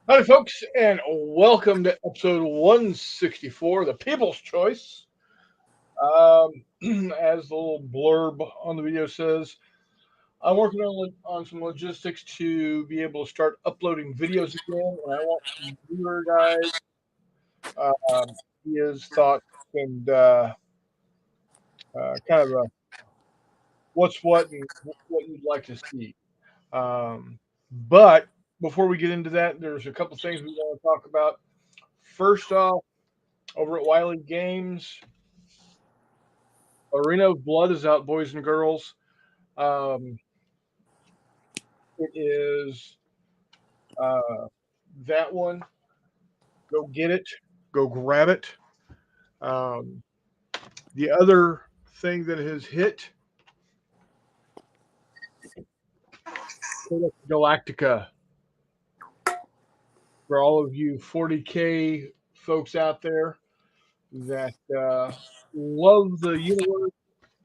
Howdy, folks, and welcome to episode 164, The People's Choice. As the little blurb on the video says, I'm working on some logistics to be able to start uploading videos again, and I want some viewer guys, ideas, thoughts, and kind of what's what and what you'd like to see. But before we get into that, there's a couple things we want to talk about. First off, over at Wiley Games, Arena of Blood is out, boys and girls. Um, it is that one. Go get it. Go grab it. Um, the other thing that has hit Codex Galactica. For all of you 40K folks out there that love the universe,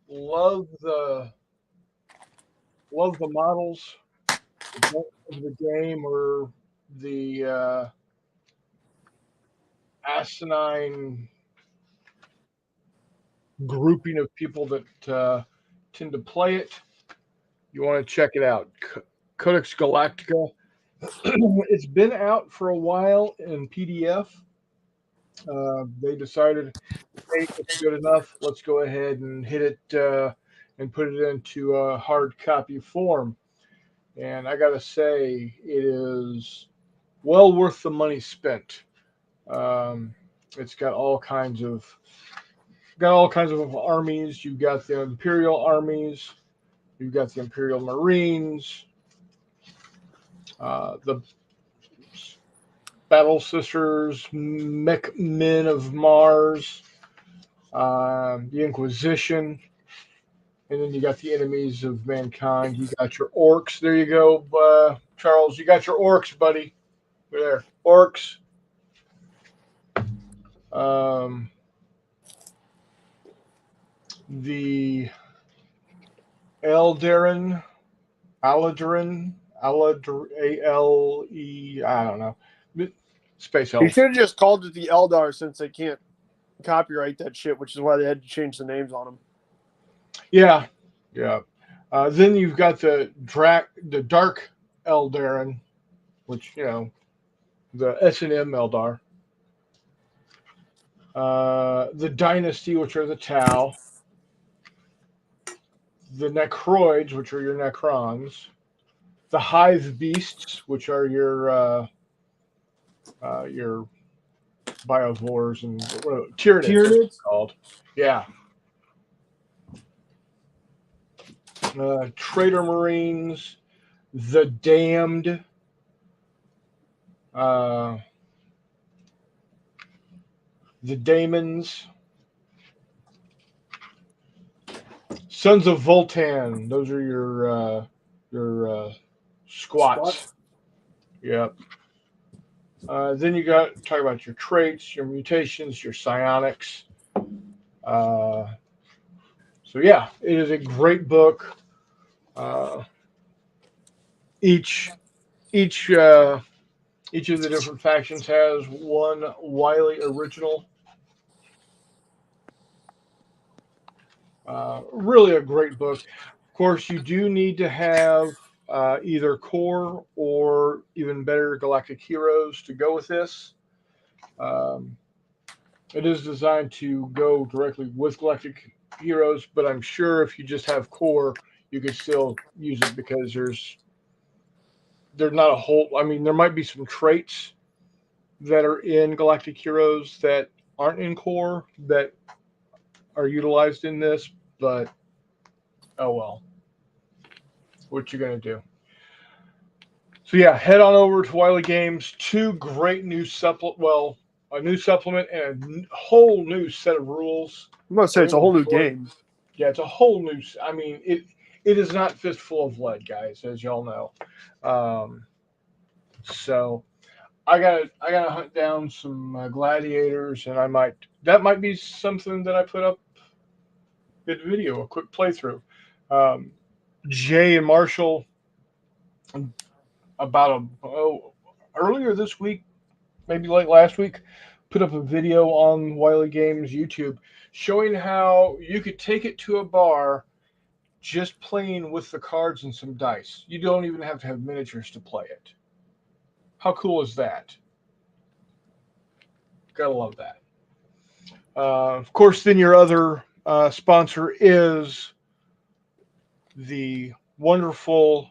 love the love the models, don't love the game or the asinine grouping of people that tend to play it. You want to check it out. Codex Galactica. It's been out for a while in PDF. They decided, hey, it's good enough. Let's go ahead and hit it and put it into a hard copy form. And I got to say, it is well worth the money spent. Um, it's got all kinds of armies. You've got the Imperial armies. You've got the Imperial Marines. The Battle Sisters, Mech Men of Mars, the Inquisition, and then you got the enemies of mankind. You got your orcs. There you go, Charles. You got your orcs, buddy. There, orcs. Um, the Eldarin, ALE. I don't know. Space You elves. should have just called it the Eldar since they can't copyright that shit, which is why they had to change the names on them. Yeah, yeah. Then you've got the Dark Eldarin, which the S&M Eldar. The Dynasty, which are the Tau. The Necroids, which are your Necrons. The Hive Beasts, which are your Biovores and Tyranids. Tyranids? Called. Yeah. Traitor Marines, the Damned, the Daemons, Sons of Voltan. Those are your squats. Yep. Then you got talk about your traits, your mutations, your psionics. So yeah, it is a great book. Each each each of the different factions has one Wiley original. Really a great book. Of course, you do need to have either core or even better galactic heroes to go with this. Um, it is designed to go directly with galactic heroes, but I'm sure if you just have core, you could still use it because there's not a whole. I mean, there might be some traits that are in galactic heroes that aren't in core that are utilized in this, but oh well. What you gonna do? So yeah, head on over to Wiley Games. Two great new supplement. Well, a new supplement and a whole new set of rules. I'm going to say it's a whole new game. Yeah, it's a whole new. I mean, it is not fistful of lead, guys, as y'all know. So I gotta hunt down some gladiators, and that might be something that I put up in video, a quick playthrough. Jay and Marshall about earlier this week, maybe late last week, put up a video on Wiley Games YouTube showing how you could take it to a bar just playing with the cards and some dice. You don't even have to have miniatures to play it. How cool is that? Gotta love that. Of course, then your other sponsor is the wonderful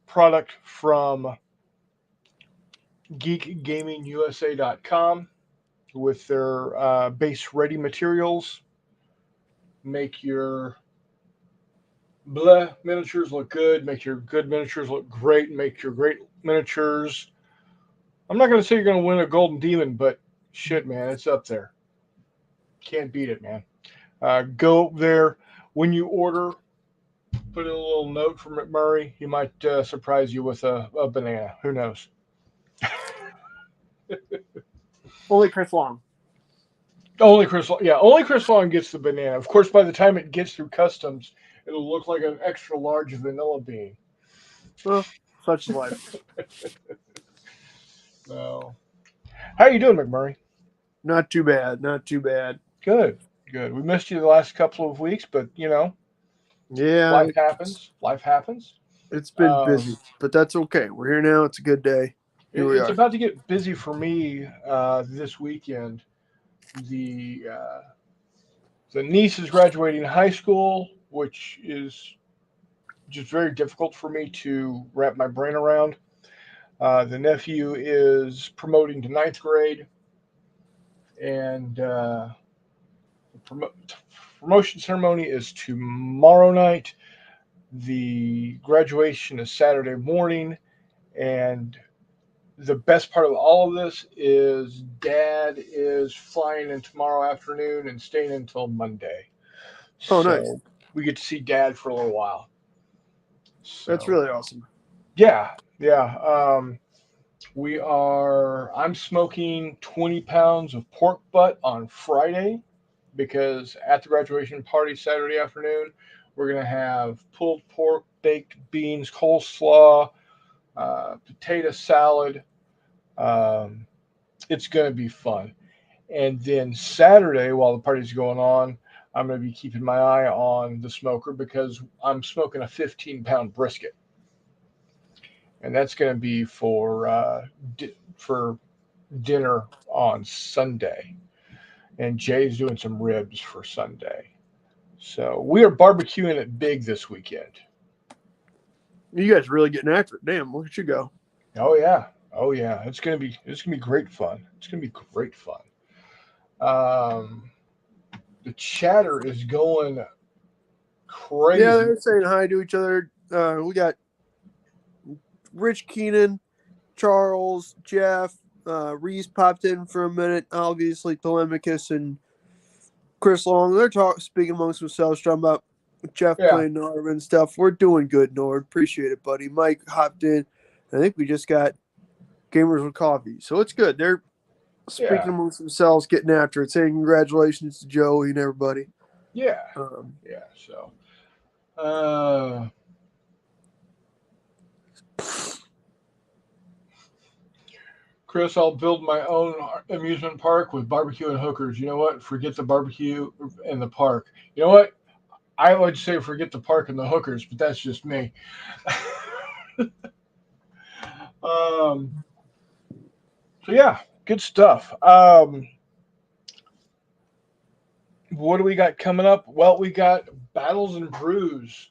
product from geekgamingusa.com with their base ready materials. Make your blah miniatures look good, make your good miniatures look great, make your great miniatures. I'm not going to say you're going to win a golden demon, but shit, man, it's up there. Can't beat it, man. Go there when you order. Put in a little note from McMurray. He might surprise you with a banana. Who knows? Only Chris Long. Only Chris Long gets the banana. Of course, by the time it gets through customs, it'll look like an extra large vanilla bean. Well, such is life. So, how you doing, McMurray? Not too bad. Not too bad. Good. We missed you the last couple of weeks, but Yeah, life happens. Life happens. It's been busy, but that's okay. We're here now. It's a good day. Here we It's are. about to get busy for me this weekend. The niece is graduating high school, which is just very difficult for me to wrap my brain around. The nephew is promoting to ninth grade, and the promotion ceremony is tomorrow night. The graduation is Saturday morning, and the best part of all of this is Dad is flying in tomorrow afternoon and staying until Monday. Oh, so nice. We get to see Dad for a little while. So, That's really awesome. Yeah. I'm smoking 20 pounds of pork butt on Friday because at the graduation party Saturday afternoon, we're going to have pulled pork, baked beans, coleslaw, potato salad. It's going to be fun. And then Saturday, while the party's going on, I'm going to be keeping my eye on the smoker because I'm smoking a 15-pound brisket. And that's going to be for dinner on Sunday. And Jay's doing some ribs for Sunday. So we are barbecuing it big this weekend. You guys are really getting after it. Damn, look at you go. Oh yeah. It's gonna be great fun. It's gonna be great fun. The chatter is going crazy. Yeah, they're saying hi to each other. We got Rich Keenan, Charles, Jeff, Reese popped in for a minute. Obviously, Telemachus and Chris Long. They're speaking amongst themselves, talking about Jeff playing Nord and stuff. We're doing good, Nord. Appreciate it, buddy. Mike hopped in. I think we just got Gamers with Coffee. So it's good. They're speaking amongst themselves, getting after it, saying congratulations to Joey and everybody. Yeah. So. Chris, I'll build my own amusement park with barbecue and hookers. You know what? Forget the barbecue and the park. You know what? I would say forget the park and the hookers, but that's just me. So yeah, good stuff. What do we got coming up? Well, we got Battles and Brews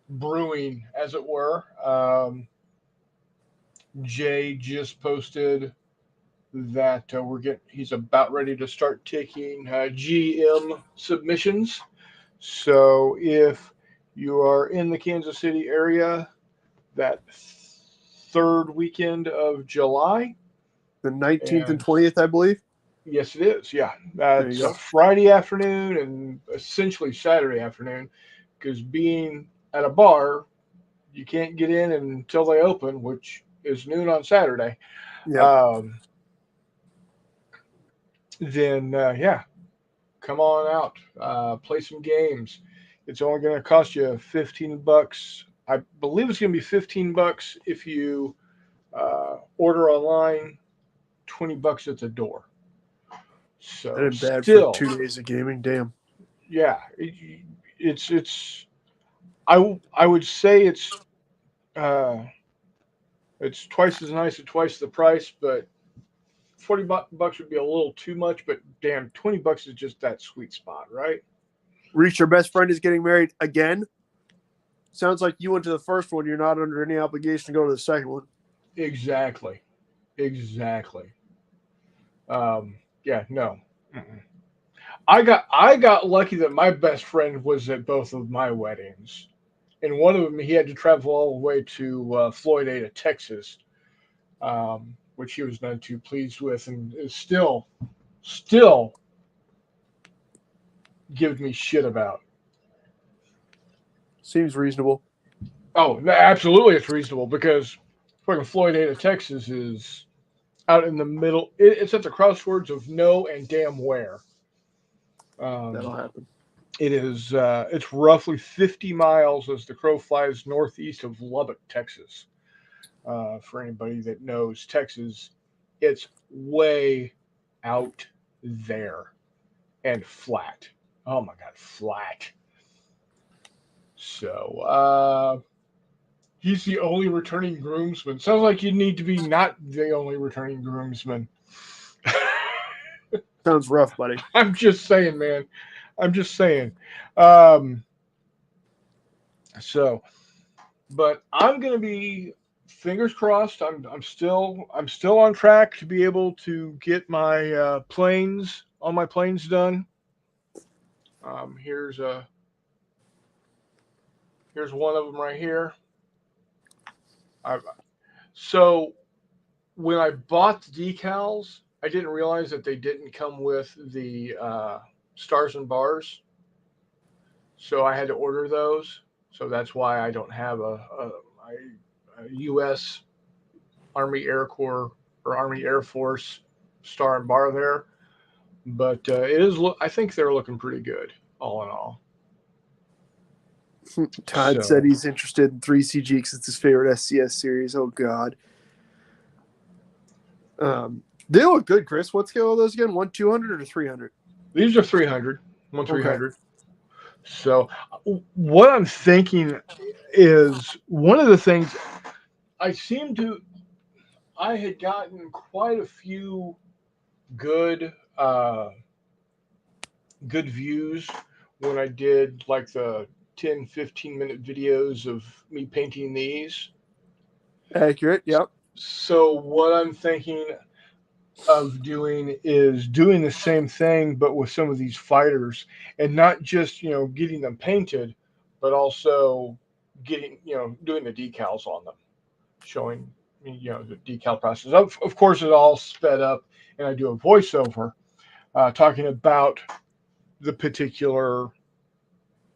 brewing, as it were. Jay just posted that he's about ready to start taking GM submissions. So if you are in the Kansas City area, that third weekend of July, the 19th and 20th, I believe. Yes, it is. Yeah, it's a Friday afternoon and essentially Saturday afternoon, because being at a bar, you can't get in until they open, which is noon on Saturday. Yeah. Come on out, play some games. It's only going to cost you $15. I believe it's going to be $15 if you Order online, $20 at the door. So That ain't bad still, for 2 days of gaming. Damn. yeah, it's. I would say uh, it's twice as nice at twice the price, but 40 bucks would be a little too much. But damn, $20 is just that sweet spot, right? Reach, your best friend is getting married again. Sounds like you went to the first one. You're not under any obligation to go to the second one. Exactly, exactly. Yeah, no. Mm-mm. I got lucky that my best friend was at both of my weddings. In one of them, he had to travel all the way to Floydada, Texas, which he was none too pleased with, and is still gives me shit about. Seems reasonable. Oh, no, absolutely, it's reasonable because fucking Floydada, Texas, is out in the middle. It's at the crossroads of no and damn where. That'll Um, happen. it is. It's roughly 50 miles as the crow flies northeast of Lubbock, Texas. For anybody that knows Texas, it's way out there and flat. Oh my god, flat. So he's the only returning groomsman. Sounds like you need to be not the only returning groomsman. Sounds rough, buddy. I'm just saying, man. I'm just saying. Um, so, but I'm gonna be fingers crossed. I'm still on track to be able to get my all my planes done. Um, here's a here's one of them right here. I, so when I bought the decals, I didn't realize that they didn't come with the stars and bars, so I had to order those. So that's why I don't have a U.S. Army Air Corps or Army Air Force star and bar there. But it is. I think they're looking pretty good, all in all. Todd said So he's interested in 3CG because it's his favorite SCS series. Oh, God. They look good, Chris. What scale are those again? 1/200 or 300? these are 300, one Okay. 300. So what I'm thinking is one of the things I seem to. I had gotten quite a few good good views when I did like the 10-15 minute videos of me painting these. Accurate. Yep. So what I'm thinking of doing is doing the same thing but with some of these fighters and not just, getting them painted, but also getting, doing the decals on them, showing the decal process. Of course, it's all sped up, and I do a voiceover talking about the particular.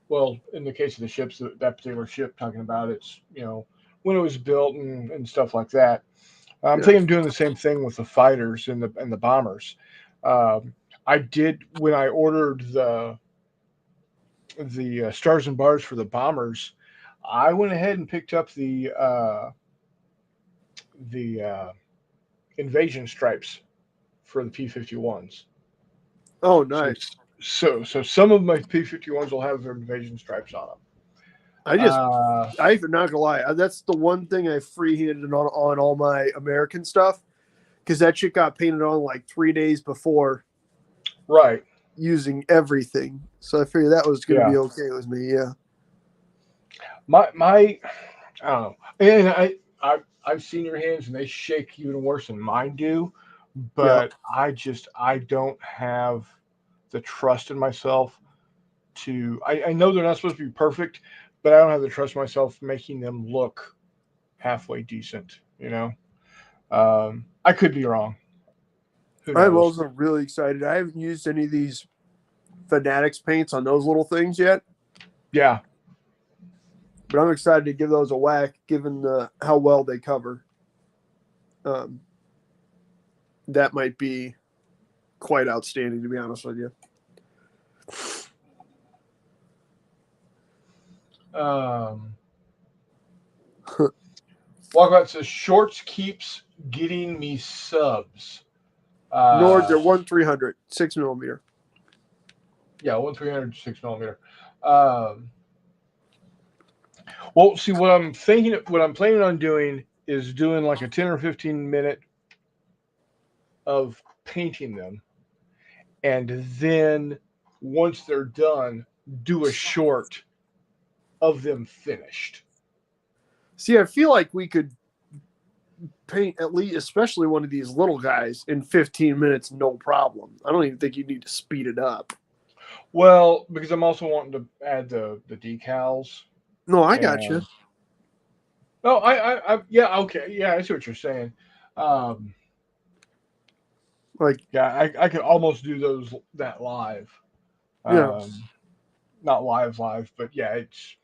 Well, in the case of the ships, that particular ship, talking about its, when it was built and stuff like that. I'm Yeah. thinking of doing the same thing with the fighters and the bombers. Um, I did when I ordered the stars and bars for the bombers. I went ahead and picked up the invasion stripes for the P-51s. Oh, So nice. so some of my P-51s will have their invasion stripes on them. I'm Uh, not gonna lie. That's the one thing I freehanded on all my American stuff because that shit got painted on like 3 days before right. using everything. So I figured that was gonna Yeah. be okay with me. Yeah. My I don't know. And I've seen your hands and they shake even worse than mine do. Yep. But I don't have the trust in myself to. I know they're not supposed to be perfect, but I don't have the trust in myself making them look halfway decent. I could be wrong. Who I'm knows? also really excited. I haven't used any of these Fanatics paints on those little things yet, Yeah. but I'm excited to give those a whack given how well they cover. Um, that might be quite outstanding, to be honest with you. Um, Walkabout says shorts keeps getting me subs. Nords are 1/300, 6mm. Yeah, 1/300 6mm. Well, see, what I'm planning on doing is doing like a 10 or 15 minute of painting them, and then once they're done, do a short of them finished. See, I feel like we could paint at least, especially one of these little guys, in 15 minutes, no problem. I don't even think you need to speed it up. Well, because I'm also wanting to add the decals. No, I got you. Oh, yeah, okay, yeah, I see what you're saying. Like, Yeah, I could almost do that live. yeah, Not live, but yeah, it's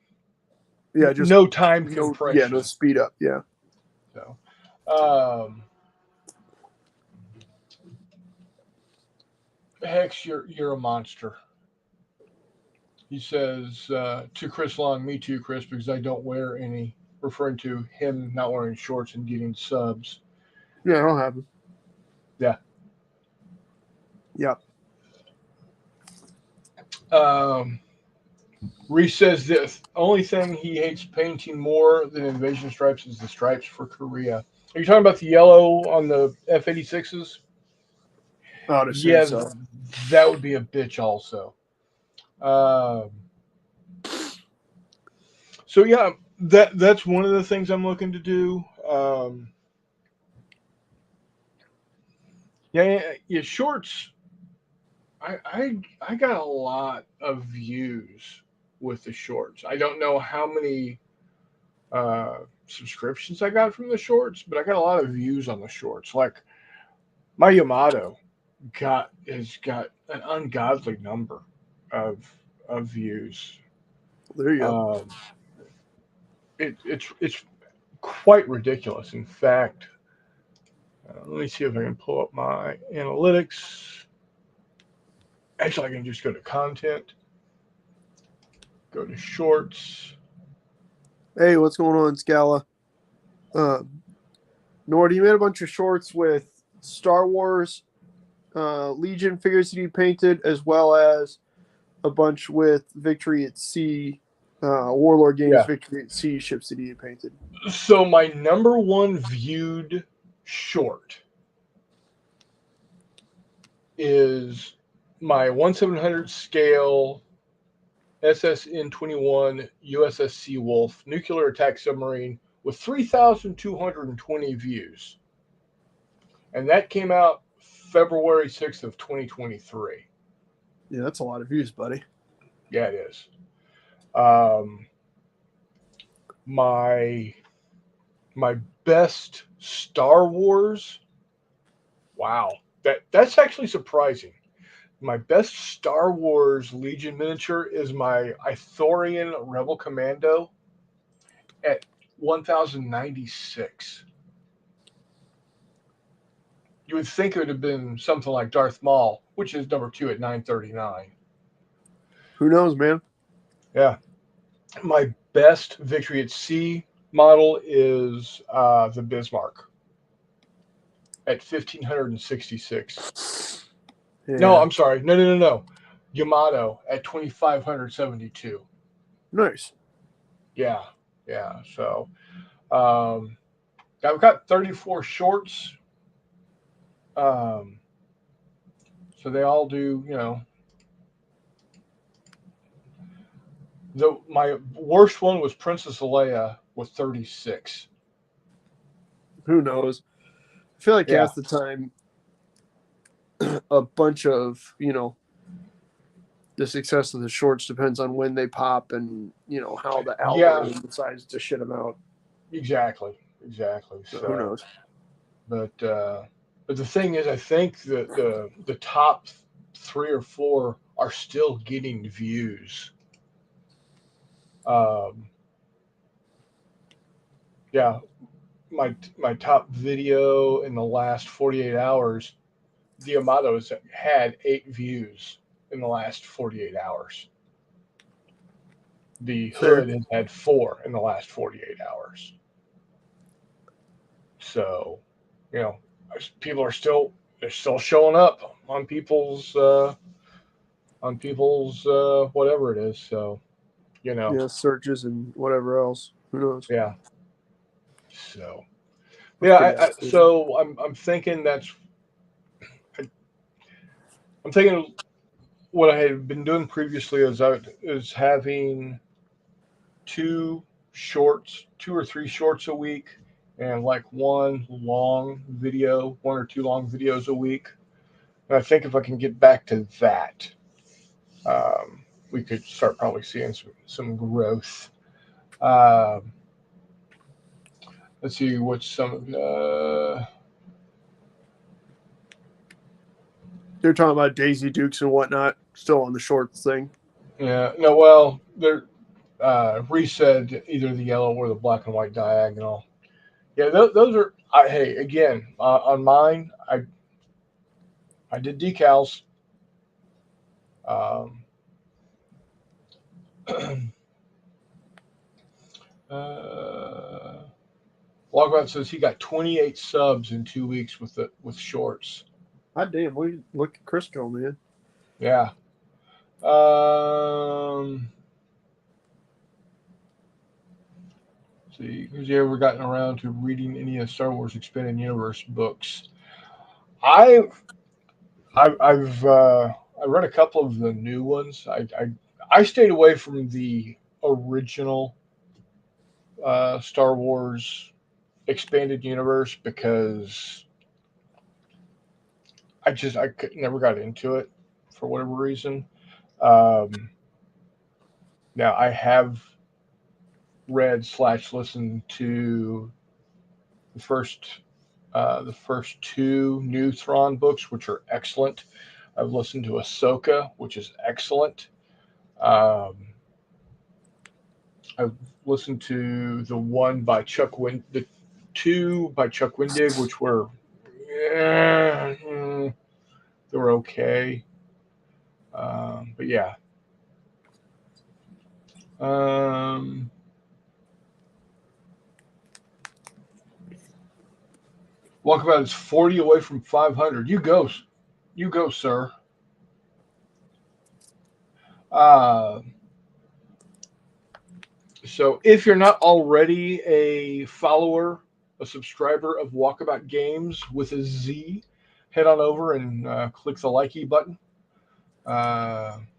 just no time no compression. speed up. Yeah. So, Hex, you're a monster. He says to Chris Long, me too, Chris, because I don't wear any, referring to him not wearing shorts and getting subs. Yeah, that'll happen. Yeah. Yeah. Reese says the only thing he hates painting more than invasion stripes is the stripes for Korea. Are you talking about the yellow on the F-86s? I would assume Yeah, so. that would be a bitch also. So yeah, that's one of the things I'm looking to do. Yeah, shorts. I got a lot of views with the shorts. I don't know how many subscriptions I got from the shorts, but I got a lot of views on the shorts. Like my Yamato has got an ungodly number of views. There you go. It's quite ridiculous. In fact, let me see if I can pull up my analytics. Actually, I can just go to content, go to shorts. Hey, what's going on, Scala? Nord, you made a bunch of shorts with Star Wars Legion figures to be painted, as well as a bunch with Victory at Sea, Warlord Games Yeah. Victory at Sea ships to be painted. So my number one viewed short is my 1/700 scale SSN-21 USS Seawolf nuclear attack submarine with 3,220 views. And that came out February 6th of 2023. Yeah, that's a lot of views, buddy. Yeah, it is. My best Star Wars. Wow, that's actually surprising. My best Star Wars Legion miniature is my Ithorian Rebel Commando at 1,096. You would think it would have been something like Darth Maul, which is number 2 at 939. Who knows, man? Yeah. My best Victory at Sea model is the Bismarck at 1,566. Yeah. No, I'm sorry. No. Yamato at 2,572. Nice. Yeah. So I've got 34 shorts. So they all do, my worst one was Princess Leia with 36. Who knows? I feel like Yeah. half the time, a bunch of, the success of the shorts depends on when they pop and, how the algorithm decides to shit them out. Exactly. So who knows? But the thing is, I think that the top 3 or 4 are still getting views. Yeah, my top video in the last 48 hours, the Amatos had 8 views in the last 48 hours. The Hood has had 4 in the last 48 hours. So, people are still they're still showing up on people's whatever it is. So, Yeah, searches and whatever else. Who knows? yeah. So, That's yeah. pretty awesome. So I'm thinking I'm thinking what I had been doing previously is having two or three shorts a week, and like one or two long videos a week. And I think if I can get back to that, we could start probably seeing some growth. Um, let's see what's some. They're talking about Daisy Dukes and whatnot, still on the shorts thing. Yeah, no, well, there. Reese said either the yellow or the black and white diagonal. Yeah, those are. Hey, again, on mine, I did decals. Um, uh, Walkabout says he got 28 subs in 2 weeks with shorts. God damn, look at Crisco, man. Yeah. See, has he ever gotten around to reading any of Star Wars Expanded Universe books? I've I read a couple of the new ones. I stayed away from the original Star Wars Expanded Universe because never got into it for whatever reason. Um, Now I have read slash listened to the first the first two new Thrawn books, which are excellent. I've listened to Ahsoka, which is excellent. Um, I've listened to the two by Chuck Wendig, which were they were okay. But yeah. Um, Walkabout is 40 away from 500. You go, sir. Uh, so if you're not already a follower, a subscriber of Walkabout Games with a Z, head on over and click the likey button.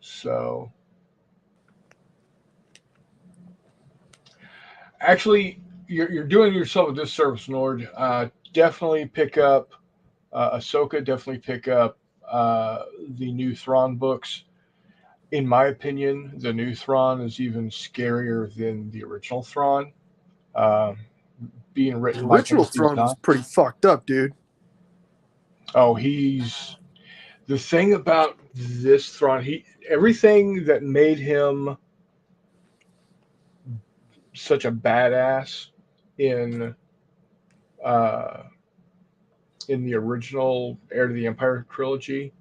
So actually, you're doing yourself a disservice, Nord. Definitely pick up Ahsoka. Definitely pick up the new Thrawn books. In my opinion, the new Thrawn is even scarier than the original Thrawn. Um, Being The written by original Timothy Thrawn was Zahn. pretty fucked up, dude. Oh, he's the thing about this Thrawn. He everything that made him such a badass in uh, in the original Heir to the Empire trilogy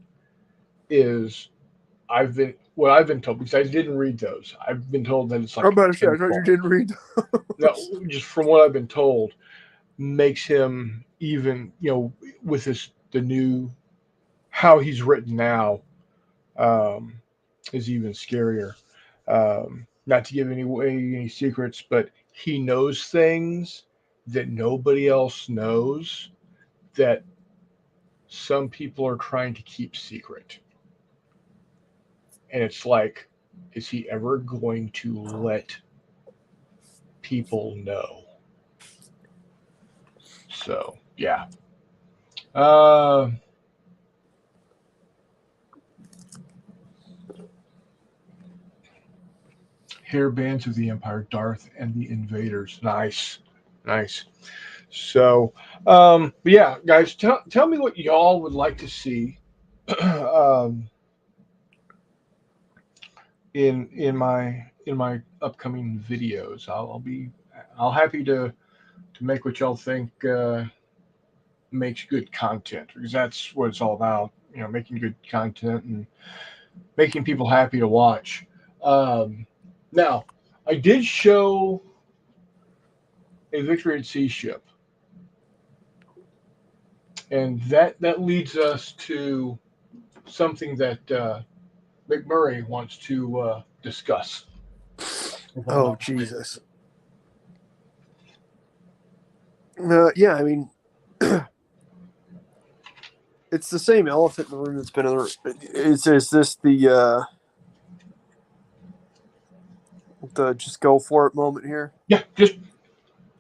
is I've been told because I didn't read those. I've been told that it's I'm like about to say, I thought you tenfold. didn't read No, those. just from what I've been told, makes him even with the new how he's written now um, is even scarier. Not to give any secrets, but he knows things that nobody else knows that some people are trying to keep secret. And it's like, is he ever going to let people know? So, yeah. Uh, Hair bands of the Empire, Darth and the Invaders. Nice. Nice. So, but yeah, guys, tell me what y'all would like to see um, in my upcoming videos. I'll happy to make what y'all think makes good content because that's what it's all about. Making good content and making people happy to watch. Um, Now, I did show a Victory at Sea ship. And that leads us to something that McMurray wants to discuss. Oh, Jesus. Yeah, I mean, it's the same elephant in the room that's been in the. Is this the just go for it moment here? Yeah, just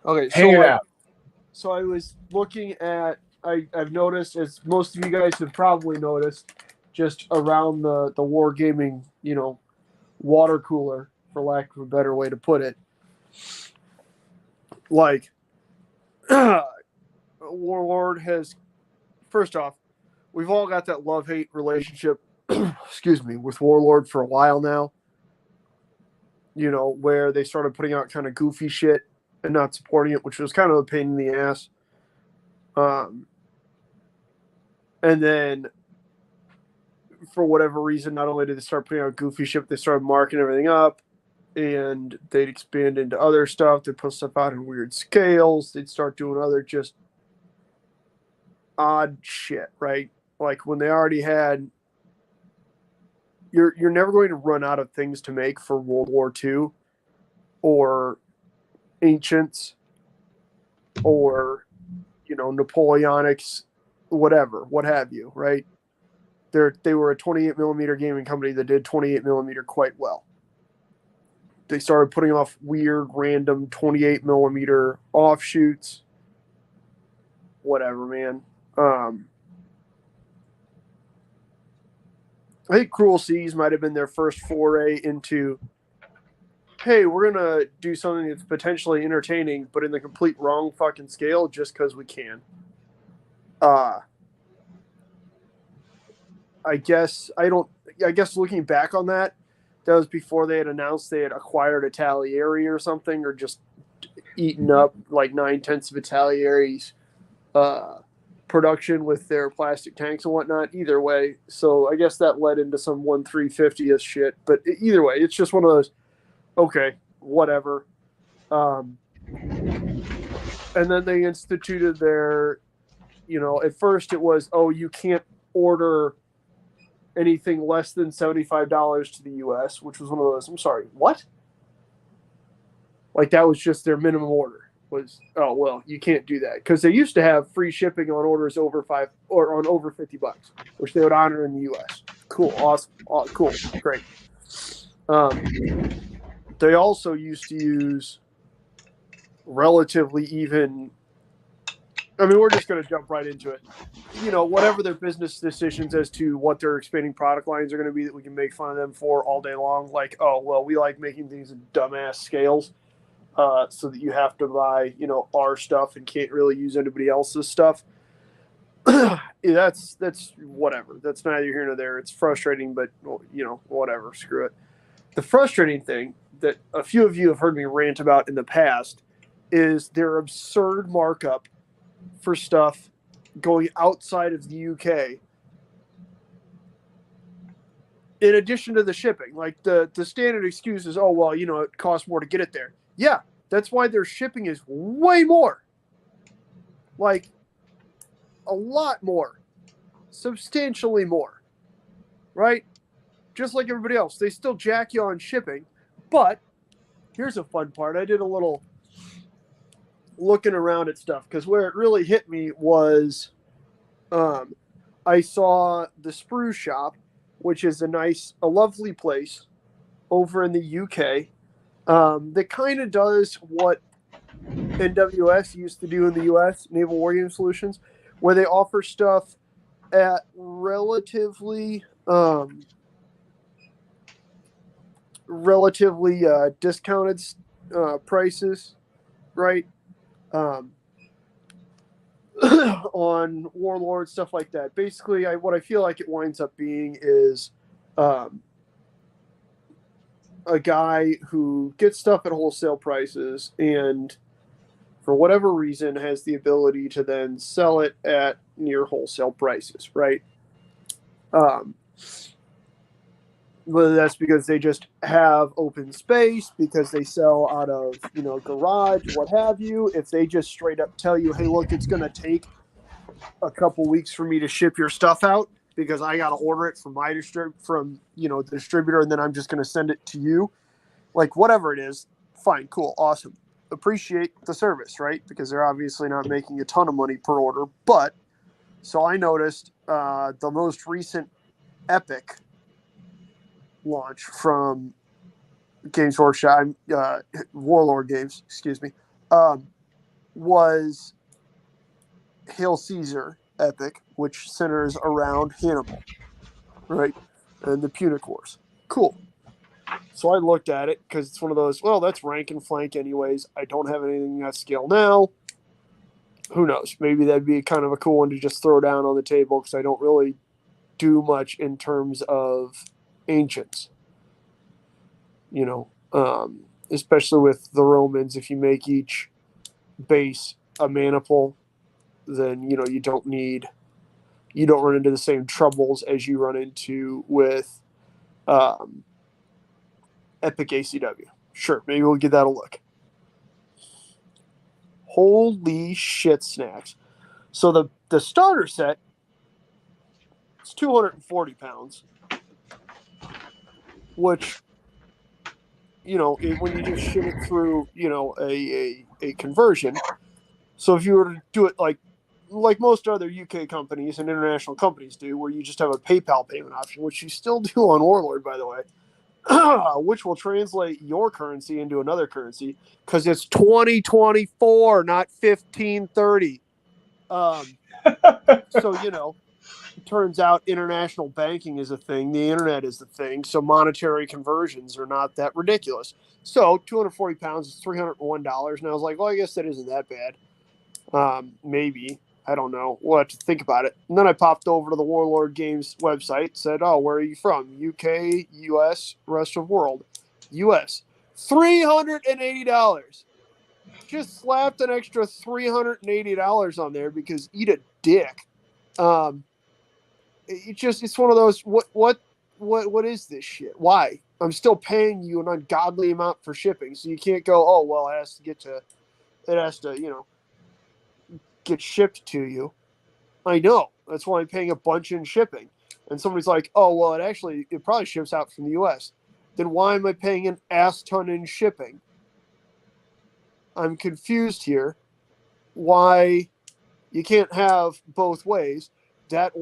Okay, hang it out. So I was looking at. I've noticed, as most of you guys have probably noticed, just around the wargaming, water cooler, for lack of a better way to put it. Like, Warlord has, first off, we've all got that love-hate relationship, excuse me, with Warlord for a while now. Where they started putting out kind of goofy shit and not supporting it, which was kind of a pain in the ass. And then, for whatever reason, not only did they start putting out goofy shit, but they started marking everything up, and they'd expand into other stuff. They'd put stuff out in weird scales. They'd start doing other just odd shit, right? Like when they already had. You're never going to run out of things to make for World War II, or Ancients, or Napoleonics, whatever, what have you, right? They were a 28 millimeter gaming company that did 28 millimeter quite well. They started putting off weird, random 28 millimeter offshoots. Whatever, man. I think Cruel Seas might have been their first foray into, hey, we're going to do something that's potentially entertaining, but in the complete wrong fucking scale just because we can. I guess looking back on that was before they had announced they had acquired a Talieri or something, or just eaten up like 9/10 of a Talieri's production with their plastic tanks and whatnot. Either way, so I guess that led into some 1/350th shit. But either way, it's just one of those. Okay, whatever. And then they instituted their, at first it was, oh, you can't order anything less than $75 to the U.S., which was one of those. I'm sorry, what? Like that was just their minimum order. Was, oh well, you can't do that because they used to have free shipping on orders over $5 or on over $50, which they would honor in the U.S. Cool, awesome, cool, great. They also used to use relatively even. I mean, we're just going to jump right into it. Whatever their business decisions as to what their expanding product lines are going to be that we can make fun of them for all day long. Like, oh well, we like making things in dumbass scales. So that you have to buy, our stuff and can't really use anybody else's stuff. That's whatever. That's neither here nor there. It's frustrating, but whatever. Screw it. The frustrating thing that a few of you have heard me rant about in the past is their absurd markup for stuff going outside of the UK. In addition to the shipping, like the standard excuse is, oh well, it costs more to get it there. Yeah, that's why their shipping is way more. Like, a lot more. Substantially more. Right? Just like everybody else. They still jack you on shipping. But, here's a fun part. I did a little looking around at stuff. Because where it really hit me was, I saw the Sprue Shop, which is a lovely place over in the UK. That kind of does what NWS used to do in the US, Naval Wargaming Solutions, where they offer stuff at relatively discounted prices, right? On Warlord, stuff like that. Basically, what I feel like it winds up being is a guy who gets stuff at wholesale prices and for whatever reason has the ability to then sell it at near wholesale prices, right? Whether that's because they just have open space, because they sell out of, garage, what have you. If they just straight up tell you, hey, look, it's going to take a couple weeks for me to ship your stuff out because I got to order it from my the distributor, and then I'm just going to send it to you. Like whatever it is, fine, cool, awesome. Appreciate the service, right? Because they're obviously not making a ton of money per order. But so I noticed the most recent Epic launch from Games Workshop, Warlord Games, excuse me, was Hail Caesar Epic, which centers around Hannibal, right? And the Punic Wars. Cool. So I looked at it because it's one of those, well, that's rank and flank anyways. I don't have anything at scale now. Who knows? Maybe that'd be kind of a cool one to just throw down on the table because I don't really do much in terms of ancients. Especially with the Romans, if you make each base a maniple, then you don't run into the same troubles as you run into with Epic ACW. Sure, maybe we'll give that a look. Holy shit snacks. So the starter set is 240 pounds, which, when you just ship it through, a conversion. So if you were to do it like most other UK companies and international companies do, where you just have a PayPal payment option, which you still do on Warlord, by the way, which will translate your currency into another currency because it's 2024, not 1530. So, it turns out international banking is a thing. The internet is the thing. So monetary conversions are not that ridiculous. So 240 pounds is $301. And I was like, well, I guess that isn't that bad. Maybe. I don't know. We'll have to think about it. And then I popped over to the Warlord Games website, said, oh, where are you from? UK, US, rest of world. US. $380. Just slapped an extra $380 on there because eat a dick. It's one of those, what is this shit? Why? I'm still paying you an ungodly amount for shipping. So you can't go, oh, well, it has to, get shipped to you. I know. That's why I'm paying a bunch in shipping. And somebody's like, oh, well, it probably ships out from the US. Then why am I paying an ass ton in shipping? I'm confused here. Why you can't have both ways. That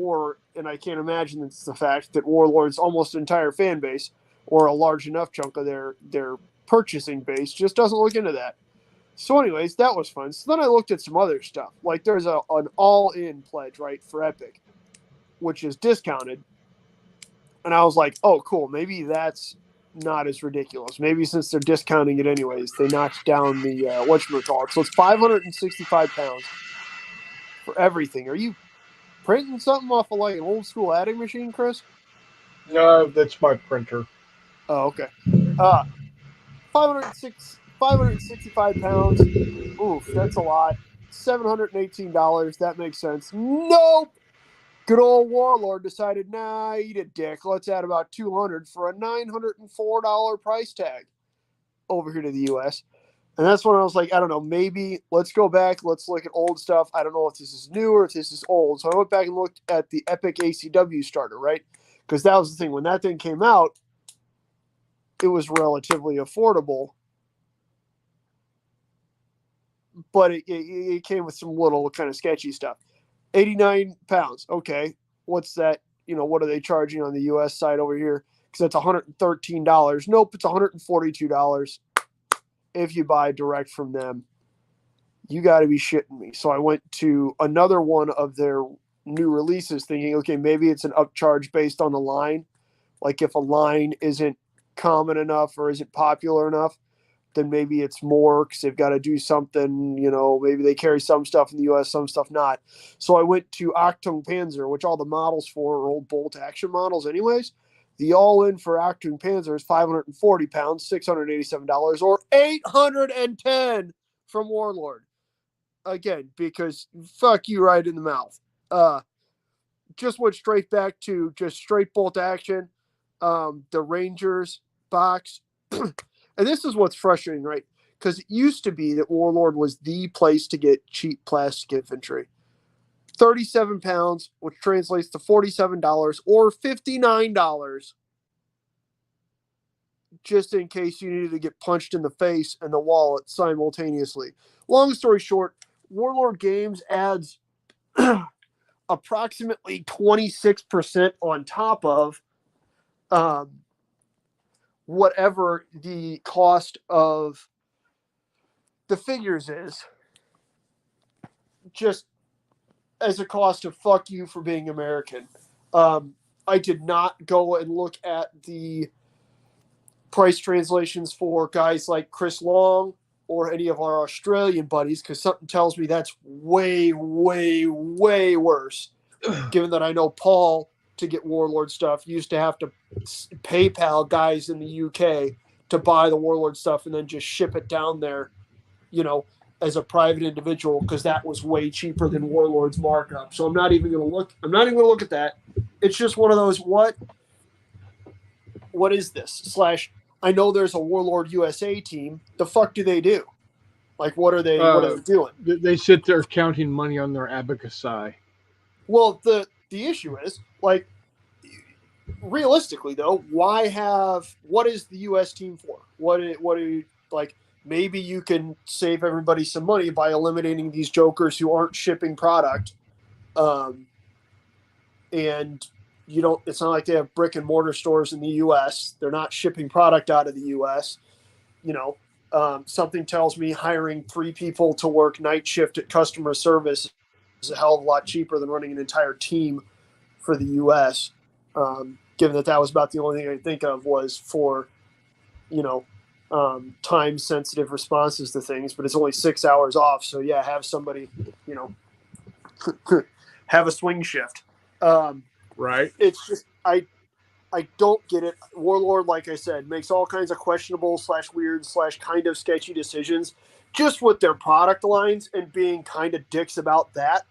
and I can't imagine it's the fact that Warlord's almost entire fan base or a large enough chunk of their purchasing base just doesn't look into that. So anyways, that was fun. So then I looked at some other stuff. Like there's an all-in pledge, right, for Epic, which is discounted. And I was like, oh, cool. Maybe that's not as ridiculous. Maybe since they're discounting it anyways, they knocked down the whatchamacallit. So it's 565 pounds for everything. Are you printing something off of like an old school adding machine, Chris? No, that's my printer. Oh, okay. 565 pounds. Oof, that's a lot. $718. That makes sense. Nope. Good old Warlord decided, nah, eat a dick. Let's add about 200 for a $904 price tag over here to the US. And that's when I was like, I don't know, maybe let's go back. Let's look at old stuff. I don't know if this is new or if this is old. So I went back and looked at the Epic ACW starter, right? Because that was the thing. When that thing came out, it was relatively affordable. But it came with some little kind of sketchy stuff. 89 pounds. Okay. What's that? What are they charging on the US side over here? Because that's $113. Nope, it's $142 if you buy direct from them. You got to be shitting me. So I went to another one of their new releases thinking, okay, maybe it's an upcharge based on the line. Like if a line isn't common enough or isn't popular enough, then maybe it's more because they've got to do something, maybe they carry some stuff in the US, some stuff not. So I went to Achtung Panzer, which all the models for are old bolt action models anyways. The all-in for Achtung Panzer is 540 pounds, $687, or $810 from Warlord. Again, because fuck you right in the mouth. Just went straight back to just straight bolt action. The Rangers box. And this is what's frustrating, right? Because it used to be that Warlord was the place to get cheap plastic infantry. 37 pounds, which translates to $47 or $59, just in case you needed to get punched in the face and the wallet simultaneously. Long story short, Warlord Games adds approximately 26% on top of whatever the cost of the figures is, just as a cost of fuck you for being American. I did not go and look at the price translations for guys like Chris Long or any of our Australian buddies, because something tells me that's way, way, way worse. Given that I know Paul, to get Warlord stuff, used to have to PayPal guys in the UK to buy the Warlord stuff and then just ship it down there, as a private individual, because that was way cheaper than Warlord's markup. So I'm not even going to look. I'm not even going to look at that. It's just one of those. What is this? / I know there's a Warlord USA team. The fuck do they do? Like, what are they doing? They sit there counting money on their abacusai. Well, the issue is, like, realistically though, what is the US team for? What do you, like, maybe you can save everybody some money by eliminating these jokers who aren't shipping product. And it's not like they have brick and mortar stores in the US. They're not shipping product out of the US. Something tells me hiring 3 people to work night shift at customer service is a hell of a lot cheaper than running an entire team for the US. Given that was about the only thing I think of was for, time sensitive responses to things, but it's only 6 hours off. So yeah, have somebody, have a swing shift. Right. It's just, I don't get it. Warlord, like I said, makes all kinds of questionable / weird / kind of sketchy decisions just with their product lines and being kind of dicks about that.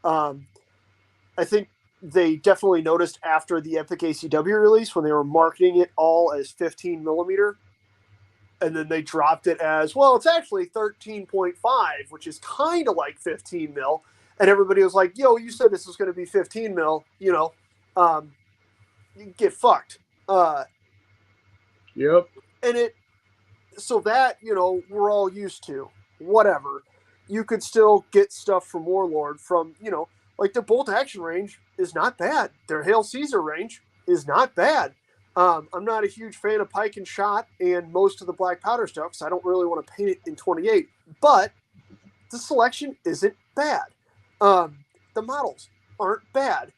I think they definitely noticed after the Epic ACW release when they were marketing it all as 15 millimeter. And then they dropped it as, well, it's actually 13.5, which is kind of like 15 mil. And everybody was like, yo, you said this was going to be 15 mil, you get fucked. Yep. And so that, we're all used to. Whatever. You could still get stuff from Warlord from, like the bolt action range is not bad. Their Hail Caesar range is not bad. I'm not a huge fan of Pike and Shot and most of the black powder stuff because I don't really want to paint it in 28. But the selection isn't bad. The models aren't bad.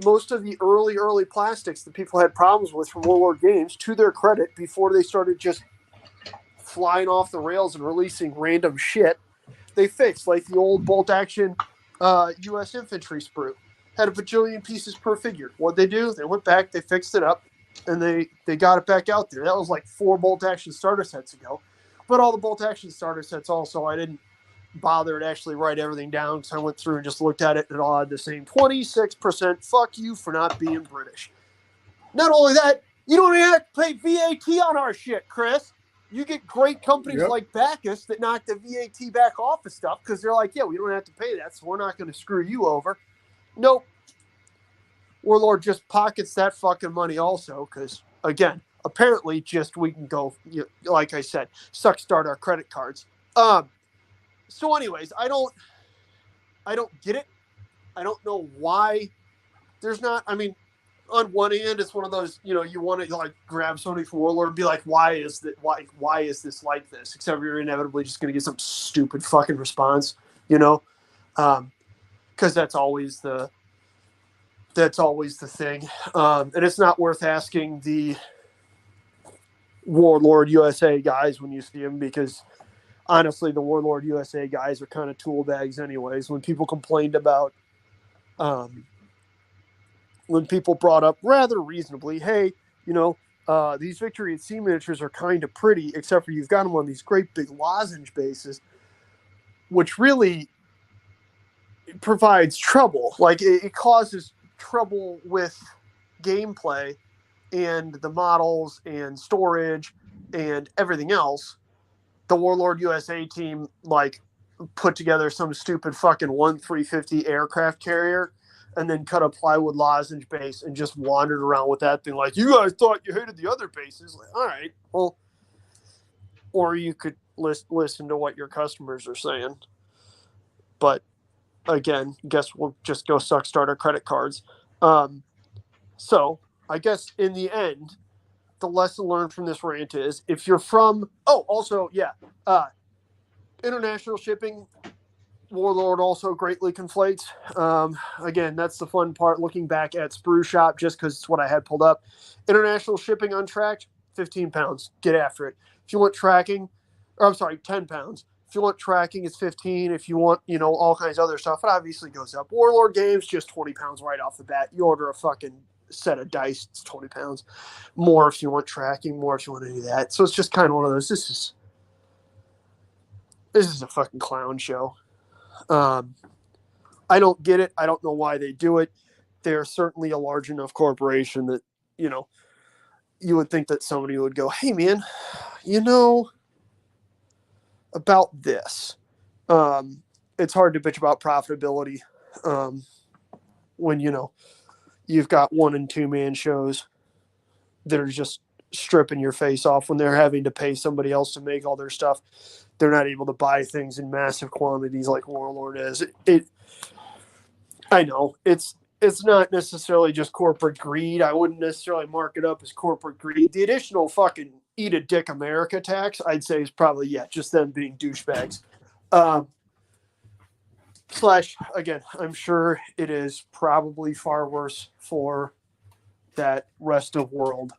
Most of the early plastics that people had problems with from Warlord Games, to their credit, before they started just flying off the rails and releasing random shit, they fixed. Like the old bolt action U.S. infantry sprue had a bajillion pieces per figure. What'd they do? They went back, they fixed it up, and they got it back out there. That was like 4 bolt action starter sets ago. But all the bolt action starter sets also, I didn't bother to actually write everything down because I went through and just looked at it and it all had the same 26% fuck you for not being British. Not only that, you don't even have to pay VAT on our shit, Chris. You get great companies like Bacchus that knock the VAT back off of stuff because they're like, yeah, we don't have to pay that, so we're not going to screw you over. Nope. Warlord just pockets that fucking money also because, again, apparently just we can go, like I said, start our credit cards. So anyways, I don't get it. I don't know why there's not, I mean, on one hand, it's one of those, you want to like grab somebody from Warlord and be like, why is this like this? Except you're inevitably just going to get some stupid fucking response, because that's always the thing. And it's not worth asking the Warlord USA guys when you see them, because honestly, the Warlord USA guys are kind of tool bags anyways. When people complained about, when people brought up rather reasonably, hey, these Victory at Sea miniatures are kind of pretty, except for you've got them on these great big lozenge bases, which really provides trouble. Like it causes trouble with gameplay and the models and storage and everything else. The Warlord USA team, like, put together some stupid fucking 1-350 aircraft carrier and then cut a plywood lozenge base and just wandered around with that thing like, you guys thought you hated the other bases. Like, all right, well, or you could listen to what your customers are saying. But again, guess we'll just go start our credit cards. So I guess in the end, the lesson learned from this rant is if you're from, international shipping, Warlord also greatly conflates. Again, that's the fun part looking back at Sprue Shop, just because it's what I had pulled up. International shipping untracked, 15 pounds. Get after it. If you want tracking, 10 pounds. If you want tracking, it's 15. If you want, all kinds of other stuff, it obviously goes up. Warlord games, just 20 pounds right off the bat. You order a fucking set of dice, it's 20 pounds. More if you want tracking, more if you want to do that. So it's just kind of one of those. This is a fucking clown show. I don't get it. I don't know why they do it. They're certainly a large enough corporation that, you would think that somebody would go, hey man, about this. It's hard to bitch about profitability when, you've got 1 and 2 man shows that are just stripping your face off when they're having to pay somebody else to make all their stuff. They're not able to buy things in massive quantities like Warlord is. I know it's not necessarily just corporate greed. I wouldn't necessarily mark it up as corporate greed. The additional fucking eat a dick America tax, I'd say, is probably, just them being douchebags. Slash, again, I'm sure it is probably far worse for that rest of world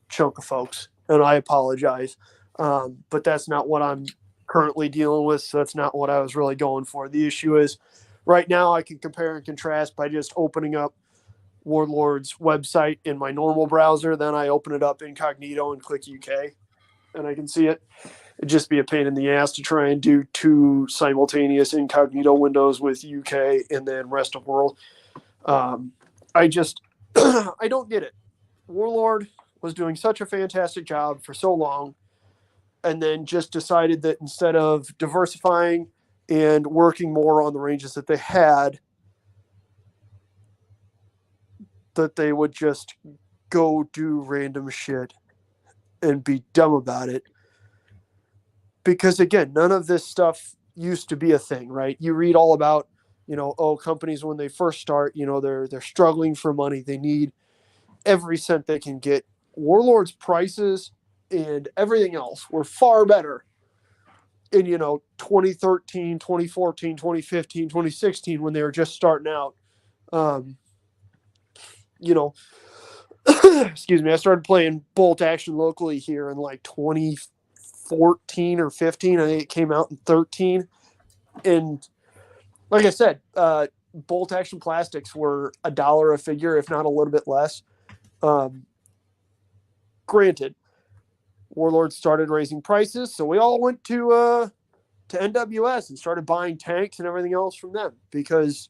chunk of folks. And I apologize. But that's not what I'm currently dealing with. So that's not what I was really going for. The issue is right now I can compare and contrast by just opening up Warlord's website in my normal browser. Then I open it up incognito and click UK and I can see it. It'd just be a pain in the ass to try and do 2 simultaneous incognito windows with UK and then rest of world. I don't get it. Warlord was doing such a fantastic job for so long and then just decided that instead of diversifying and working more on the ranges that they had, that they would just go do random shit and be dumb about it. Because again, none of this stuff used to be a thing, right? You read all about, companies when they first start, they're struggling for money. They need every cent they can get. Warlord's prices and everything else were far better in, 2013, 2014, 2015, 2016, when they were just starting out. Excuse me, I started playing Bolt Action locally here in like 2014 or 15. I think it came out in 13. And like I said, Bolt Action plastics were $1 a figure, if not a little bit less. Granted, Warlord started raising prices, so we all went to NWS and started buying tanks and everything else from them. Because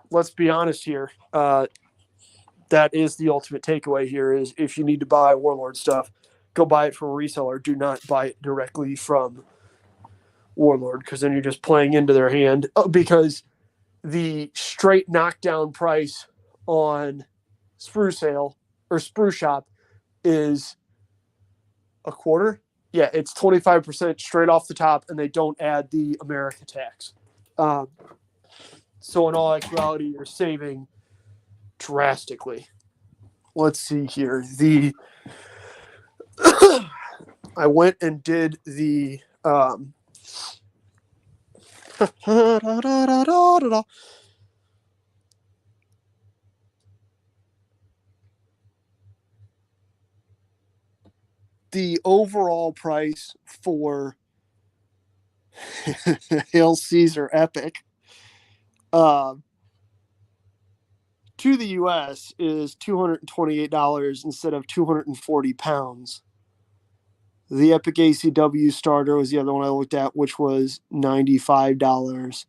let's be honest here, that is the ultimate takeaway here: is if you need to buy Warlord stuff, go buy it from a reseller. Do not buy it directly from Warlord, because then you're just playing into their hand. Because the straight knockdown price on Sprue Sale or Sprue Shop is a quarter. Yeah, it's 25% straight off the top, and they don't add the America tax. So in all actuality, you're saving drastically. Let's see here. I went and did the the overall price for Hail Caesar Epic to the US is $228 instead of 240 pounds. The Epic ACW starter was the other one I looked at, which was $95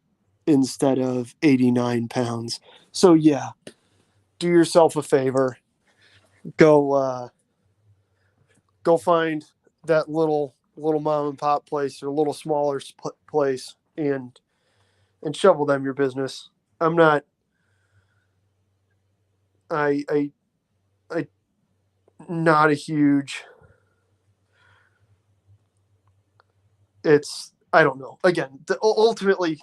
instead of 89 pounds. So yeah, do yourself a favor. Go find that little little mom and pop place or a little smaller place and shovel them your business. I'm not. I not a huge. It's I don't know. Again, ultimately,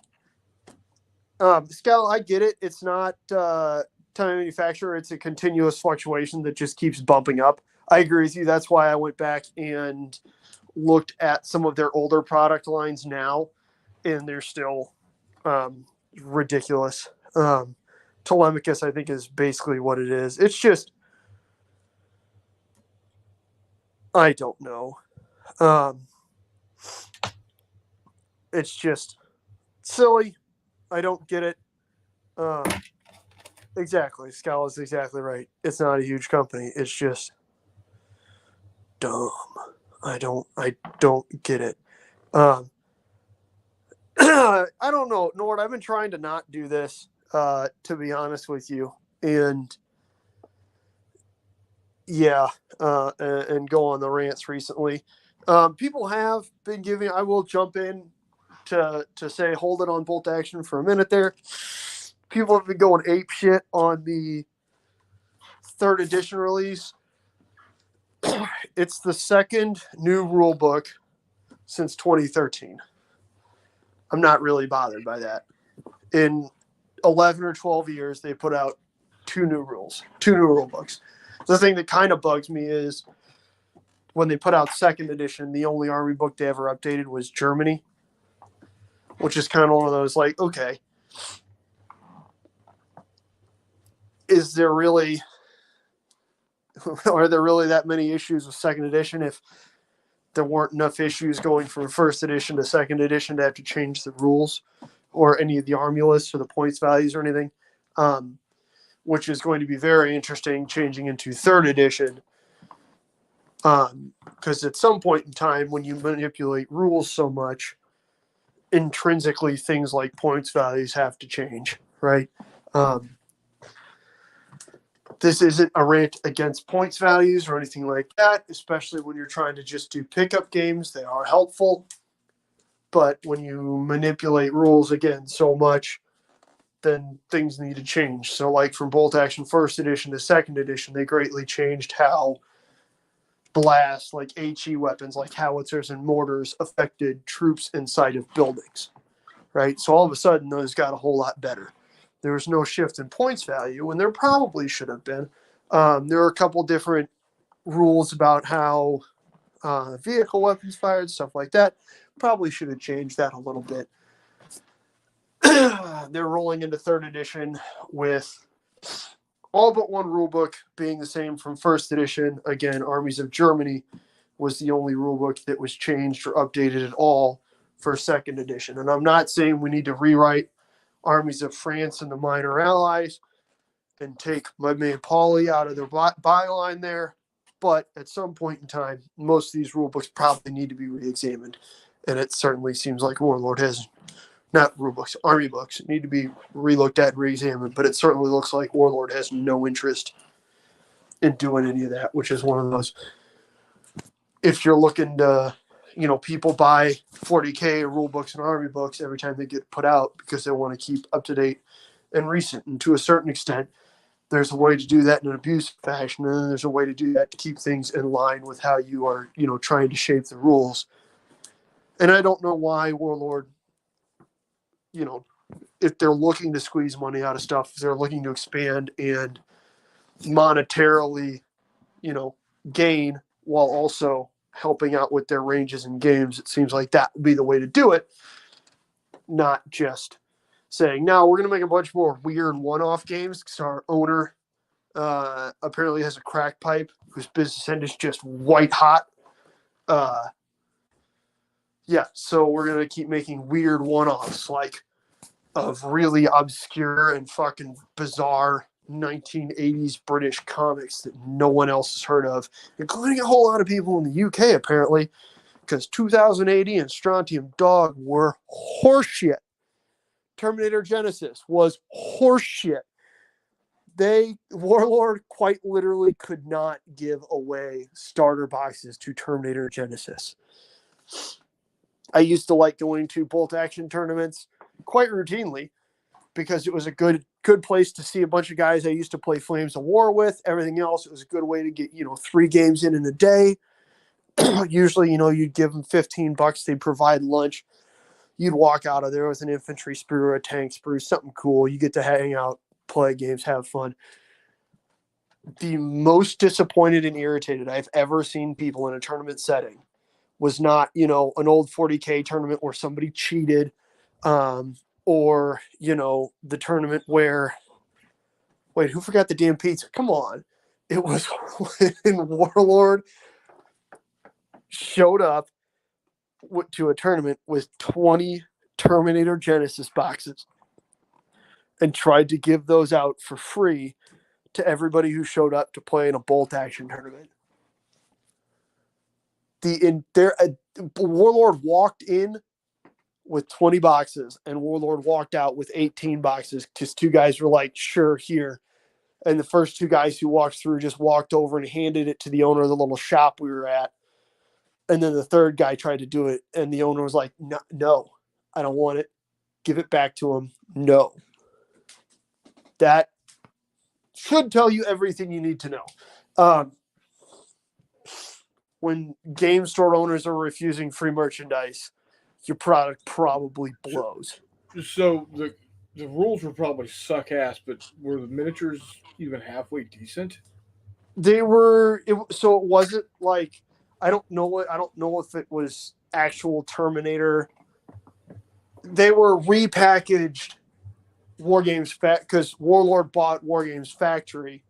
Scal, I get it. It's not time manufacturer. It's a continuous fluctuation that just keeps bumping up. I agree with you. That's why I went back and looked at some of their older product lines now, and they're still ridiculous. Telemachus, I think, is basically what it is. It's just, I don't know. It's just silly. I don't get it. Exactly. Scala is exactly right. It's not a huge company. It's just dumb. I don't get it. I don't know, Nord. I've been trying to not do this, to be honest with you, and yeah, and go on the rants recently. People have been giving. I will jump in to say hold it on Bolt Action for a minute there. People have been going ape shit on the 3rd edition release. It's the second new rule book since 2013. I'm not really bothered by that. In 11 or 12 years, they put out 2 new rule books. The thing that kind of bugs me is when they put out 2nd edition, the only army book they ever updated was Germany, which is kind of one of those like, okay, is there really, are there really that many issues with 2nd edition if there weren't enough issues going from 1st edition to 2nd edition to have to change the rules or any of the army lists or the points values or anything, which is going to be very interesting changing into 3rd edition. Because at some point in time, when you manipulate rules so much, intrinsically things like points values have to change, right? This isn't a rant against points values or anything like that, especially when you're trying to just do pickup games. They are helpful. But when you manipulate rules, again, so much, then things need to change. So like from Bolt Action 1st edition to 2nd edition, they greatly changed how blast, like HE weapons, like howitzers and mortars, affected troops inside of buildings, right? So all of a sudden, those got a whole lot better. There was no shift in points value, and there probably should have been. There are a couple different rules about how vehicle weapons fired, stuff like that. Probably should have changed that a little bit. They're rolling into 3rd edition with all but one rulebook being the same from 1st edition. Again, Armies of Germany was the only rulebook that was changed or updated at all for 2nd edition. And I'm not saying we need to rewrite Armies of France and the minor allies and take my man Pauly out of their byline there. But at some point in time, most of these rulebooks probably need to be re-examined. And it certainly seems like Warlord has, not rulebooks, army books, need to be re-looked at and re-examined. But it certainly looks like Warlord has no interest in doing any of that, which is one of those. If you're looking to, people buy 40K rule books and army books every time they get put out because they want to keep up to date and recent. And to a certain extent, there's a way to do that in an abusive fashion, and then there's a way to do that to keep things in line with how you are, trying to shape the rules. And I don't know why Warlord, if they're looking to squeeze money out of stuff, if they're looking to expand and monetarily, gain while also helping out with their ranges and games, it seems like that would be the way to do it. Not just saying, no, we're going to make a bunch more weird one-off games because our owner apparently has a crack pipe whose business end is just white hot. So we're going to keep making weird one-offs like of really obscure and fucking bizarre 1980s British comics that no one else has heard of, including a whole lot of people in the UK, apparently, because 2080 and Strontium Dog were horseshit. Terminator Genesis was horseshit. Warlord quite literally could not give away starter boxes to Terminator Genesis. I used to like going to bolt action tournaments quite routinely because it was a good place to see a bunch of guys I used to play Flames of War with. Everything else, it was a good way to get 3 games in a day. Usually, you'd give them $15. They'd provide lunch. You'd walk out of there with an infantry sprue or a tank sprue, something cool. You get to hang out, play games, have fun. The most disappointed and irritated I've ever seen people in a tournament setting was not, an old 40K tournament where somebody cheated, or, the tournament where, wait, who forgot the damn pizza? Come on. It was when Warlord showed up to a tournament with 20 Terminator Genesis boxes and tried to give those out for free to everybody who showed up to play in a bolt action tournament. Warlord walked in with 20 boxes and Warlord walked out with 18 boxes because 2 guys were like, sure, here. And the first 2 guys who walked through just walked over and handed it to the owner of the little shop we were at. And then the third guy tried to do it, and the owner was like, no, I don't want it. Give it back to him. No. That should tell you everything you need to know. When game store owners are refusing free merchandise, your product probably blows. So the rules were probably suck ass, but were the miniatures even halfway decent? They were. So it wasn't like, I don't know if it was actual Terminator. They were repackaged War Games because Warlord bought War Games Factory.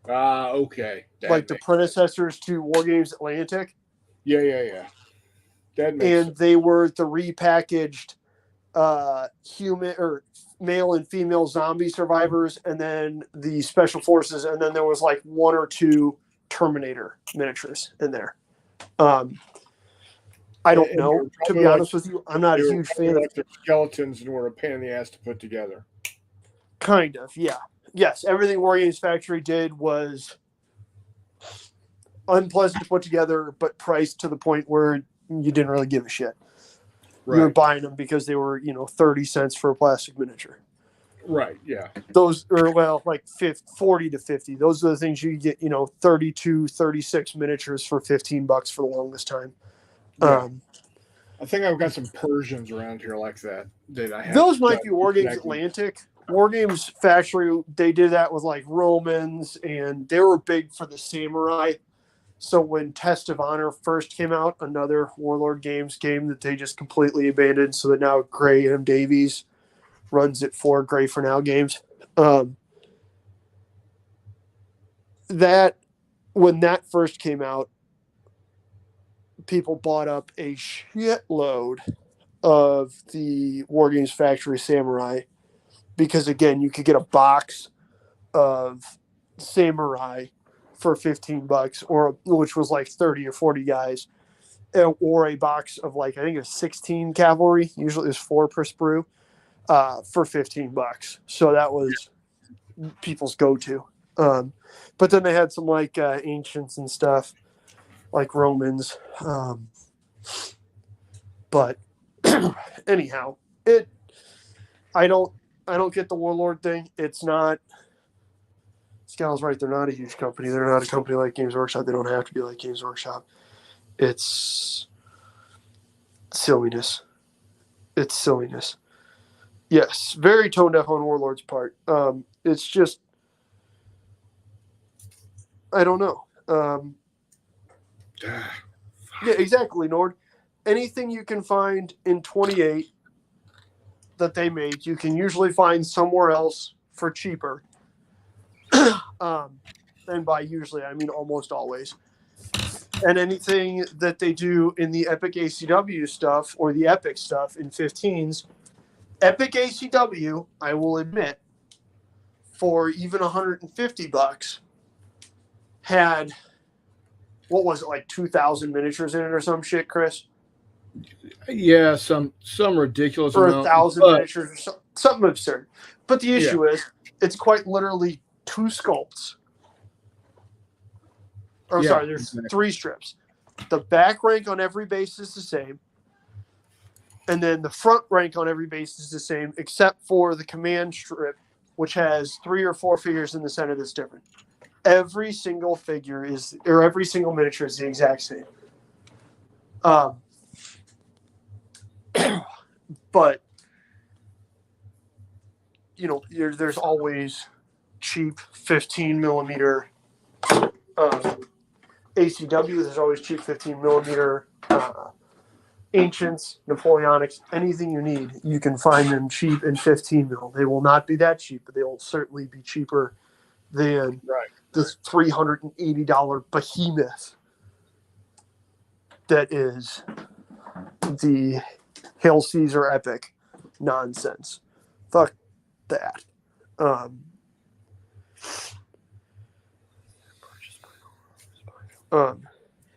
Okay. Like the predecessors to War Games Atlantic. Yeah. That makes and sense. They were the repackaged human or male and female zombie survivors, and then the special forces, and then there was like 1 or 2 Terminator miniatures in there. I don't know, to be honest with you. I'm not a huge fan of their skeletons and were a pain in the ass to put together. Kind of, yeah. Yes, everything War Games Factory did was unpleasant to put together, but priced to the point where you didn't really give a shit. Right. You were buying them because they were, 30 cents for a plastic miniature. Right, yeah. Those are, like 40 to 50. Those are the things you get, 32, 36 miniatures for $15 for the longest time. Yeah. I think I've got some Persians around here like that I have. Those might be War Games Atlantic. War Games Factory, they did that with like Romans, and they were big for the samurai. So when Test of Honor first came out, another Warlord Games game that they just completely abandoned, so that now Graham Davies runs it for Gray for Now Games. That when that first came out, people bought up a shitload of the War Games Factory Samurai because, again, you could get a box of Samurai for $15, or which was like 30 or 40 guys, or a box of like, I think it was 16 cavalry. Usually it was 4 per sprue, for $15. So that was people's go-to. But then they had some like ancients and stuff, like Romans. But anyhow, I don't get the Warlord thing. It's not. Scal's right. They're not a huge company. They're not a company like Games Workshop. They don't have to be like Games Workshop. It's silliness. It's silliness. Yes, very tone deaf on Warlord's part. It's just, I don't know. Yeah, exactly, Nord. Anything you can find in 28 that they made, you can usually find somewhere else for cheaper. And by usually, I mean almost always. And anything that they do in the Epic ACW stuff or the Epic stuff in 15s, Epic ACW, I will admit, for even $150, had, what was it, like 2,000 miniatures in it or some shit, Chris? Yeah, some ridiculous or amount. 1,000 miniatures or something absurd. But the issue is, it's quite literally 2 sculpts. Or sorry, there's 3 strips. the back rank on every base is the same, and then the front rank on every base is the same, except for the command strip, which has 3 or 4 figures in the center that's different. Every single figure every single miniature is the exact same. But there's always cheap 15 millimeter ACW. There's always cheap 15 millimeter Ancients, Napoleonics, anything you need, you can find them cheap in 15 mil. They will not be that cheap, but they will certainly be cheaper than this $380 behemoth that is the Hail Caesar Epic nonsense. Fuck that.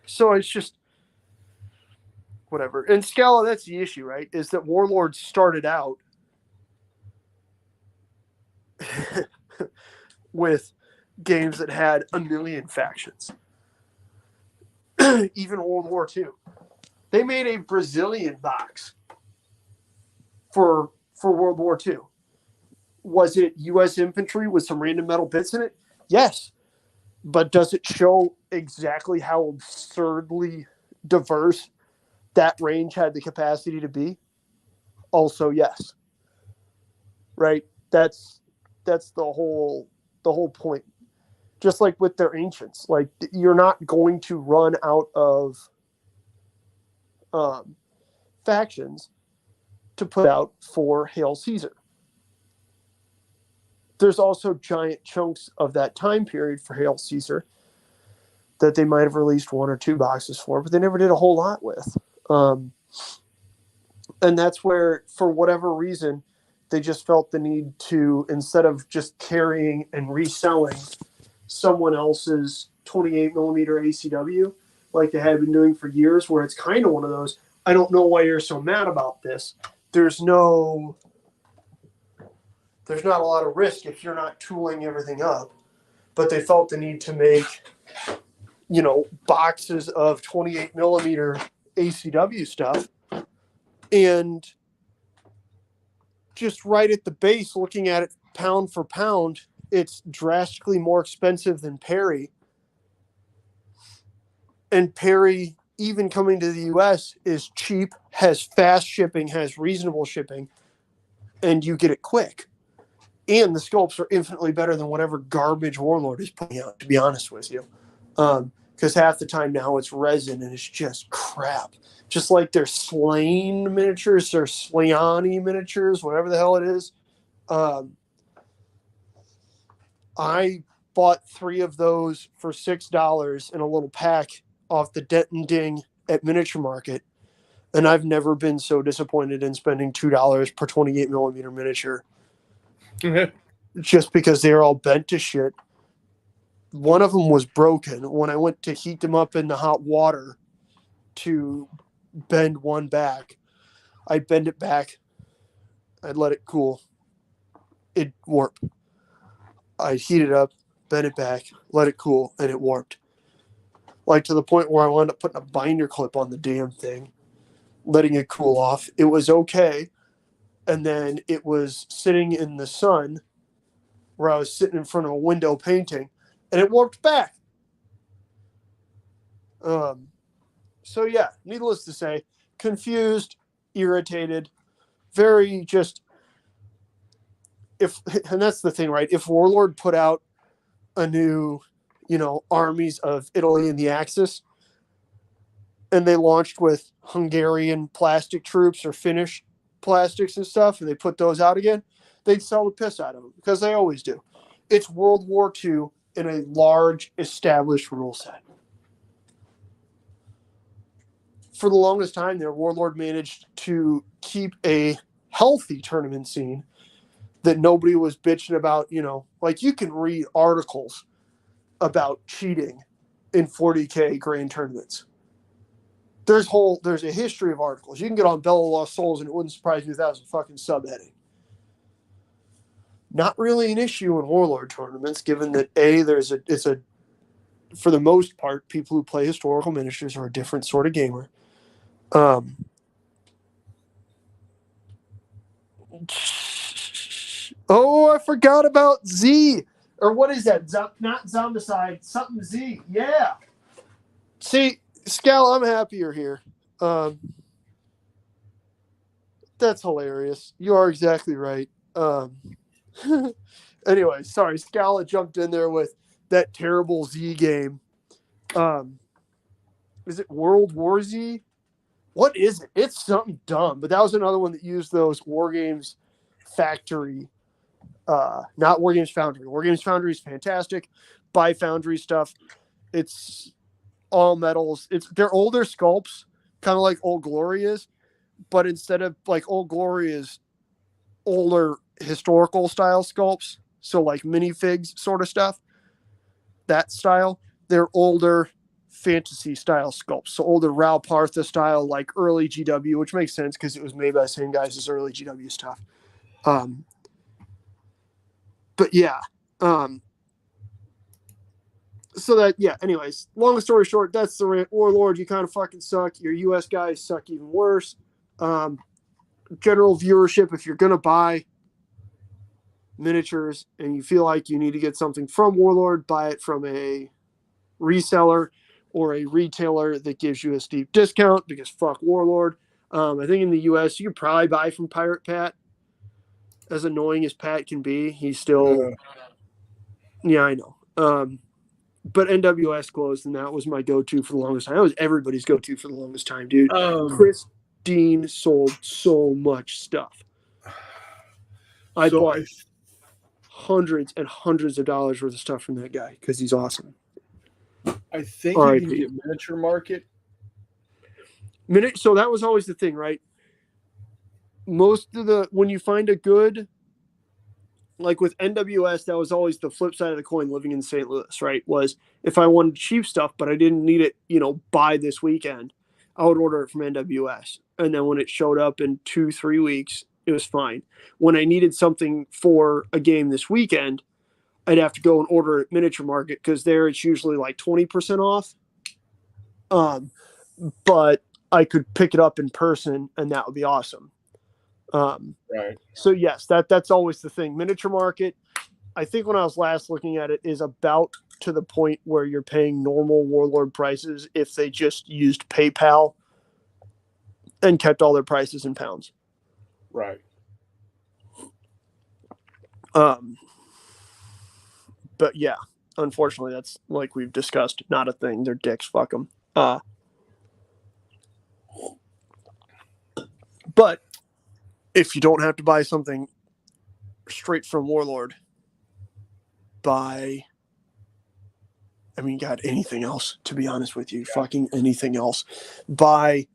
So it's just whatever. And Scala, that's the issue, right? Is that Warlords started out with games that had 1 million factions. Even World War II. They made a Brazilian box for World War II. Was it U.S. infantry with some random metal bits in it? Yes. But does it show exactly how absurdly diverse that range had the capacity to be? Also, yes. Right? That's the whole point. Just like with their ancients, like you're not going to run out of factions to put out for Hail Caesar. There's also giant chunks of that time period for Hail Caesar that they might have released 1 or 2 boxes for, but they never did a whole lot with. And that's where, for whatever reason, they just felt the need to, instead of just carrying and reselling someone else's 28 millimeter ACW, like they had been doing for years, where it's kind of one of those, I don't know why you're so mad about this. There's not a lot of risk if you're not tooling everything up. But they felt the need to make, boxes of 28 millimeter ACW stuff. And just right at the base, looking at it pound for pound, it's drastically more expensive than Perry. And Perry, even coming to the US, is cheap, has fast shipping, has reasonable shipping, and you get it quick. And the sculpts are infinitely better than whatever garbage Warlord is putting out, to be honest with you. Because half the time now it's resin and it's just crap. Just like their Slain miniatures, their Slayani miniatures, whatever the hell it is. I bought 3 of those for $6 in a little pack off the Denton Ding at Miniature Market. And I've never been so disappointed in spending $2 per 28 millimeter miniature. Just because they're all bent to shit. One of them was broken. When I went to heat them up in the hot water to bend one back, I'd bend it back, I'd let it cool, it'd warp. I'd heat it up, bend it back, let it cool, and it warped. Like to the point where I wound up putting a binder clip on the damn thing, letting it cool off. It was okay. And then it was sitting in the sun where I was sitting in front of a window painting, and it warped back. So yeah, needless to say, confused, irritated, very just, and that's the thing, right? If Warlord put out a new, armies of Italy and the Axis, and they launched with Hungarian plastic troops or Finnish plastics and stuff, and they put those out again, they'd sell the piss out of them, because they always do. It's World War II in a large established rule set. For the longest time there, Warlord managed to keep a healthy tournament scene that nobody was bitching about. Like you can read articles about cheating in 40K grand tournaments. There's a history of articles. You can get on Bella Lost Souls, and it wouldn't surprise me if that was a fucking subheading. Not really an issue in Warlord tournaments, given that it's a for the most part, people who play historical miniatures are a different sort of gamer. Um, oh, I forgot about Z. Or what is that? Not Zombicide, something Z. Yeah. See, Scal, I'm happier here. That's hilarious. You are exactly right. Anyway, sorry, Scala jumped in there with that terrible Z game. Is it World War Z? What is it? It's something dumb, but that was another one that used those War Games Factory, not War Games Foundry. War Games Foundry is fantastic. Buy Foundry stuff. It's all metals. They're older sculpts, kind of like Old Glory is, but instead of like Old Glory is older historical style sculpts, so like minifigs sort of stuff, that style. They're older fantasy style sculpts, so older Ral Partha style, like early GW, which makes sense because it was made by the same guys as early GW stuff. But yeah, so that, yeah, anyways, long story short, that's the rant. Warlord, you kind of fucking suck. Your US guys suck even worse. General viewership, if you're gonna buy miniatures and you feel like you need to get something from Warlord, buy it from a reseller or a retailer that gives you a steep discount, because fuck Warlord. I think in the US you could probably buy from Pirate Pat. As annoying as Pat can be, he's still yeah, I know. But NWS closed, and that was my go-to for the longest time. That was everybody's go-to for the longest time, dude. Chris Dean sold so much stuff. I bought hundreds and hundreds of dollars worth of stuff from that guy because he's awesome. I think you can get Miniature Market. So that was always the thing, right? When you find a good, like with NWS, that was always the flip side of the coin living in St. Louis, right? Was if I wanted cheap stuff, but I didn't need it, by this weekend, I would order it from NWS. And then when it showed up in 2-3 weeks, it was fine. When I needed something for a game this weekend, I'd have to go and order it at Miniature Market, because there it's usually like 20% off. But I could pick it up in person, and that would be awesome. Right. So yes, that's always the thing. Miniature Market, I think when I was last looking at it, is about to the point where you're paying normal Warlord prices if they just used PayPal and kept all their prices in pounds. Right. But yeah, unfortunately, that's, like we've discussed, not a thing. They're dicks. Fuck them. But if you don't have to buy something straight from Warlord, buy, God, anything else, to be honest with you. Yeah. Fucking anything else. Buy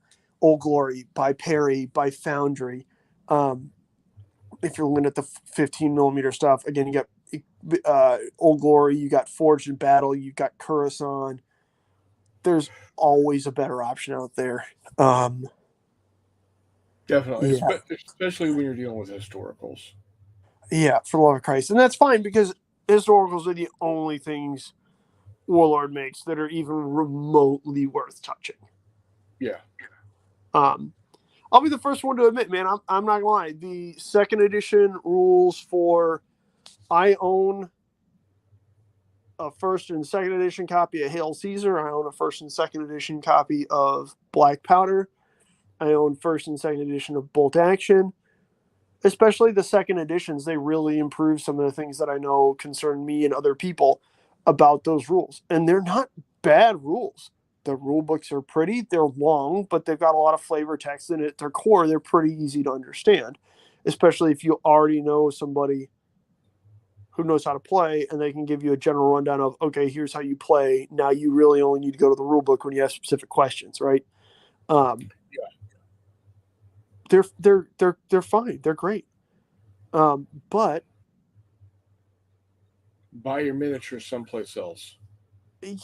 Old Glory, buy Perry, buy Foundry. If you're looking at the 15 millimeter stuff, again, you got Old Glory, you got Forged in Battle, you got Coruscant. There's always a better option out there. Definitely, yeah. Especially when you're dealing with historicals. Yeah, for the love of Christ. And that's fine, because historicals are the only things Warlord makes that are even remotely worth touching. Yeah. I'll be the first one to admit, man, I'm not gonna lie. The second edition rules for, I own a first and second edition copy of Hail Caesar. I own a first and second edition copy of Black Powder. I own first and second edition of Bolt Action. Especially the second editions, they really improve some of the things that I know concern me and other people about those rules. And they're not bad rules. The rule books are pretty. They're long, but they've got a lot of flavor text in it. At their core, they're pretty easy to understand, especially if you already know somebody who knows how to play, and they can give you a general rundown of, okay, here's how you play. Now you really only need to go to the rule book when you have specific questions, right? They're fine. They're great. But buy your miniatures someplace else.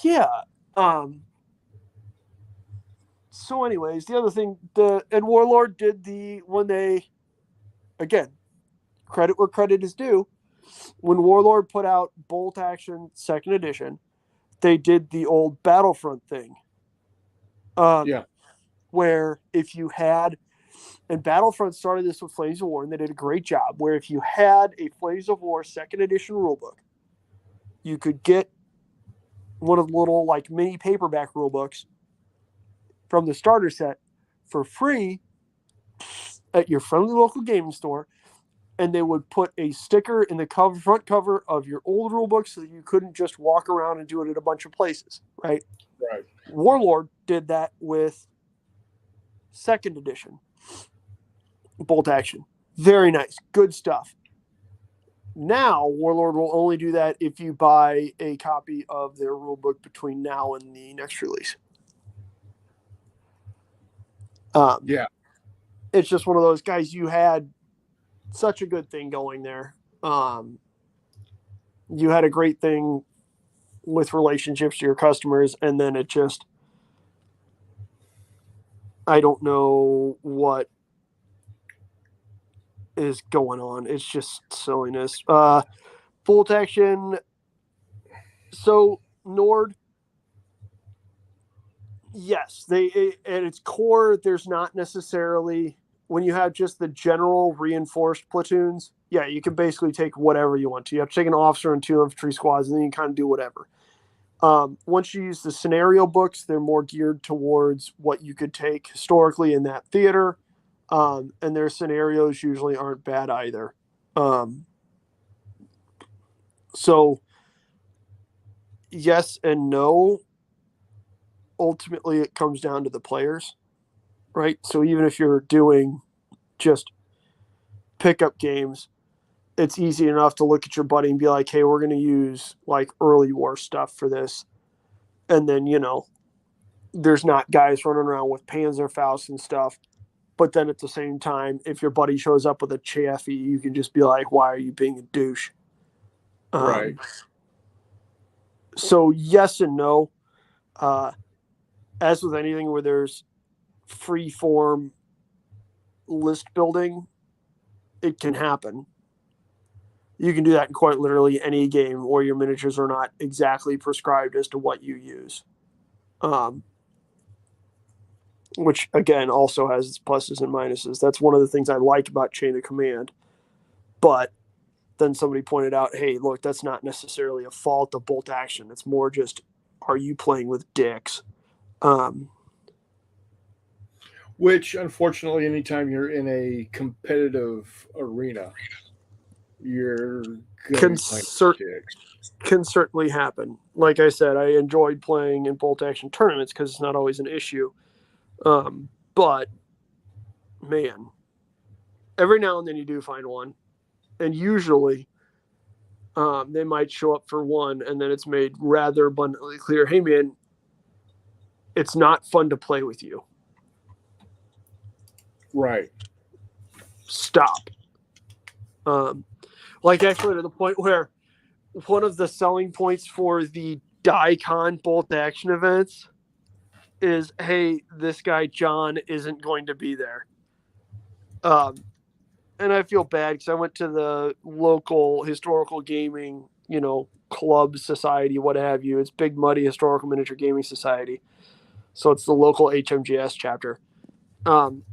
Yeah. So anyways, the other thing, and Warlord did when they, again, credit where credit is due, when Warlord put out Bolt Action second edition, they did the old Battlefront thing. Yeah. Where if you had, and Battlefront started this with Flames of War, and they did a great job, where if you had a Flames of War 2nd edition rulebook, you could get one of the little like mini paperback rulebooks from the starter set for free at your friendly local gaming store, and they would put a sticker in the front cover of your old rulebook so that you couldn't just walk around and do it at a bunch of places, right? Right. Warlord did that with 2nd edition bolt action. Very nice. Good stuff. Now, Warlord will only do that if you buy a copy of their rulebook between now and the next release. Yeah. It's just one of those guys. You had such a good thing going there. You had a great thing with relationships to your customers, and then it just, I don't know what is going on. It's just silliness. Bolt action. So Nord, yes, at its core, there's not necessarily, when you have just the general reinforced platoons, yeah, you can basically take whatever you want to. You have to take an officer and 2 infantry squads, and then you can kind of do whatever. Once you use the scenario books, they're more geared towards what you could take historically in that theater. And their scenarios usually aren't bad either. So yes and no. Ultimately, it comes down to the players, right? So even if you're doing just pickup games, it's easy enough to look at your buddy and be like, hey, we're going to use like early war stuff for this. And then, there's not guys running around with Panzerfaust and stuff. But then at the same time, if your buddy shows up with a Chaffee, you can just be like, why are you being a douche? Right. So yes and no. As with anything where there's free form list building, it can happen. You can do that in quite literally any game where your miniatures are not exactly prescribed as to what you use. Which, again, also has its pluses and minuses. That's one of the things I like about Chain of Command. But then somebody pointed out, hey, look, that's not necessarily a fault of bolt action. It's more just, are you playing with dicks? Which, unfortunately, anytime you're in a competitive arena, you're going to can certainly happen. Like I said, I enjoyed playing in bolt action tournaments because it's not always an issue. But, man, every now and then you do find one. And usually they might show up for one, and then it's made rather abundantly clear, hey, man, it's not fun to play with you. Right. Stop. Like actually to the point where one of the selling points for the Daikon bolt action events is, hey, this guy John isn't going to be there. And I feel bad because I went to the local historical gaming, club society, what have you. It's Big Muddy Historical Miniature Gaming Society. So it's the local HMGS chapter. And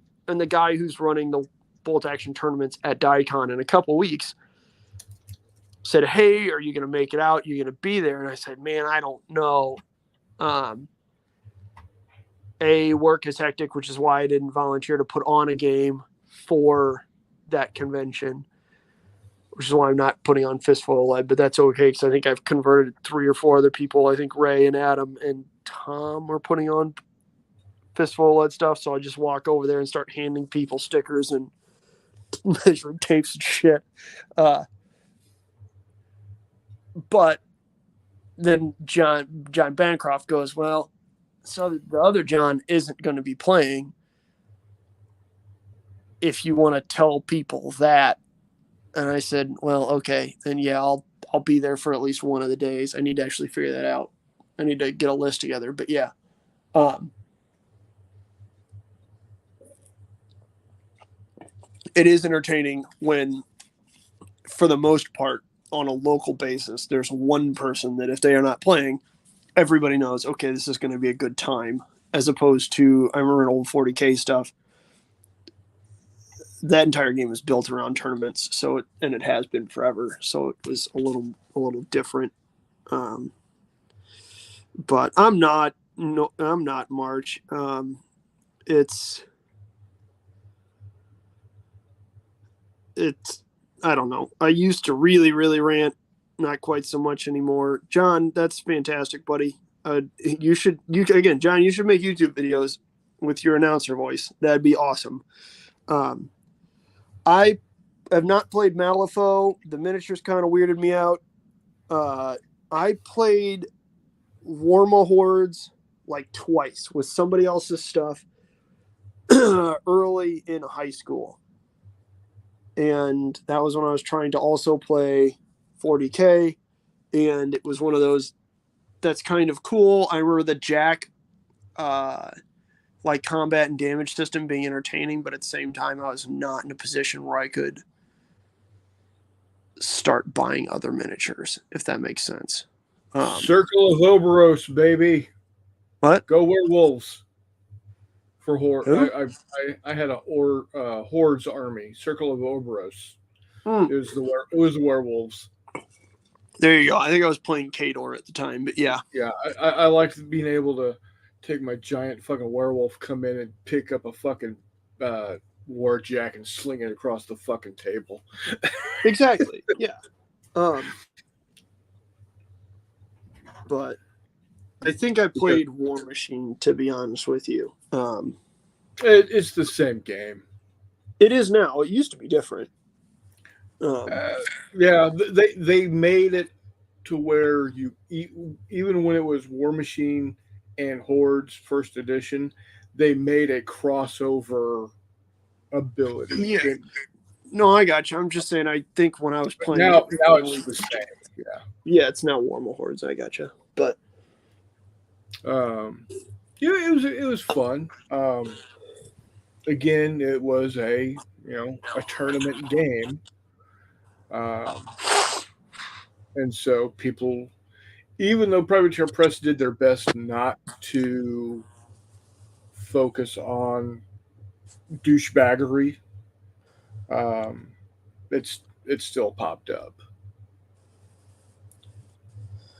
the guy who's running the bolt action tournaments at Daikon in a couple weeks said, hey, are you going to make it out? You're going to be there? And I said, man, I don't know. Work is hectic, which is why I didn't volunteer to put on a game for that convention, which is why I'm not putting on Fistful of Lead, but that's okay because I think I've converted 3 or 4 other people. I think Ray and Adam and Tom are putting on Fistful of Lead stuff, so I just walk over there and start handing people stickers and measuring tapes and shit. But then John Bancroft goes, well, so the other John isn't going to be playing. If you want to tell people that. And I said, well, okay, then yeah, I'll be there for at least one of the days. I need to actually figure that out. I need to get a list together, but yeah. It is entertaining when, for the most part, on a local basis, there's one person that if they are not playing, everybody knows, okay, this is going to be a good time, as opposed to, I remember in old 40K stuff, that entire game was built around tournaments, and it has been forever, so it was a little different. But I'm not March. It's I don't know. I used to really rant, not quite so much anymore. John, that's fantastic, buddy. John, you should make YouTube videos with your announcer voice. That'd be awesome. I have not played Malifaux. The miniatures kind of weirded me out. I played Warma Hordes like twice with somebody else's stuff early in high school. And that was when I was trying to also play 40K. And it was one of those that's kind of cool. I remember the Jack like combat and damage system being entertaining, but at the same time, I was not in a position where I could start buying other miniatures, if that makes sense. Circle of Oberos, baby. What? Go Werewolves. For Horde. Who? I had a Hordes army. Circle of Oberos. Hmm. It was the werewolves. There you go. I think I was playing Khador at the time, but yeah. Yeah, I liked being able to take my giant fucking werewolf, come in and pick up a fucking warjack and sling it across the fucking table. Exactly. Yeah. But I think I played War Machine, to be honest with you. It's the same game. It is now. It used to be different. Yeah, they made it to where you even when it was War Machine and Hordes first edition, they made a crossover ability. Yeah. No, I got you. I'm just saying. I think when I was playing now it's the same. Yeah, it's now Warma Hordes. I got you. But it was fun. Again, it was a tournament game. And so people, even though Privateer Press did their best not to focus on douchebaggery, it's still popped up.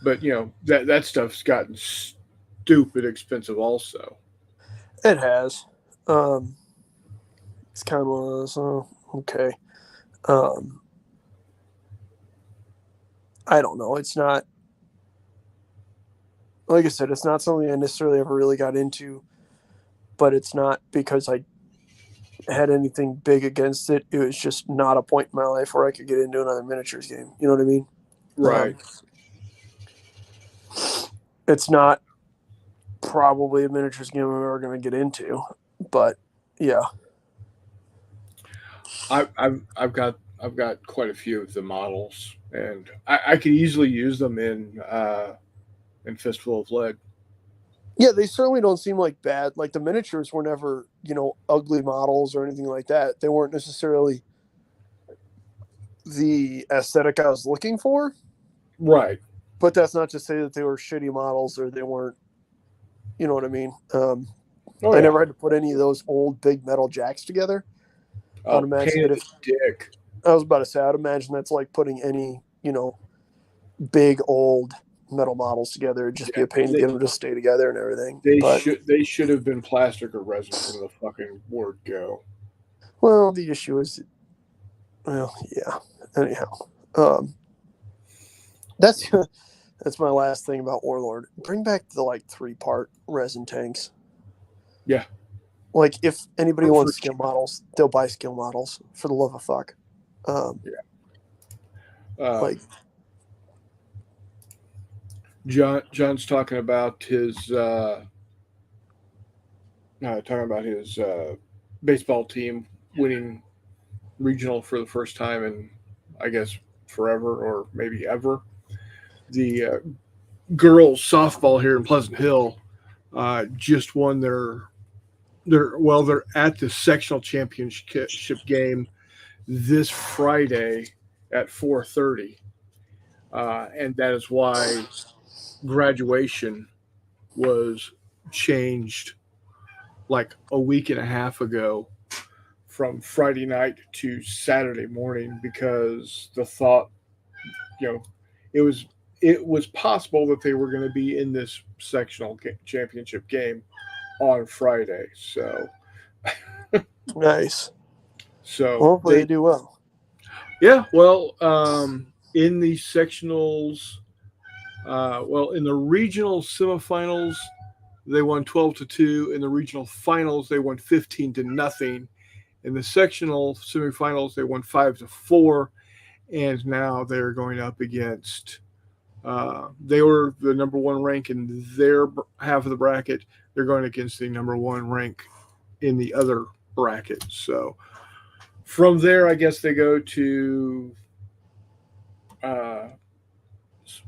But that stuff's gotten stupid expensive also. it has. It's kind of one of those. Oh, okay. I don't know. It's not, like I said, it's not something I necessarily ever really got into, but it's not because I had anything big against it. It was just not a point in my life where I could get into another miniatures game. You know what I mean? Right. It's not probably a miniatures game I'm ever going to get into, but yeah. I've got quite a few of the models, and I could easily use them in Fistful of Lead. Yeah, they certainly don't seem like bad. Like the miniatures were never, ugly models or anything like that. They weren't necessarily the aesthetic I was looking for. Right. But that's not to say that they were shitty models or they weren't, you know what I mean? I never had to put any of those old big metal jacks together. Oh, I'd imagine that dick. I was about to say, I'd imagine that's like putting any, big old metal models together. It'd just be a pain to get them to stay together and everything. They should have been plastic or resin from the fucking word go. Well, the issue is, well, yeah. Anyhow, that's my last thing about Warlord. Bring back the 3-part resin tanks. Yeah. Like if anybody wants skill models, they'll buy skill models for the love of fuck. John's talking about his baseball team winning regional for the first time in, I guess, forever or maybe ever. The girls softball here in Pleasant Hill just won they're at the sectional championship game this Friday at 4:30. And that is why graduation was changed like a week and a half ago from Friday night to Saturday morning because the thought, you know, it was possible that they were going to be in this sectional championship game on Friday. Nice. So Well, hopefully they do well. Yeah, well, in the sectionals, in the regional semifinals, they won 12-2. In the regional finals, they won 15-0. In the sectional semifinals, they won 5-4, and now they're going up against. They were the number one rank in their half of the bracket. They're going against the number one rank in the other bracket. So from there, I guess they go to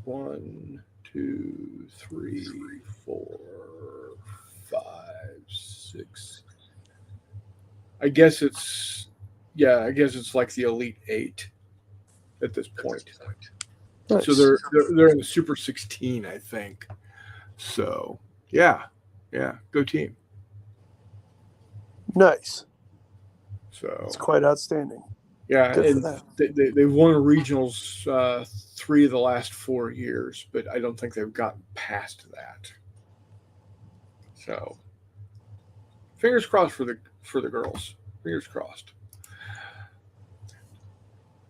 1, 2, 3, 4, 5, 6. I guess it's like the Elite Eight at this point. Nice. So they're in the Super 16, I think. So yeah, go team. Nice. So it's quite outstanding. Yeah, Good for and them. they've won regionals 3 of the last 4 years, but I don't think they've gotten past that. So, fingers crossed for the girls. Fingers crossed.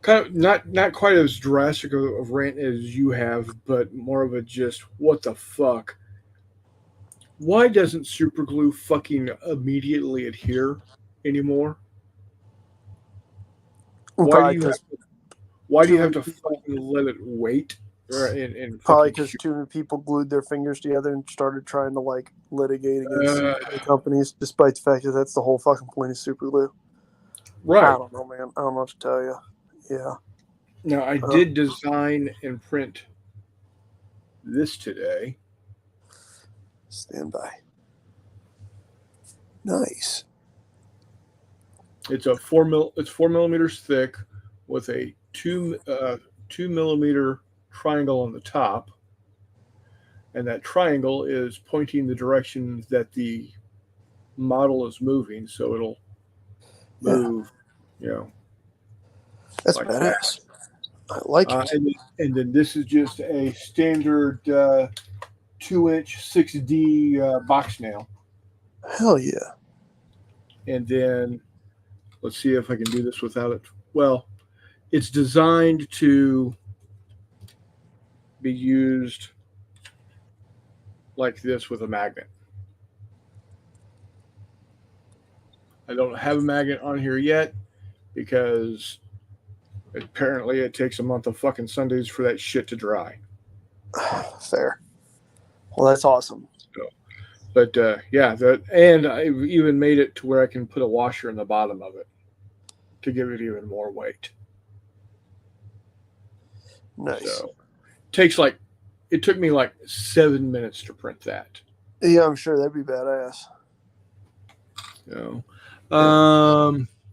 Kind of not quite as drastic of rant as you have, but more of a just what the fuck. Why doesn't super glue fucking immediately adhere anymore? Why do you have to fucking let it wait? Probably because too many people glued their fingers together and started trying to like litigate against the companies, despite the fact that that's the whole fucking point of super glue. Right. I don't know, man. I don't know what to tell you. Yeah. Now I did design and print this today. Stand by. Nice. It's 4 millimeters thick with a 2 millimeter triangle on the top, and that triangle is pointing the direction that the model is moving, so it'll move. That's like badass. That. I like it. And then this is just a standard 2-inch 6D box nail. Hell yeah. And then let's see if I can do this without it. Well, it's designed to be used like this with a magnet. I don't have a magnet on here yet because apparently it takes a month of fucking Sundays for that shit to dry. Fair. Well, that's awesome. So, but and I've even made it to where I can put a washer in the bottom of it to give it even more weight. Nice. So, it took me like 7 minutes to print that. Yeah, I'm sure that'd be badass.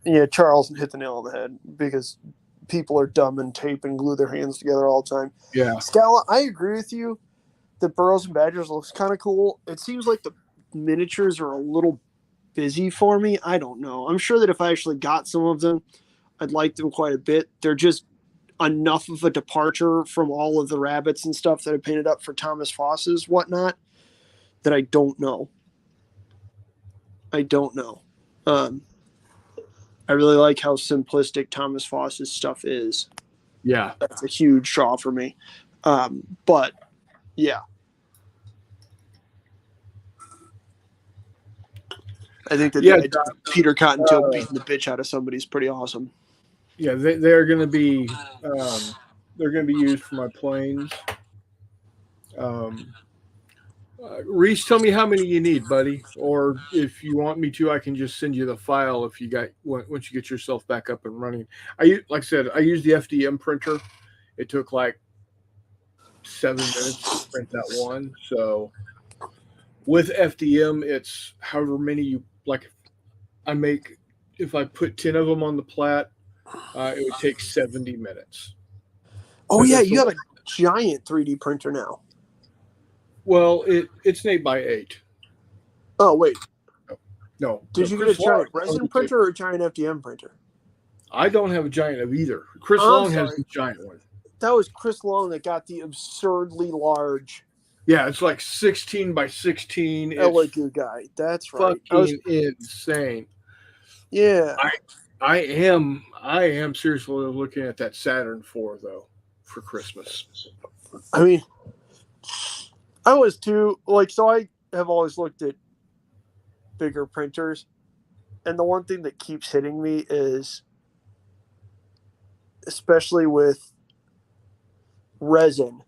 Yeah, Charles hit the nail on the head because people are dumb and tape and glue their hands together all the time. Yeah. Scala, I agree with you. The Burros and Badgers looks kind of cool. It seems like the miniatures are a little busy for me. I don't know. I'm sure that if I actually got some of them, I'd like them quite a bit. They're just enough of a departure from all of the rabbits and stuff that I painted up for Thomas Foss's whatnot that I don't know. I really like how simplistic Thomas Foss's stuff is. Yeah. That's a huge draw for me. But yeah. I think that Peter Cottontail beating the bitch out of somebody is pretty awesome. Yeah, they're going to be used for my planes. Reese, tell me how many you need, buddy. Or if you want me to, I can just send you the file once you get yourself back up and running. Like I said, I use the FDM printer. It took like 7 minutes to print that one. So with FDM, it's however many you like. If I put 10 of them on the plat, it would take 70 minutes. Oh, yeah, you have a giant 3D printer now. Well, it's an 8x8. Oh wait, No. did no, you get a Chris Long giant resin owns it. printer or a giant FDM printer? I don't have a giant of either. Chris I'm Long has sorry. the giant one. That was Chris Long that got the absurdly large Yeah, it's like 16 by 16. It's Elegoo guy. That's right. fucking insane. Yeah. I am seriously looking at that Saturn IV though for Christmas. I mean, I was too, like, so I have always looked at bigger printers, and the one thing that keeps hitting me is, especially with resin,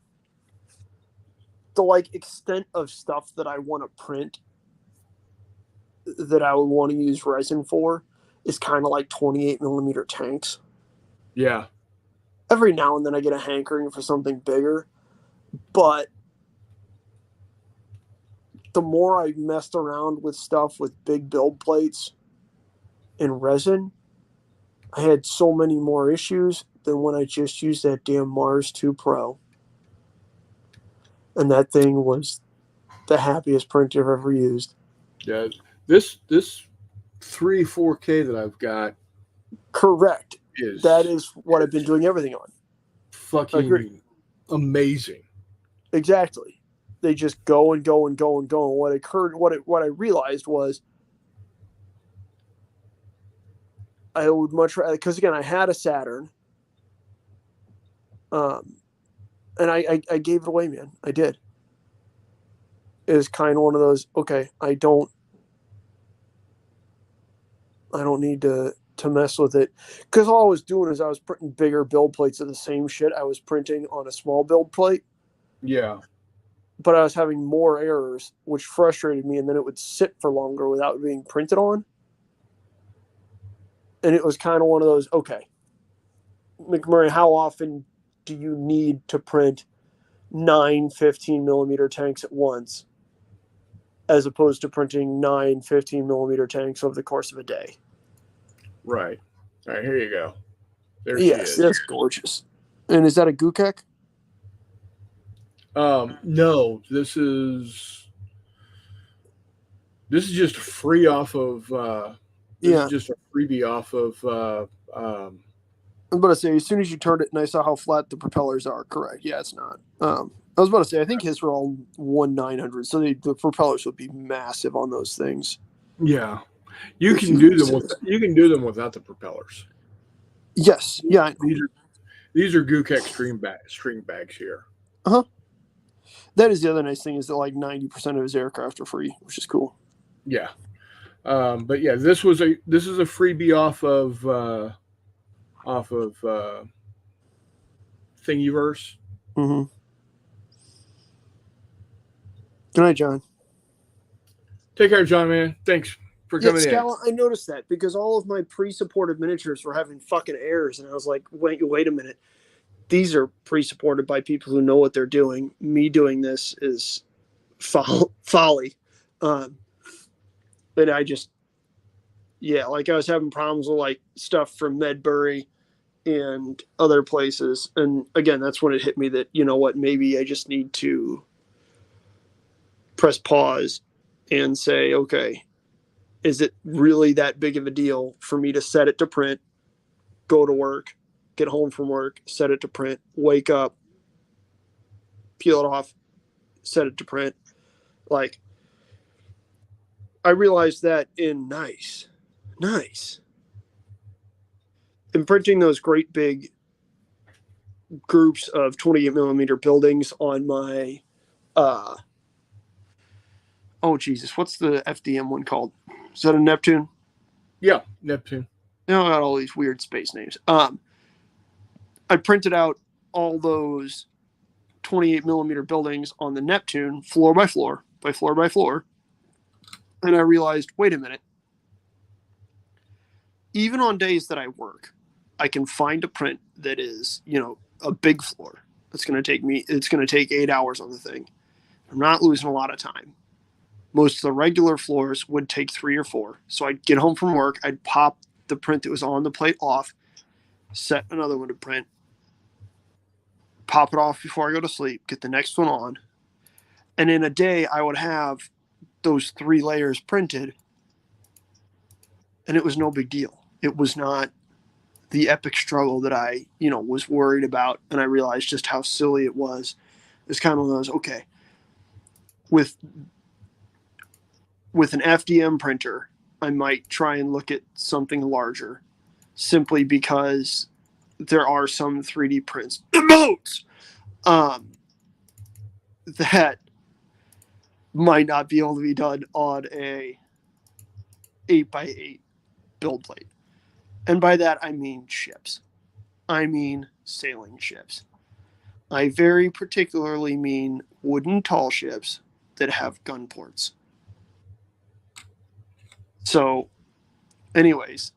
the like extent of stuff that I want to print that I would want to use resin for is kind of like 28 millimeter tanks. Yeah. Every now and then I get a hankering for something bigger, but the more I messed around with stuff with big build plates and resin, I had so many more issues than when I just used that damn Mars 2 Pro. And that thing was the happiest printer I've ever used. Yeah. This 4K that I've got Correct. is That is what I've been doing everything on. fucking Agreed. amazing. Exactly. They just go and go and go and go. And what I realized was I would much rather, because again, I had a Saturn, and I gave it away, man. I did. It was kind of one of those. Okay, I don't need to mess with it, because all I was doing is I was printing bigger build plates of the same shit I was printing on a small build plate. Yeah. But I was having more errors, which frustrated me, and then it would sit for longer without being printed on. And it was kind of one of those, okay, McMurray, how often do you need to print 9 15 millimeter tanks at once, as opposed to printing 9 15 millimeter tanks over the course of a day? Right. All right, here you go. There Yes, she is. that's gorgeous. And is that a Gukek? No, this is just free off of this is just a freebie off of I was about to say, as soon as you turned it and I saw how flat the propellers are, correct. Yeah, it's not. I was about to say, I think his were all 1/900, so the propellers would be massive on those things. yeah. You can do them without the propellers. Yes. Yeah. These are Gukek string bags here. Uh-huh. That is the other nice thing, is that like 90% of his aircraft are free, which is cool. Yeah. But yeah, this is a freebie off of Thingiverse. Mm-hmm. Good night, John. Take care, John, man. Thanks for coming Scala, I noticed that because all of my pre-supported miniatures were having fucking errors, and I was like, wait a minute. These are pre-supported by people who know what they're doing. Me doing this is folly. And I just, like I was having problems with like stuff from Medbury and other places. And again, that's when it hit me that, you know what, maybe I just need to press pause and say, okay, is it really that big of a deal for me to set it to print, go to work, get home from work, set it to print, wake up, peel it off, set it to print? Like, I realized that in nice, in printing those great big groups of 28 millimeter buildings on my, oh Jesus, what's the FDM one called? Is that a Neptune? Yeah, Neptune. I got all these weird space names. I printed out all those 28 millimeter buildings on the Neptune, floor by floor, and I realized, wait a minute. Even on days that I work, I can find a print that is, a big floor. It's going to take 8 hours on the thing. I'm not losing a lot of time. Most of the regular floors would take 3 or 4. So I'd get home from work, I'd pop the print that was on the plate off, set another one to print, pop it off before I go to sleep, get the next one on. And in a day, I would have those 3 layers printed, and it was no big deal. It was not the epic struggle that I, was worried about, and I realized just how silly it was. It's kind of one of those, okay, with an FDM printer, I might try and look at something larger, simply because there are some 3D prints emotes that might not be able to be done on a 8x8 build plate. And by that, I mean ships. I mean sailing ships. I very particularly mean wooden tall ships that have gun ports. So, anyways,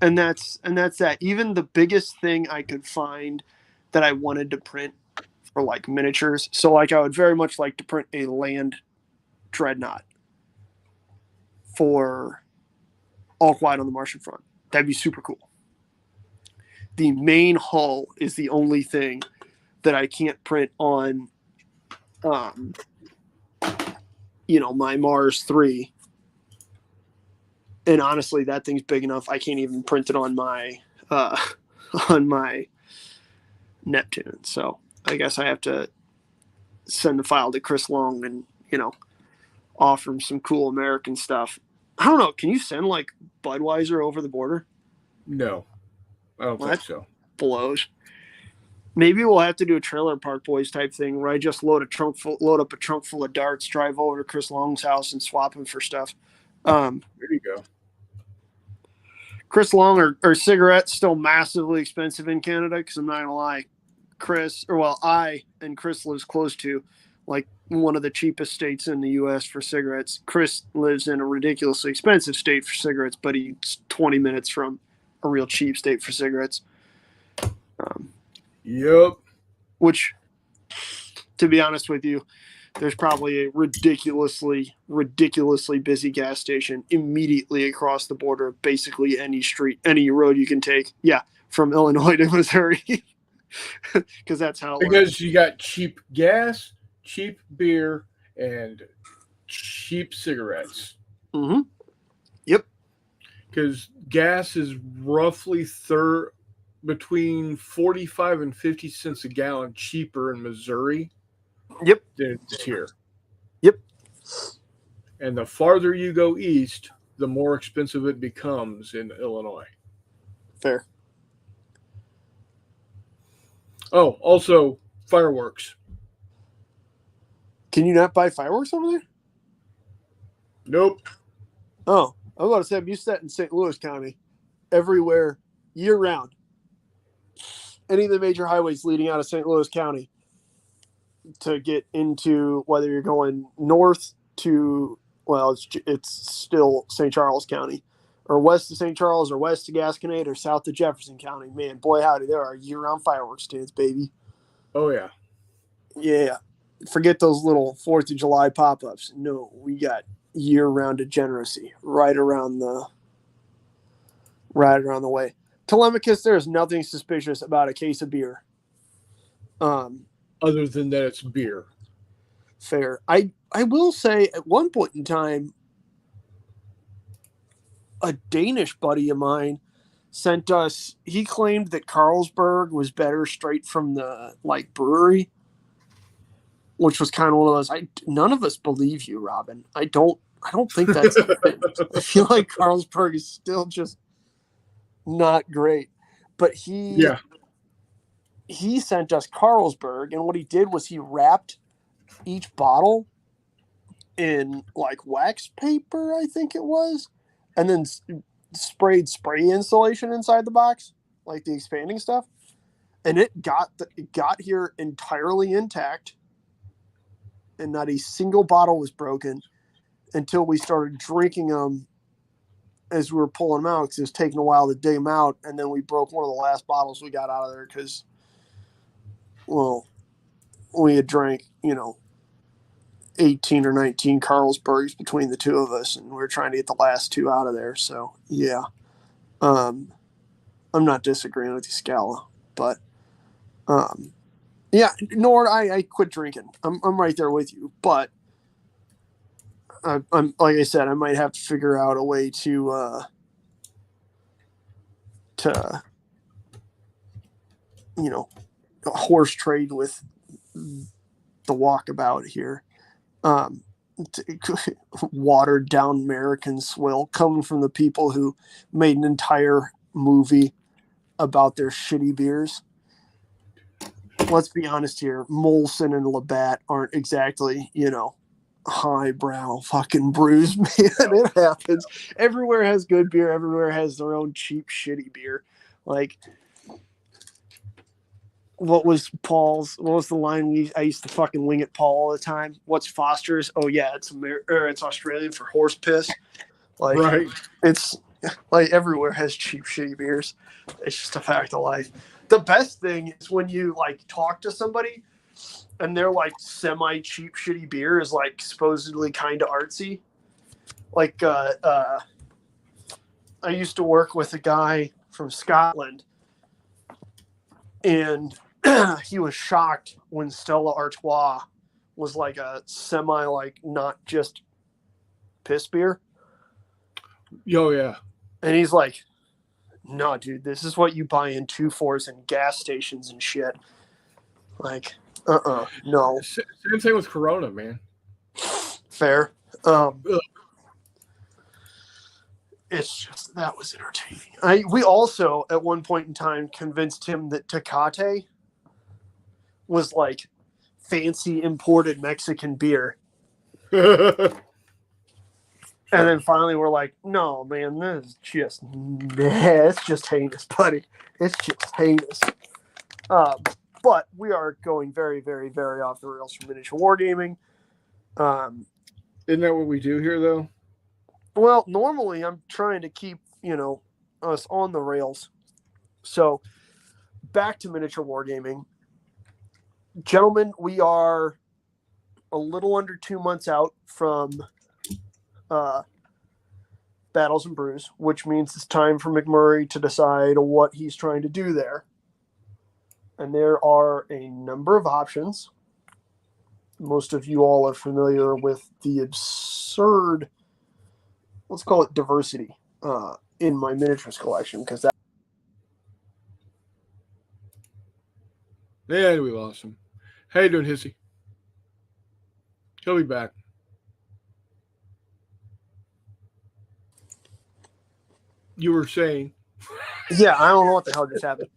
and that's that. Even the biggest thing I could find that I wanted to print for like miniatures. So, like, I would very much like to print a land dreadnought for all quiet on the Martian front. That'd be super cool. The main hull is the only thing that I can't print on, my Mars 3. And honestly, that thing's big enough. I can't even print it on my Neptune. So I guess I have to send the file to Chris Long and, offer him some cool American stuff. I don't know. Can you send like Budweiser over the border? No, I don't think so. Blows. Maybe we'll have to do a Trailer Park Boys type thing where I just load up a trunk full of darts, drive over to Chris Long's house, and swap him for stuff. There you go. Chris Long are cigarettes still massively expensive in Canada? Because I'm not gonna lie, I and Chris lives close to like one of the cheapest states in the U.S. for cigarettes. Chris lives in a ridiculously expensive state for cigarettes, but he's 20 minutes from a real cheap state for cigarettes. Yep. Which, to be honest with you, there's probably a ridiculously busy gas station immediately across the border of basically any street, any road you can take. Yeah, from Illinois to Missouri. Because that's how it works. You got cheap gas, cheap beer, and cheap cigarettes. Mm-hmm. Yep. Because gas is roughly between 45 and 50 cents a gallon cheaper in Missouri. Yep. Than it's here. Yep. And the farther you go east, the more expensive it becomes in Illinois. Fair. Oh, also fireworks. Can you not buy fireworks over there? Nope. Oh, I was about to say, I'm used to that in St. Louis County. Everywhere, year round. Any of the major highways leading out of St. Louis County to get into, whether you're going north to, it's still St. Charles County, or west to St. Charles, or west to Gasconade, or south to Jefferson County. Man, boy, howdy, there are year-round fireworks stands, baby. Oh, yeah. Yeah. Forget those little 4th of July pop-ups. No, we got year-round degeneracy right around the way. Telemachus, there is nothing suspicious about a case of beer. Other than that, it's beer. Fair. I will say, at one point in time, a Danish buddy of mine sent us. He claimed that Carlsberg was better straight from the brewery, which was kind of one of those. None of us believe you, Robin. I don't think that's. I feel like Carlsberg is still just not great, but he sent us Carlsberg, and what he did was he wrapped each bottle in wax paper, I think it was, and then sprayed spray insulation inside the box, like the expanding stuff, and it got here entirely intact, and not a single bottle was broken until we started drinking them as we were pulling them out, because it was taking a while to dig them out, and then we broke one of the last bottles we got out of there because, we had drank, 18 or 19 Carlsbergs between the two of us, and we were trying to get the last 2 out of there. So, yeah. I'm not disagreeing with you, Scala, but Yeah, Nord, I quit drinking. I'm right there with you, but I'm like I said, I might have to figure out a way to horse trade with the walkabout here. Um, Watered down American swill coming from the people who made an entire movie about their shitty beers. Let's be honest here. Molson and Labatt aren't exactly, highbrow fucking brews, man. It happens. Everywhere has good beer. Everywhere has their own cheap, shitty beer. Like, what was the line I used to fucking wing at Paul all the time? What's Foster's? Oh yeah, it's Australian for horse piss. Like, Right. it's like everywhere has cheap shitty beers. It's just a fact of life. The best thing is when you like talk to somebody and they're like semi cheap shitty beer is like supposedly kind of artsy. Like I used to work with a guy from Scotland, and he was shocked when Stella Artois was like a semi, like not just piss beer. Oh yeah. And he's like, "No, dude, this is what you buy in 2-4s and gas stations and shit." Like, no, Same thing with Corona, man. fair. It's just that was entertaining. We also at one point in time convinced him that Tecate was like fancy imported Mexican beer. And then finally we're like, no, man, it's just heinous, buddy. It's just heinous. But we are going very, very, very off the rails from miniature wargaming. Isn't that what we do here, though? Well, normally I'm trying to keep, us on the rails. So back to miniature wargaming. Gentlemen, we are a little under 2 months out from Battles and Brews, which means it's time for McMurray to decide what he's trying to do there. And there are a number of options. Most of you all are familiar with the absurd, let's call it diversity, in my miniatures collection, because that. Yeah, we lost him. How you doing, Hissy? He'll be back. You were saying. Yeah, I don't know what the hell just happened.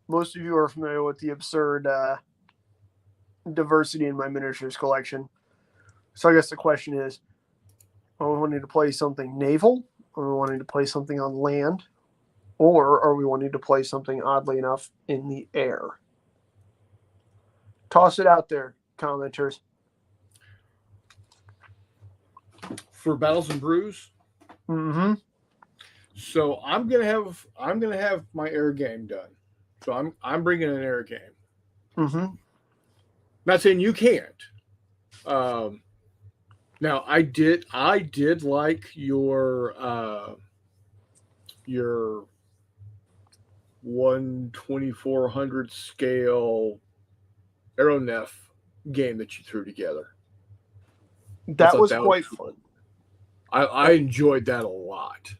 Most of you are familiar with the absurd diversity in my miniatures collection. So I guess the question is, are we wanting to play something naval? Are we wanting to play something on land? Or are we wanting to play something, oddly enough, in the air? Toss it out there, commenters. For Battles and Brews? Mm-hmm. So I'm gonna have my air game done. So I'm bringing an air game. Mm-hmm. Not saying you can't. Now I did like your 1/2400 scale Aeronef game that you threw together. That was quite fun. I enjoyed that a lot.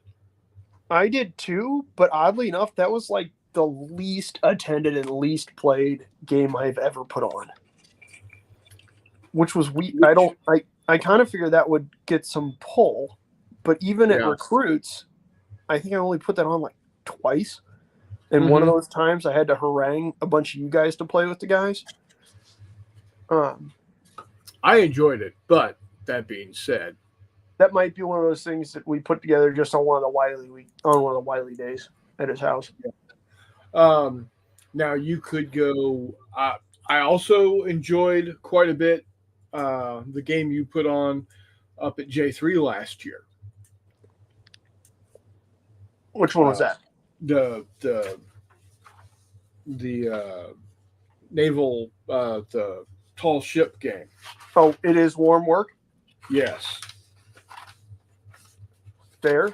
I did too, but oddly enough, that was like the least attended and least played game I've ever put on. Which was weak. I kind of figured that would get some pull, but even at recruits, I think I only put that on like twice. And one of those times I had to harangue a bunch of you guys to play with the guys. I enjoyed it, but that being said, that might be one of those things that we put together just on one of the Wiley days at his house. Now you could go. I also enjoyed quite a bit the game you put on up at J3 last year. Which one was that? The naval the tall ship game. Oh, it is warm work? Yes. Fair.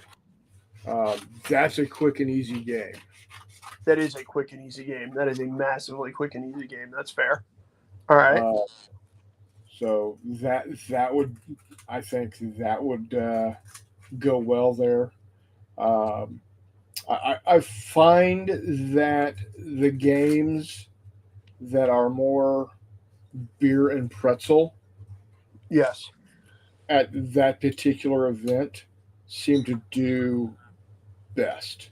That's a quick and easy game. That is a quick and easy game. That is a massively quick and easy game. That's fair. All right. So that would, I think that would go well there. I find that the games that are more beer and pretzel Yes. at that particular event seem to do best.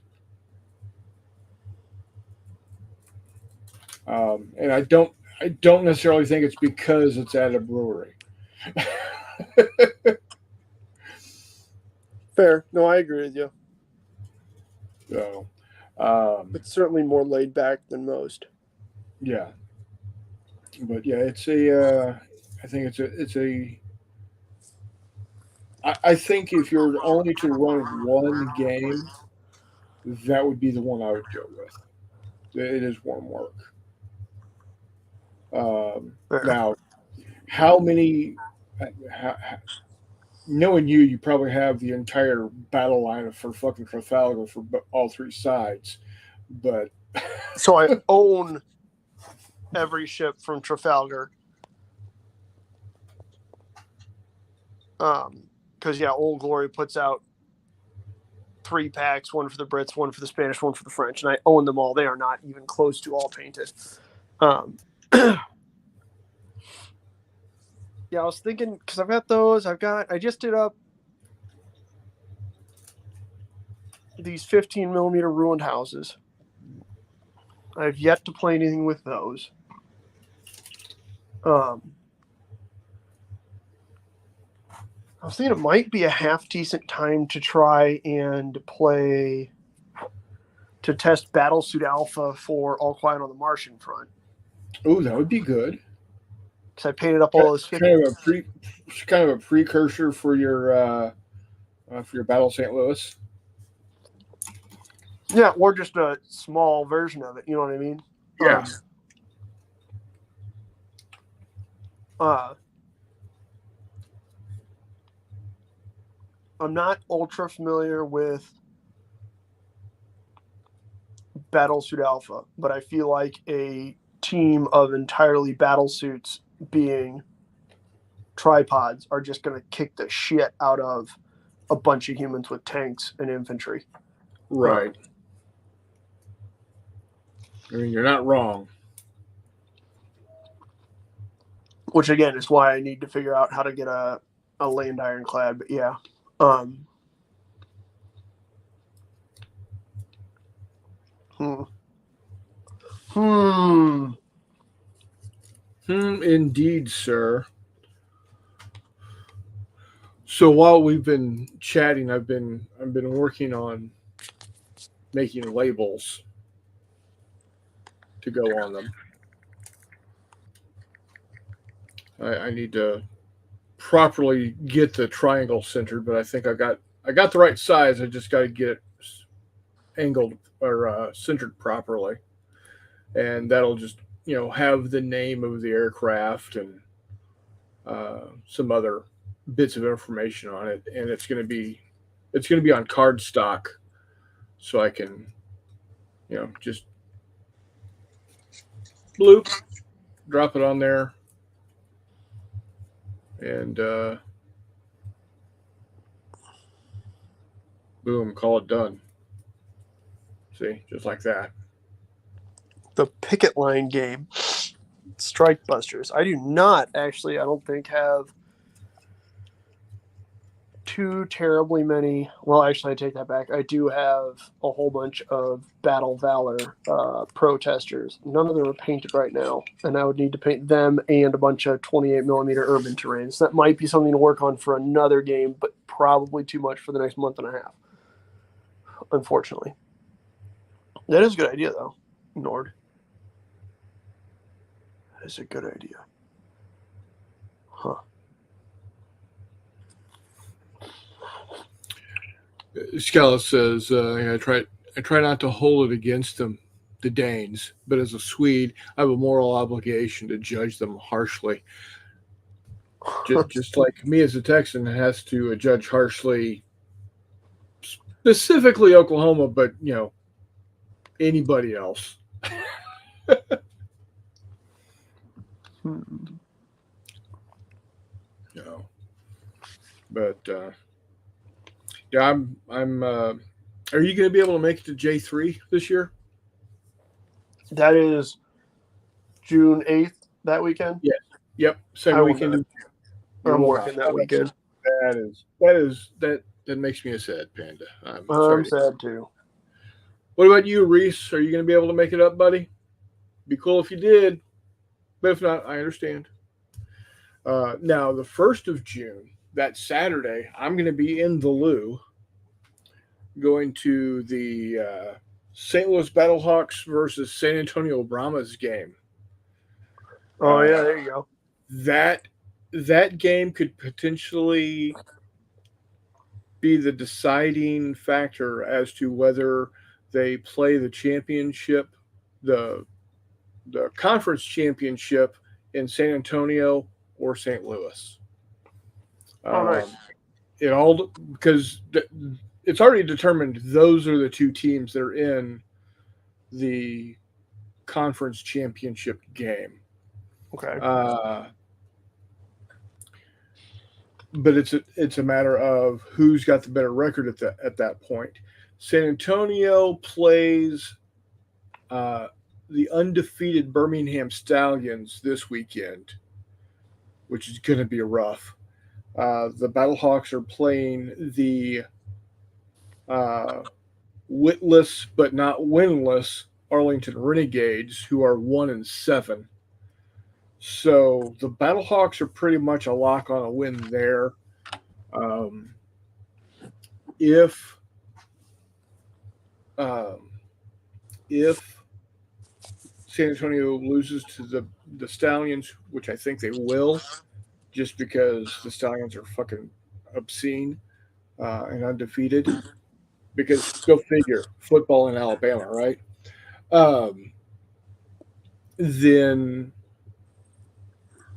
And I don't necessarily think it's because it's at a brewery. Fair. No, I agree with you. So, It's certainly more laid back than most. yeah, but yeah, it's a. I think it's a. I think if you're only to run one game, that would be the one I would go with. It is warm work. Fair. Now, how many? How, knowing you, you probably have the entire battle line for fucking Trafalgar for all three sides, but So I own every ship from Trafalgar. Because Old Glory puts out 3 packs, one for the Brits, one for the Spanish, one for the French, and I own them all. They are not even close to all painted. Yeah, I was thinking because I've got those. I just did up these 15 millimeter ruined houses. I've yet to play anything with those. I was thinking it might be a half decent time to try and play to test Battlesuit Alpha for All Quiet on the Martian front. oh, that would be good. Because I painted up all those 50. Kind of a precursor for your Battle St. Louis. Yeah, or just a small version of it. You know what I mean? Yeah. I'm not ultra familiar with Battlesuit Alpha, but I feel like a team of entirely battlesuits being tripods are just going to kick the shit out of a bunch of humans with tanks and infantry. Right. I mean, you're not wrong. Which again is why I need to figure out how to get a land ironclad. But yeah. Indeed, sir. So while we've been chatting, I've been working on making labels to go on them. I need to properly get the triangle centered, but I think I got the right size. I just got to get it angled or centered properly, and that'll just have the name of the aircraft and some other bits of information on it, and it's going to be on cardstock, so I can just bloop, drop it on there, and boom, call it done. See, just like that. The picket line game, Strike Busters. I do not actually, I don't think, have too terribly many. Well, actually, I take that back. I do have a whole bunch of Battle Valor protesters. None of them are painted right now, and I would need to paint them and a bunch of 28 millimeter urban terrains. That might be something to work on for another game, but probably too much for the next month and a half, unfortunately. That is a good idea, though, Nord. That is a good idea. Huh. Scala says, I try not to hold it against them, the Danes, but as a Swede, I have a moral obligation to judge them harshly. Just like me as a Texan has to judge harshly, specifically Oklahoma, but anybody else. No. But yeah, I'm are you going to be able to make it to J3 this year? That is June 8th, that weekend? Yeah. Yep. Second I will weekend. not. I'm working that weekend. That makes me a sad panda. I'm sorry. I'm sad too. What about you, Reese? Are you going to be able to make it up, buddy? Be cool if you did, but if not, I understand. Now, the 1st of June, that Saturday, I'm going to be in the Lou, going to the St. Louis Battlehawks versus San Antonio Brahmas game. Oh yeah, there you go. That game could potentially be the deciding factor as to whether they play the championship, the conference championship in San Antonio or St. Louis. Oh, nice. It all because it's already determined those are the two teams that are in the conference championship game. Okay. But it's a matter of who's got the better record at that point. San Antonio plays the undefeated Birmingham Stallions this weekend, which is going to be rough. The Battlehawks are playing the witless but not winless Arlington Renegades, who are 1-7. So the Battlehawks are pretty much a lock on a win there. If San Antonio loses to the Stallions, which I think they will, just because the Stallions are fucking obscene and undefeated. Because go figure, football in Alabama, right? Then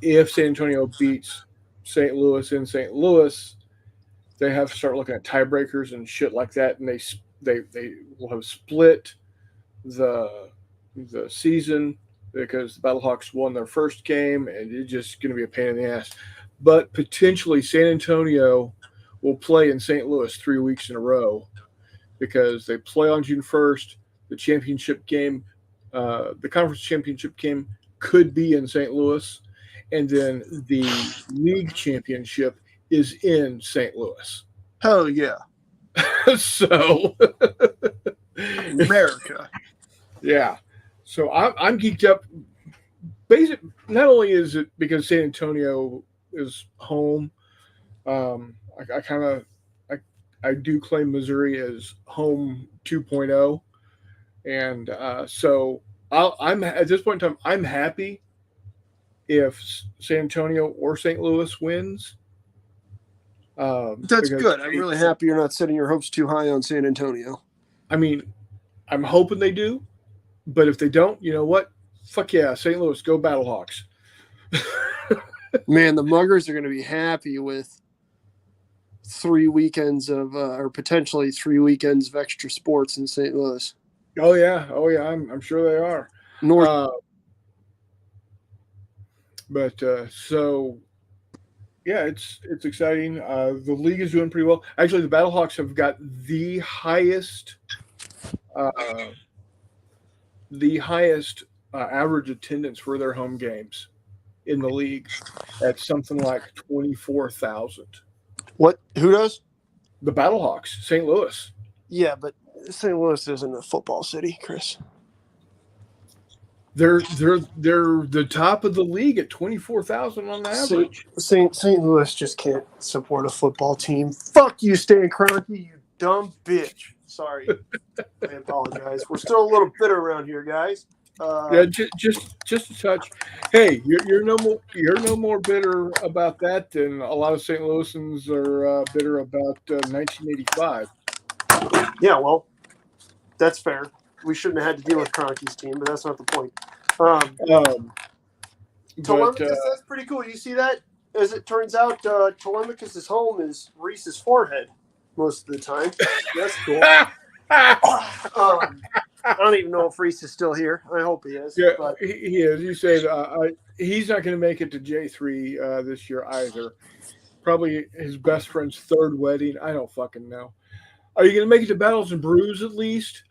if San Antonio beats St. Louis in St. Louis, they have to start looking at tiebreakers and shit like that, and they will have split the season because the Battlehawks won their first game, and it's just going to be a pain in the ass. But potentially San Antonio will play in St. Louis 3 weeks in a row because they play on June 1st. The championship game, the conference championship game could be in St. Louis, and then the league championship is in St. Louis. Hell yeah. So America. Yeah. So I'm geeked up. Not only is it because San Antonio is home, I do claim Missouri as home 2.0, and so I'm at this point in time I'm happy if San Antonio or St. Louis wins. That's good. I'm really happy you're not setting your hopes too high on San Antonio. I mean, I'm hoping they do, but if they don't, you know what? Fuck yeah, St. Louis, go Battlehawks. Man, the Muggers are going to be happy with 3 weekends of, or potentially 3 weekends of extra sports in St. Louis. Oh yeah, I'm sure they are. So yeah, it's exciting. The league is doing pretty well. Actually, the Battlehawks have got the highest average attendance for their home games in the league at something like 24,000. What? Who does? The Battlehawks, St. Louis. Yeah, but St. Louis isn't a football city, Chris. They're the top of the league at 24,000 on average. St. Louis just can't support a football team. Fuck you, Stan Kroenke, you dumb bitch. Sorry, I apologize. We're still a little bitter around here, guys. Yeah, just a touch. Hey, you're no more bitter about that than a lot of St. Louisans are bitter about 1985. Yeah, well, that's fair. We shouldn't have had to deal with Kroenke's team, but that's not the point. Telemachus, that's pretty cool. You see that? As it turns out, Telemachus' home is Reese's forehead most of the time. That's cool. I don't even know if Reese is still here. I hope he is. Yeah, But he is. You said he's not going to make it to J3 this year either. Probably his best friend's third wedding. I don't fucking know. Are you going to make it to Battles and Brews at least?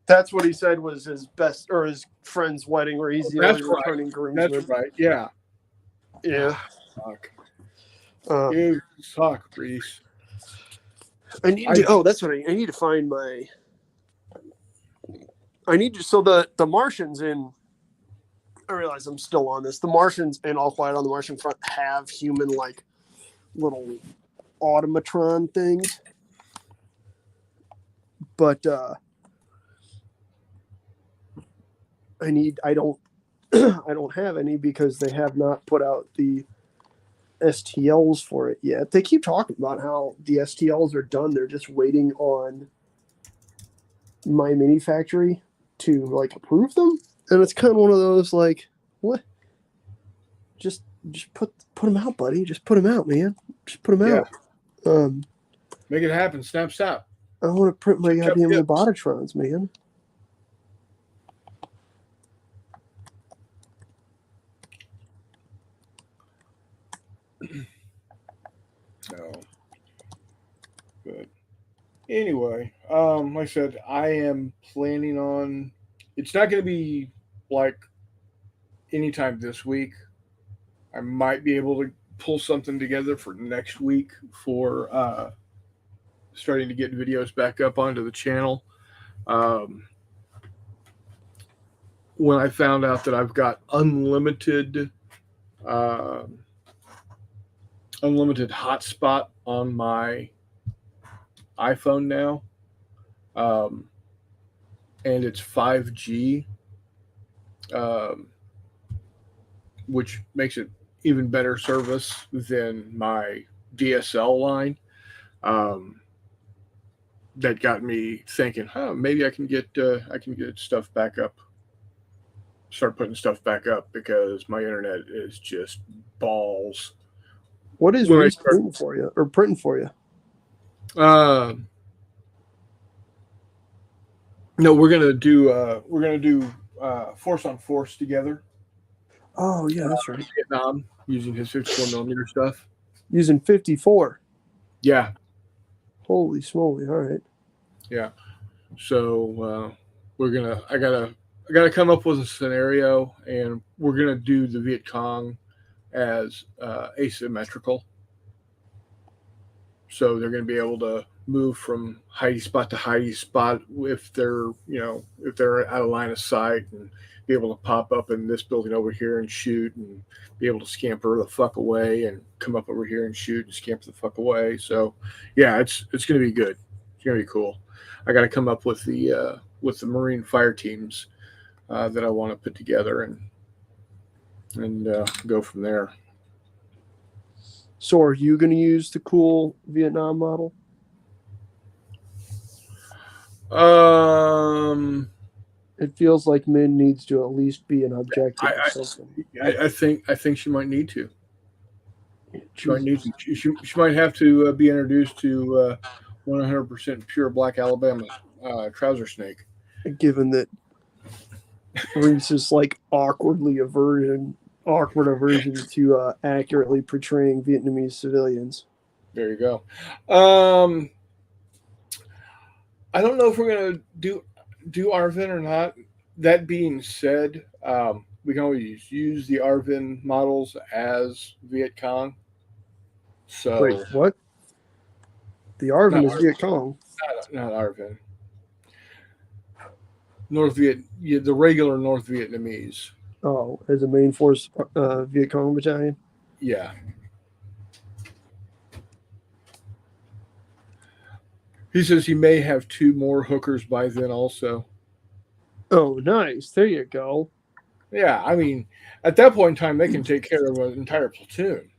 that's what he said was his best or his friend's wedding, where he's the That's only right. returning That's groomsman. right. Yeah. Yeah. Fuck. Um, You suck, Reese. I need to. Oh, that's what I need to find my. I need to. So the Martians in. I realize I'm still on this. The Martians and All Quiet on the Martian Front have human like little automatron things, but I don't I don't have any because they have not put out the STLs for it yet. They keep talking about how the STLs are done. They're just waiting on My Mini Factory to like approve them, and it's kind of one of those like, what? Just put them out, buddy. Just put them out, man. Just put them Yeah. out. Make it happen. Snap, snap. I want to print my Chip, goddamn chip. Lobotitrons, man. No. But anyway, like I said, I am planning on. It's not going to be like anytime this week. I might be able to pull something together for next week for starting to get videos back up onto the channel. When I found out that I've got unlimited hotspot on my iPhone now, and it's 5G, which makes it even better service than my DSL line. That got me thinking, maybe I can get stuff back up. Start putting stuff back up because my internet is just balls. What is When I Reese start- printing for you or printing for you? No, we're gonna do Force on Force together. Oh yeah, that's right. Vietnam using his 54mm stuff. Using 54. Yeah, Holy smoly! All right. yeah. So I gotta come up with a scenario, and we're gonna do the Viet Cong as asymmetrical. So they're going to be able to move from hidey spot to hidey spot if they're out of line of sight, and be able to pop up in this building over here and shoot, and be able to scamper the fuck away and come up over here and shoot and scamper the fuck away. So yeah, it's going to be good. It's going to be cool. I got to come up with the Marine fire teams that I want to put together and go from there. So are you going to use the cool Vietnam model? It feels like Min needs to at least be an objective or something. I think she might need to. She might need Jesus. to. She might have to be introduced to 100% pure black Alabama trouser snake. Given that Reese is like awkward aversion to accurately portraying Vietnamese civilians. There you go. I don't know if we're gonna do Arvin or not. That being said, we can always use the Arvin models as Viet Cong. So Wait, what? The Arvin is Viet Cong. not Arvin. North Viet, the regular North Vietnamese. Oh, as a main force Viet Cong battalion. Yeah. He says he may have 2 more hookers by then also. Oh, nice. There you go. Yeah, I mean, at that point in time, they can take care of an entire platoon.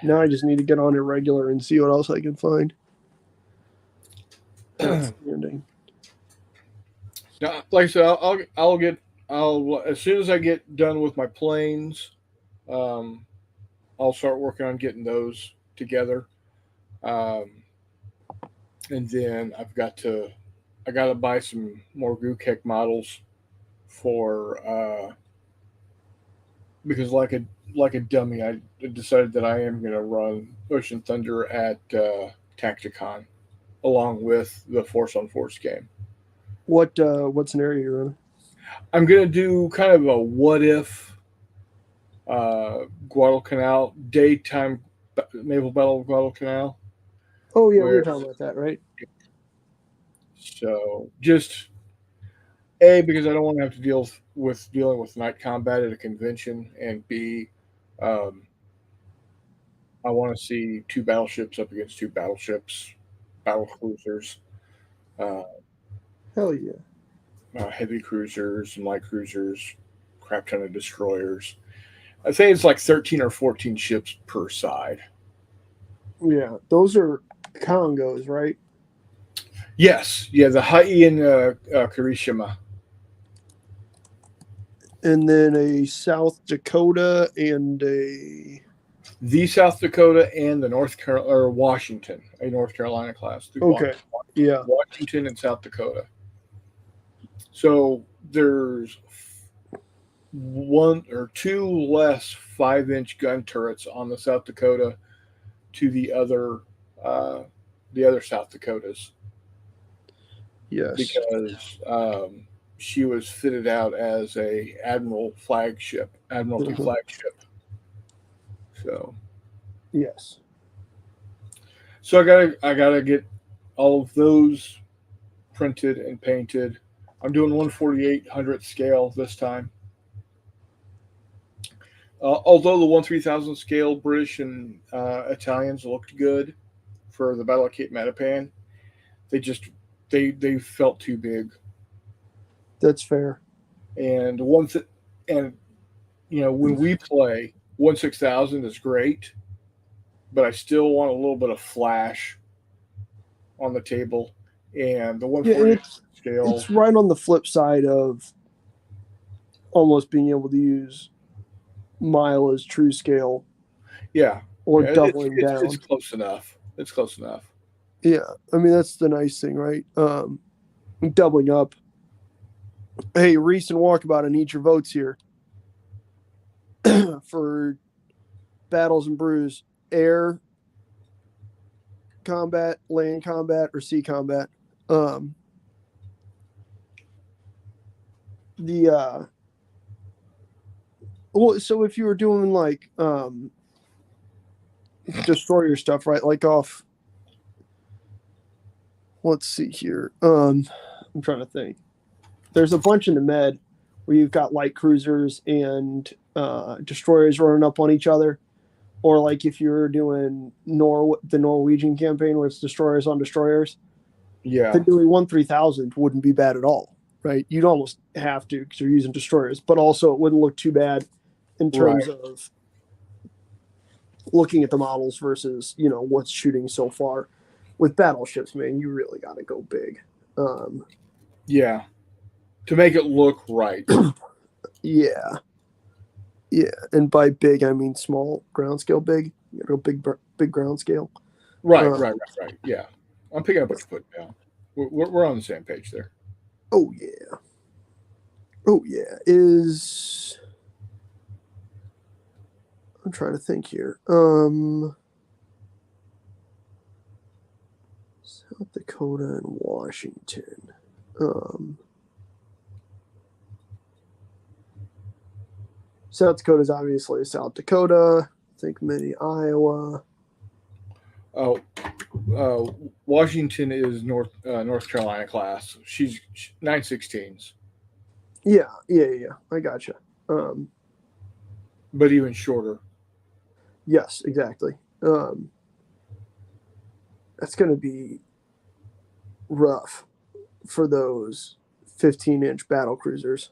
Now I just need to get on irregular and see what else I can find. Outstanding. Now, like I said, I'll as soon as I get done with my planes, I'll start working on getting those together, and then I've got to I got to buy some more Gukek models for because like a dummy, I decided that I am going to run Ocean Thunder at Tacticon along with the Force on Force game. What scenario you're in? I'm going to do kind of a what if Guadalcanal daytime naval battle of Guadalcanal. Oh yeah, we were talking about that, right? So just A, because I don't want to have to dealing with night combat at a convention, and B, um, I want to see two battleships up against two battleships, battle cruisers, uh, Hell yeah. heavy cruisers and light cruisers, crap ton of destroyers. I think it's like 13 or 14 ships per side. Yeah, those are Congos, right? Yes, yeah, the Hai and Kirishima. And then a South Dakota and The South Dakota and the Washington, a North Carolina class. Okay. Yeah. Washington and South Dakota. So there's one or two less 5-inch gun turrets on the South Dakota to the other South Dakotas. Yes. Because she was fitted out as a Admiralty flagship. So yes. So I gotta get all of those printed and painted. I'm doing 1/4800th scale this time. Although the 1/3000 scale British and Italians looked good for the Battle of Cape Matapan, they felt too big. That's fair. And when we play, 1/6000 is great, but I still want a little bit of flash on the table. And the 1/48 scale, it's right on the flip side of almost being able to use mile as true scale. Yeah. Or doubling down. It's close enough. Yeah. I mean, that's the nice thing, right? Doubling up. Hey, Reese and Walkabout, I need your votes here. For Battles and Brews, air combat, land combat, or sea combat. So if you were doing like destroyer stuff, right? Like off, let's see here. I'm trying to think. There's a bunch in the med where you've got light cruisers and destroyers running up on each other, or like if you're doing the Norwegian campaign where it's destroyers on destroyers. Yeah, then doing 1/3000 wouldn't be bad at all, right? You'd almost have to because you're using destroyers, but also it wouldn't look too bad in terms of looking at the models versus what's shooting so far. With battleships, man, you really got to go big. Yeah, to make it look right. Yeah, and by big I mean small ground scale. Big, real big ground scale. Right. Yeah, I'm picking up what you're putting down. We're on the same page there. Oh yeah. I'm trying to think here. South Dakota and Washington. South Dakota is obviously South Dakota. I think many Iowa. Oh, Washington is North Carolina class. She's 9/16s. Yeah. I gotcha. But even shorter. Yes, exactly. That's going to be rough for those 15-inch battle cruisers.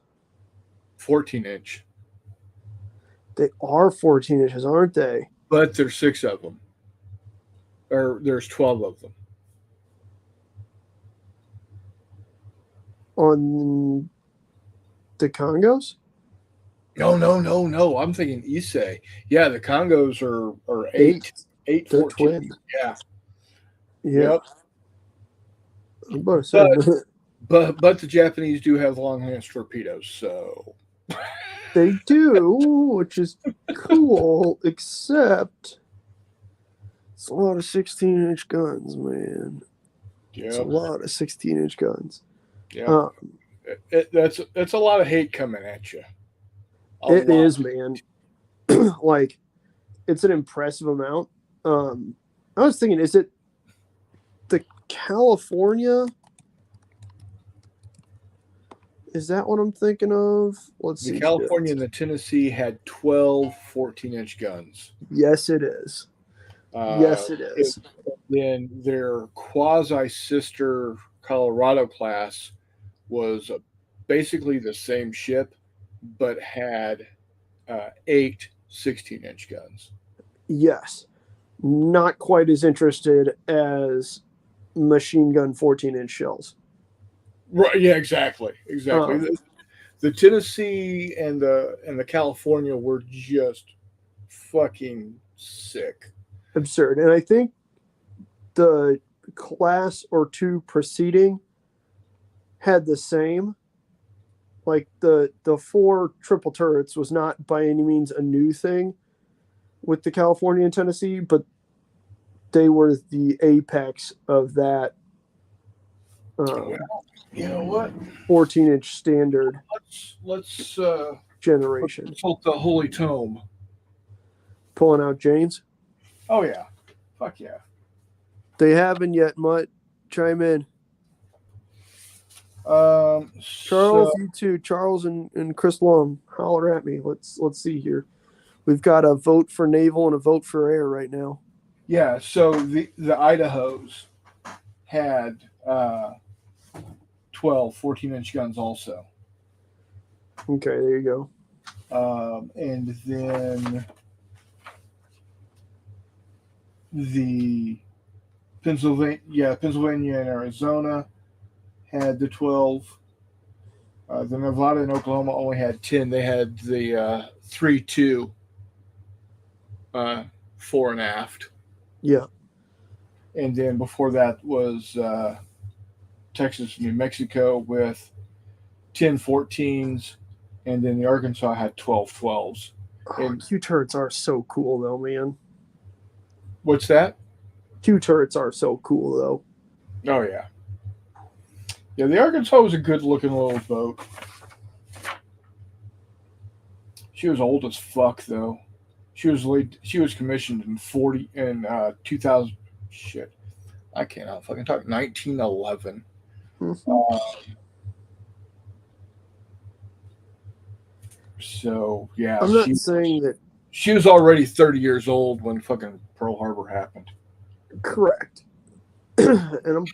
14-inch. They are 14 inches, aren't they? But there's 6 of them. Or there's 12 of them. On the Congos? No. I'm thinking Issei. Yeah, the Congos are 8. 8, They're 14. twin. Yeah. Yeah. Yep. I'm about to say, But the Japanese do have long-range torpedoes, so They do, which is cool, except it's a lot of 16-inch guns, man. It's a yeah, lot of 16-inch guns. yeah. That's a lot of hate coming at you. It is, man. Like, it's an impressive amount. I was thinking, is it the California? Is that what I'm thinking of? Let's The see. California and the Tennessee had 12 14-inch guns. Yes, it is. Yes, it is. Then their quasi sister Colorado class was basically the same ship, but had 8 16-inch guns. Yes. Not quite as interested as machine gun 14-inch shells. Right? Yeah, exactly. Um, The Tennessee and the California were just fucking sick. Absurd. And I think the class or two preceding had the same. Like the 4 triple turrets was not by any means a new thing with the California and Tennessee, but they were the apex of that Well, you know what? 14-inch standard Let's generation. consult the Holy Tome. Pulling out James. Oh yeah, fuck yeah. They haven't yet, Mutt. Chime in. Charles, you too. Charles and Chris Long, holler at me. Let's see here. We've got a vote for naval and a vote for air right now. Yeah, so the Idahos had 12 14-inch guns also. Okay, there you go. And then the Pennsylvania and Arizona had the 12. The Nevada and Oklahoma only had 10. They had the 3-2 fore and aft. Yeah. And then before that was Texas, New Mexico with 10 14s, and then the Arkansas had 12 12s. Oh, Q turrets are so cool though, man. What's that? Q turrets are so cool though. Oh yeah. Yeah, the Arkansas was a good looking little boat. She was old as fuck though. She was commissioned in 2000 shit. I cannot fucking talk. 1911. So yeah, I'm not saying that she was already 30 years old when fucking Pearl Harbor happened. Correct. And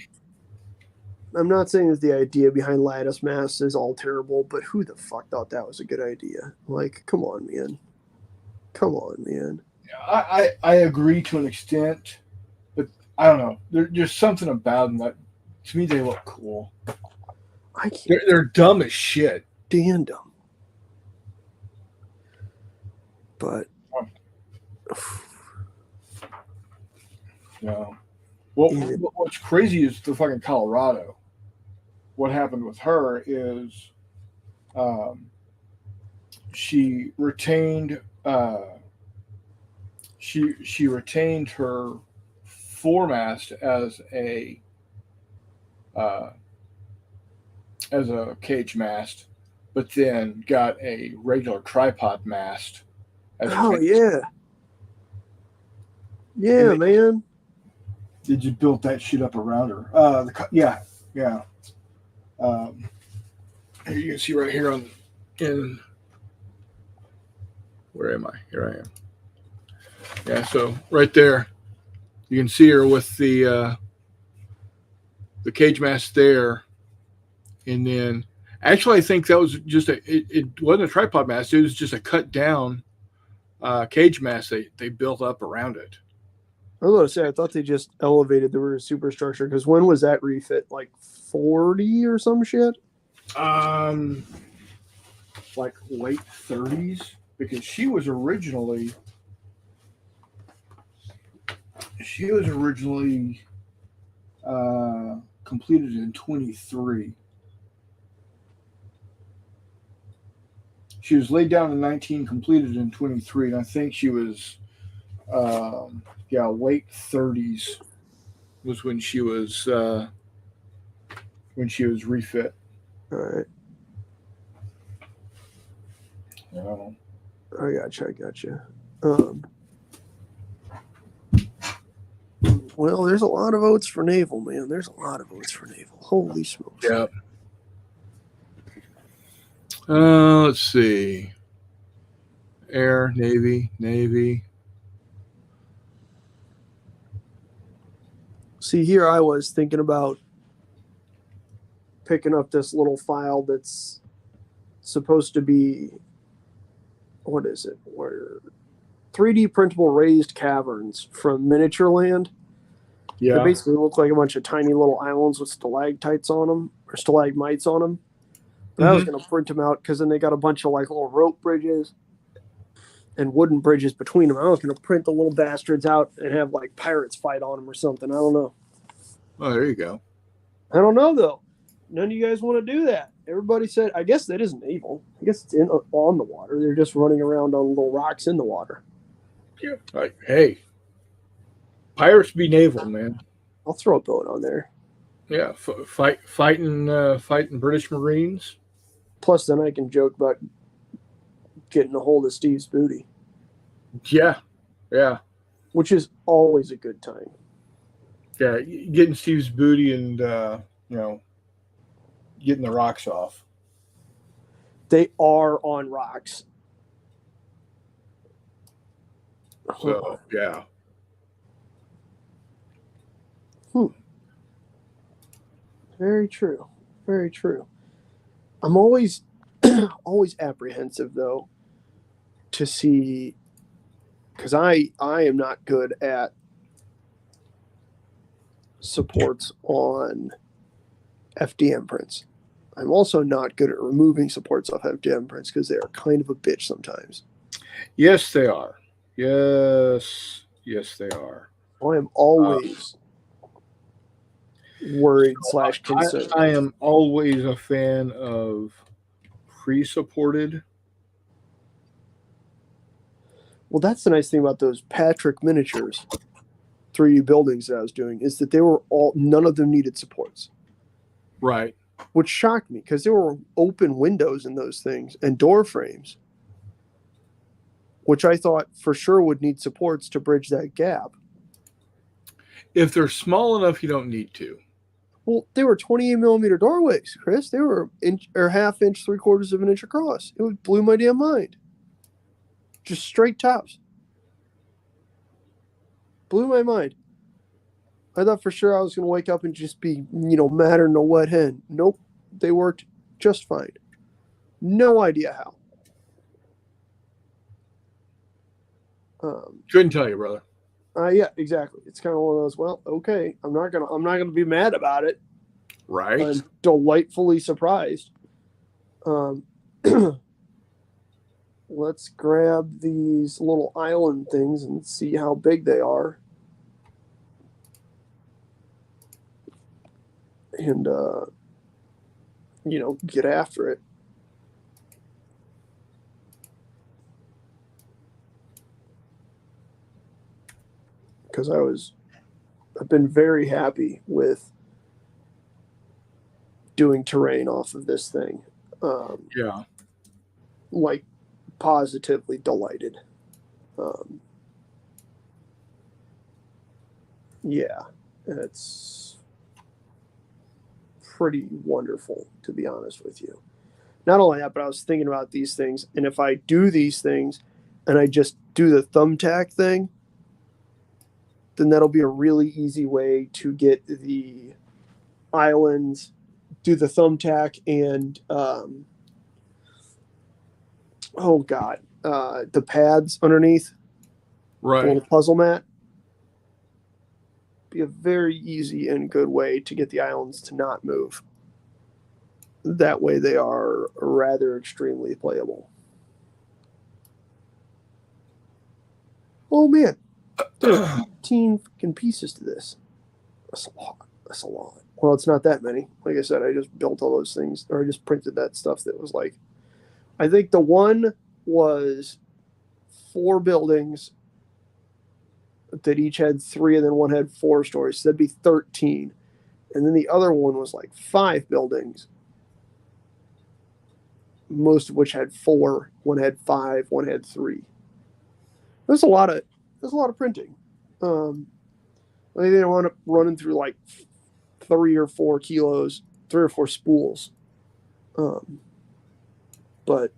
I'm not saying that the idea behind lattice masts is all terrible, but who the fuck thought that was a good idea? Like, come on, man. Come on, man. I agree to an extent, but I don't know. There's something about them that, to me, they look cool. I can't. They're dumb as shit. Damn dumb. But. No. Well, what's crazy is the fucking Colorado. What happened with her is she retained she retained her foremast as a cage mast, but then got a regular tripod mast. Yeah. Yeah, man. They just built that shit up around her. Yeah. Here you can see right here in where am I? Here I am. Yeah, so right there, you can see her with the cage mast there, and then actually I think that was just it wasn't a tripod mast. It was just a cut down cage mast they built up around it. I was going to say, I thought they just elevated the rear superstructure, because when was that refit? Like 40 or some shit? Like late 30s, because she was originally completed in 23. She was laid down in 19, completed in 23, and I think she was, late 30s was when she was refit. All right. Yeah. I gotcha. Well, there's a lot of votes for naval, man. There's a lot of votes for naval. Holy smokes. Yeah. Let's see. Air, Navy. See, here I was thinking about picking up this little file that's supposed to be, what is it? Where 3D printable raised caverns from Miniature Land. They Yeah. basically look like a bunch of tiny little islands with stalactites on them or stalagmites on them. But I was going to print them out because then they got a bunch of like little rope bridges and wooden bridges between them. I was going to print the little bastards out and have like pirates fight on them or something. I don't know. Oh, there you go. I don't know though. None of you guys want to do that. Everybody said, I guess that isn't naval. I guess it's on the water. They're just running around on little rocks in the water. Yeah. Like, hey, pirates be naval, man. I'll throw a boat on there. Yeah, fighting British Marines. Plus, then I can joke about getting a hold of Steve's booty. Yeah. Which is always a good time. Yeah, getting Steve's booty and getting the rocks off. They are on rocks. So yeah. Very true. I'm always apprehensive though to see, because I am not good at supports on FDM prints. I'm also not good at removing supports off FDM prints because they are kind of a bitch sometimes. Yes, they are. Yes, they are. I am always worried / concerned. I am always a fan of pre-supported. Well, that's the nice thing about those Patrick miniatures 3D buildings that I was doing is that none of them needed supports. Right. Which shocked me because there were open windows in those things and door frames, which I thought for sure would need supports to bridge that gap. If they're small enough, you don't need to. Well, they were 28 millimeter doorways, Chris. They were ½ inch, 3/4 of an inch across. It blew my damn mind. Just straight tops. Blew my mind. I thought for sure I was going to wake up and just be, madder than a wet hen. Nope. They worked just fine. No idea how. Couldn't tell you, brother. Yeah, exactly. It's kind of one of those. Well, okay, I'm not gonna be mad about it. Right. I'm delightfully surprised. Let's grab these little island things and see how big they are. And get after it. Because I've been very happy with doing terrain off of this thing. Yeah. Like positively delighted. Yeah, it's pretty wonderful, to be honest with you. Not only that, but I was thinking about these things, and if I do these things and I just do the thumbtack thing, then that'll be a really easy way to get the islands, do the thumbtack, and the pads underneath, Right. the little puzzle mat. Be a very easy and good way to get the islands to not move. That way they are rather extremely playable. Oh man, there are 18 fucking pieces to this. That's a lot. Well, it's not that many. Like I said, I just built all those things, or I just printed that stuff that was like I think the one was 4 buildings that each had 3, and then one had 4 stories. So that'd be 13. And then the other one was like 5 buildings, most of which had 4. One had 5. One had 3. There's a lot of printing. I think they wound up running through like 3 or 4 kilos, 3 or 4 spools. But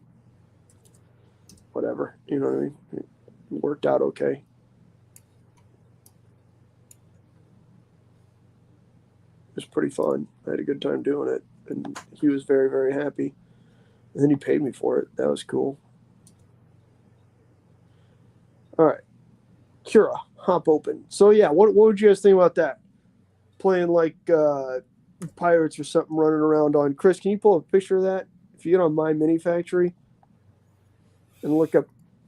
whatever, you know what I mean? It worked out okay. It was pretty fun. I had a good time doing it, and he was very, very happy. And then he paid me for it. That was cool. All right, Cura, hop open. So yeah, what would you guys think about that? Playing like pirates or something, running around on. Chris, can you pull a picture of that? If you get on My Mini Factory and look up,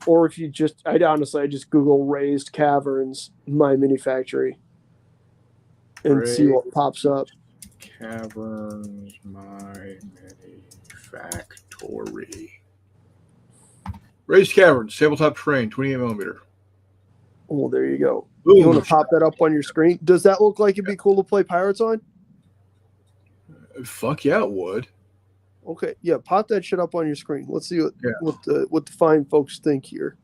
or if you just, I just Google Raised Caverns My Mini Factory and see what pops up. Caverns My Mini Factory. Raised Caverns, tabletop terrain, 28 millimeter. Oh, there you go. Boom. You want to pop that up on your screen? Does that look like it'd be cool to play pirates on? Fuck yeah, it would. Okay, yeah, pop that shit up on your screen. Let's see what the fine folks think here.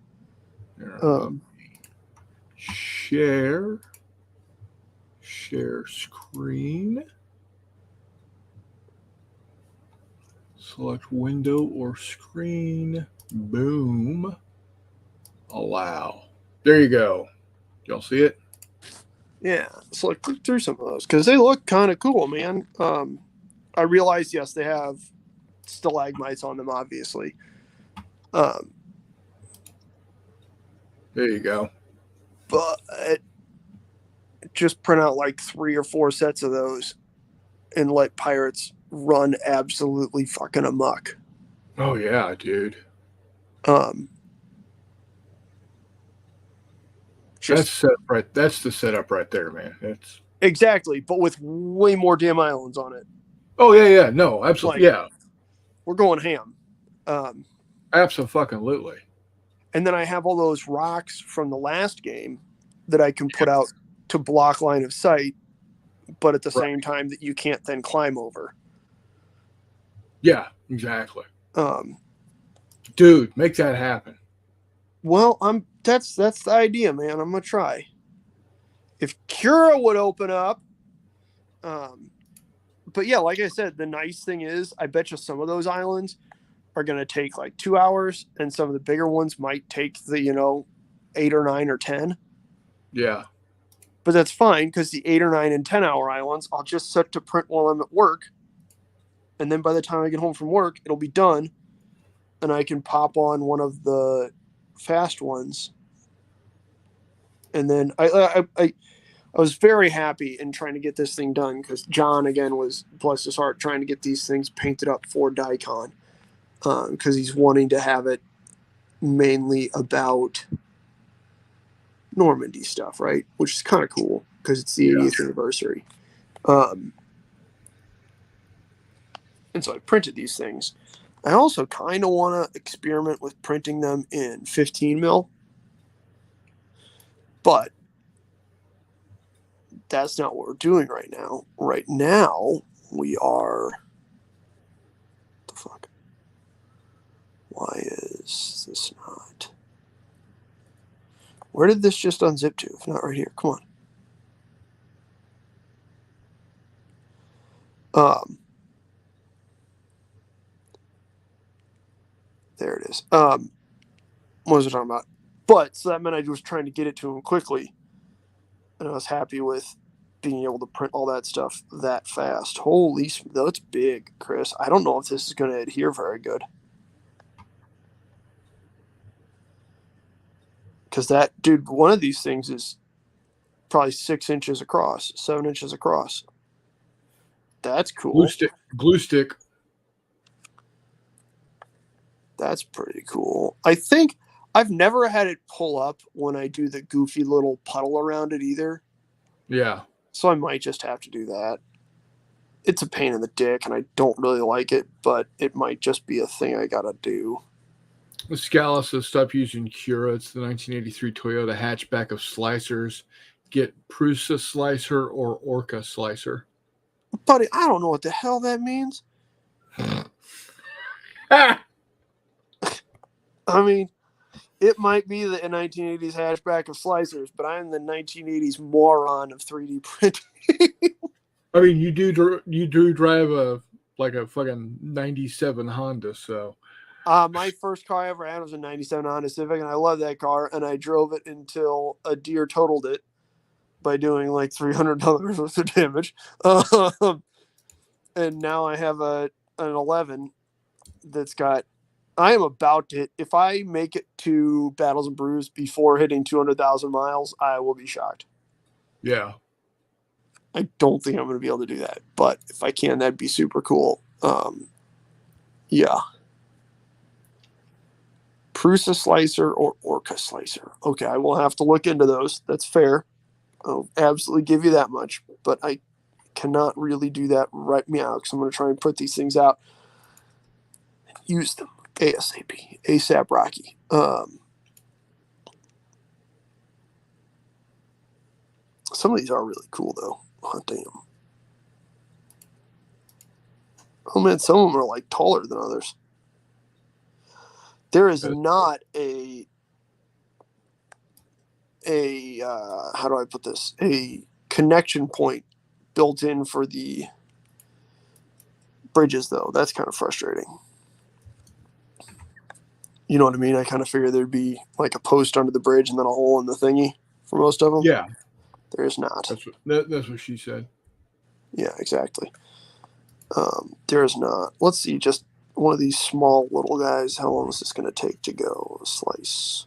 Share screen. Select window or screen. Boom. Allow. There you go. Y'all see it? Yeah, so like click through some of those because they look kind of cool, man. I realize, yes, they have stalagmites on them, obviously. There you go. But just print out like 3 or 4 sets of those and let pirates run absolutely fucking amok. Oh yeah, dude. That's the setup right there, man. It's exactly, but with way more damn islands on it. Oh yeah, no, absolutely, like, yeah. We're going ham. Absolutely. And then I have all those rocks from the last game that I can put out to block line of sight, but at the same time that you can't then climb over. Yeah, exactly. Dude, make that happen. Well, that's the idea, man. I'm gonna try. If Cura would open up, but yeah, like I said, the nice thing is, I bet you some of those islands are gonna take like 2 hours, and some of the bigger ones might take the 8 or 9 or 10. Yeah. But that's fine because the 8 or 9 and 10 hour islands, I'll just set to print while I'm at work, and then by the time I get home from work, it'll be done, and I can pop on one of the fast ones. And then I was very happy in trying to get this thing done because John, again, was, bless his heart, trying to get these things painted up for Daikon because he's wanting to have it mainly about Normandy stuff, right? Which is kind of cool because it's the 80th anniversary. And so I printed these things. I also kind of want to experiment with printing them in 15 mil. But that's not what we're doing right now. Right now, we are... What the fuck? Why is this not... Where did this just unzip to? If not right here. Come on. There it is. What was I talking about? But, so that meant I was trying to get it to him quickly. And I was happy with being able to print all that stuff that fast. Holy, that's big, Chris. I don't know if this is going to adhere very good. Because that, dude, one of these things is probably 6 inches across, 7 inches across. That's cool. Glue stick. That's pretty cool. I think I've never had it pull up when I do the goofy little puddle around it either. Yeah. So I might just have to do that. it's a pain in the dick, and I don't really like it, but it might just be a thing I gotta do. Scala says stop using Cura. It's the 1983 Toyota hatchback of slicers. Get Prusa slicer or Orca slicer. Buddy, I don't know what the hell that means. Ah! I mean, it might be the 1980s hatchback of slicers, but I'm the 1980s moron of 3D printing. I mean, you do drive a fucking 97 Honda, so My first car I ever had was a 97 Honda Civic, and I love that car, and I drove it until a deer totaled it by doing like $300 worth of damage. And now I have an 11 that's got. I am about to hit. If I make it to Battles and Brews before hitting 200,000 miles, I will be shocked. yeah. I don't think I'm going to be able to do that, but if I can, that'd be super cool. Yeah. Prusa slicer or Orca slicer. Okay, I will have to look into those. That's fair. I'll absolutely give you that much, but I cannot really do that right now because I'm going to try and put these things out and use them ASAP. ASAP Rocky. Some of these are really cool, though. Oh, damn. Oh, man, some of them are, like, taller than others. There is not a how do I put this? A connection point built in for the bridges, though. That's kind of frustrating. You know what I mean? I kind of figured there'd be, like, a post under the bridge and then a hole in the thingy for most of them. Yeah. There is not. That's what she said. Yeah, exactly. There is not. Let's see, just one of these small little guys. How long is this going to take to go? Slice.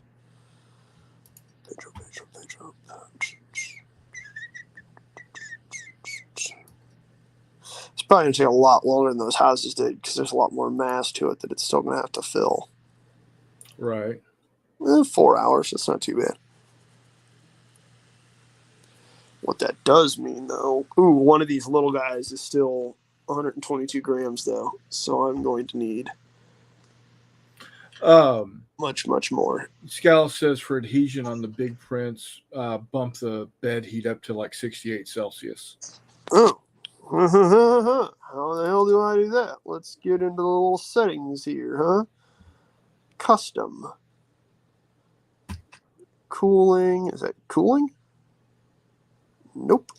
Pedro. It's probably going to take a lot longer than those houses did because there's a lot more mass to it that it's still going to have to fill. Right. 4 hours. That's not too bad. What that does mean, though, one of these little guys is still 122 grams, though. So I'm going to need much more. Scal says for adhesion on the big prints, bump the bed heat up to like 68 Celsius. Oh. How the hell do I do that? Let's get into the little settings here, huh? Custom. Cooling. Is that cooling? Nope.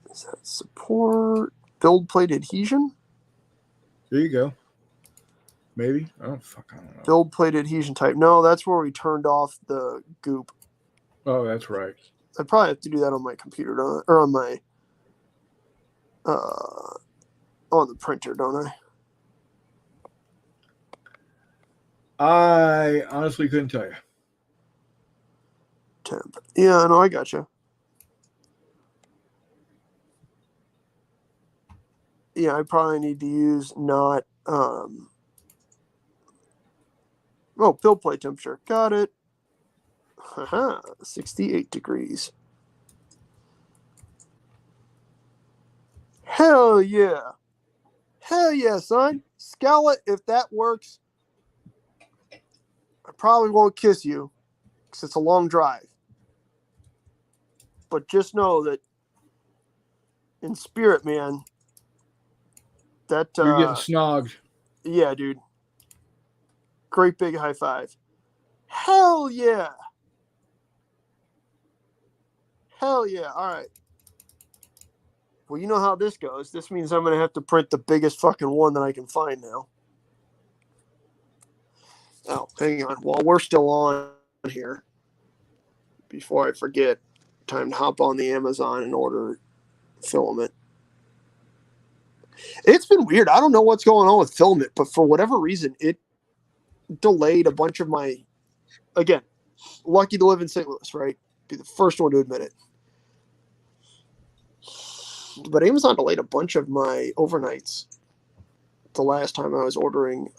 Is that support? Build plate adhesion? There you go. Maybe. I don't know. Build plate adhesion type. No, that's where we turned off the goop. Oh, that's right. I probably have to do that on my computer, or on my on the printer, don't I? I honestly couldn't tell you. Temp. Yeah, no, I gotcha. Yeah, I probably need to use not build plate temperature. Got it. 68 degrees. Hell yeah. Hell yeah, son. Scala, if that works, I probably won't kiss you because it's a long drive. But just know that in spirit, man, that You're getting snogged. Yeah, dude. Great big high five. Hell yeah. Hell yeah. All right. Well, you know how this goes. This means I'm going to have to print the biggest fucking one that I can find now. Oh, hang on. While we're still on here, before I forget, time to hop on the Amazon and order filament. It's been weird. I don't know what's going on with filament, but for whatever reason, it delayed a bunch of my, again, lucky to live in St. Louis, right? Be the first one to admit it. But Amazon delayed a bunch of my overnights the last time I was ordering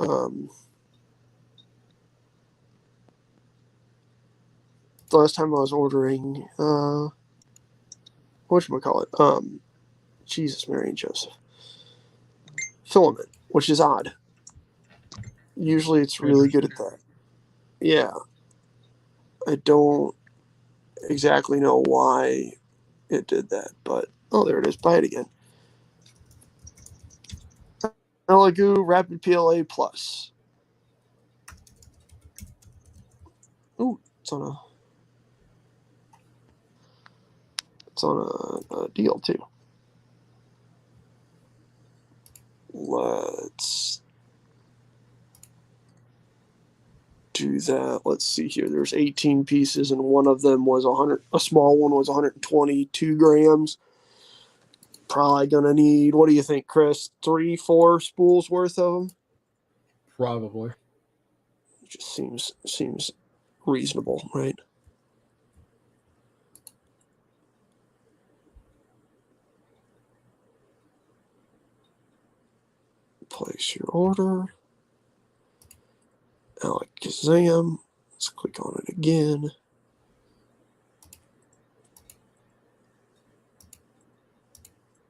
whatchamacallit? Jesus, Mary and Joseph. Filament, which is odd. Usually it's really good at that. Yeah. I don't exactly know why it did that, but oh, there it is. Buy it again. Elegoo Rapid PLA Plus. Ooh, it's on a deal too. Let's do that. Let's see here. There's 18 pieces, and one of them was 100. A small one was 122 grams. Probably gonna need. What do you think, Chris? 3-4 spools worth of them. Probably. It just seems reasonable, right? Place your order. Alakazam. Let's click on it again.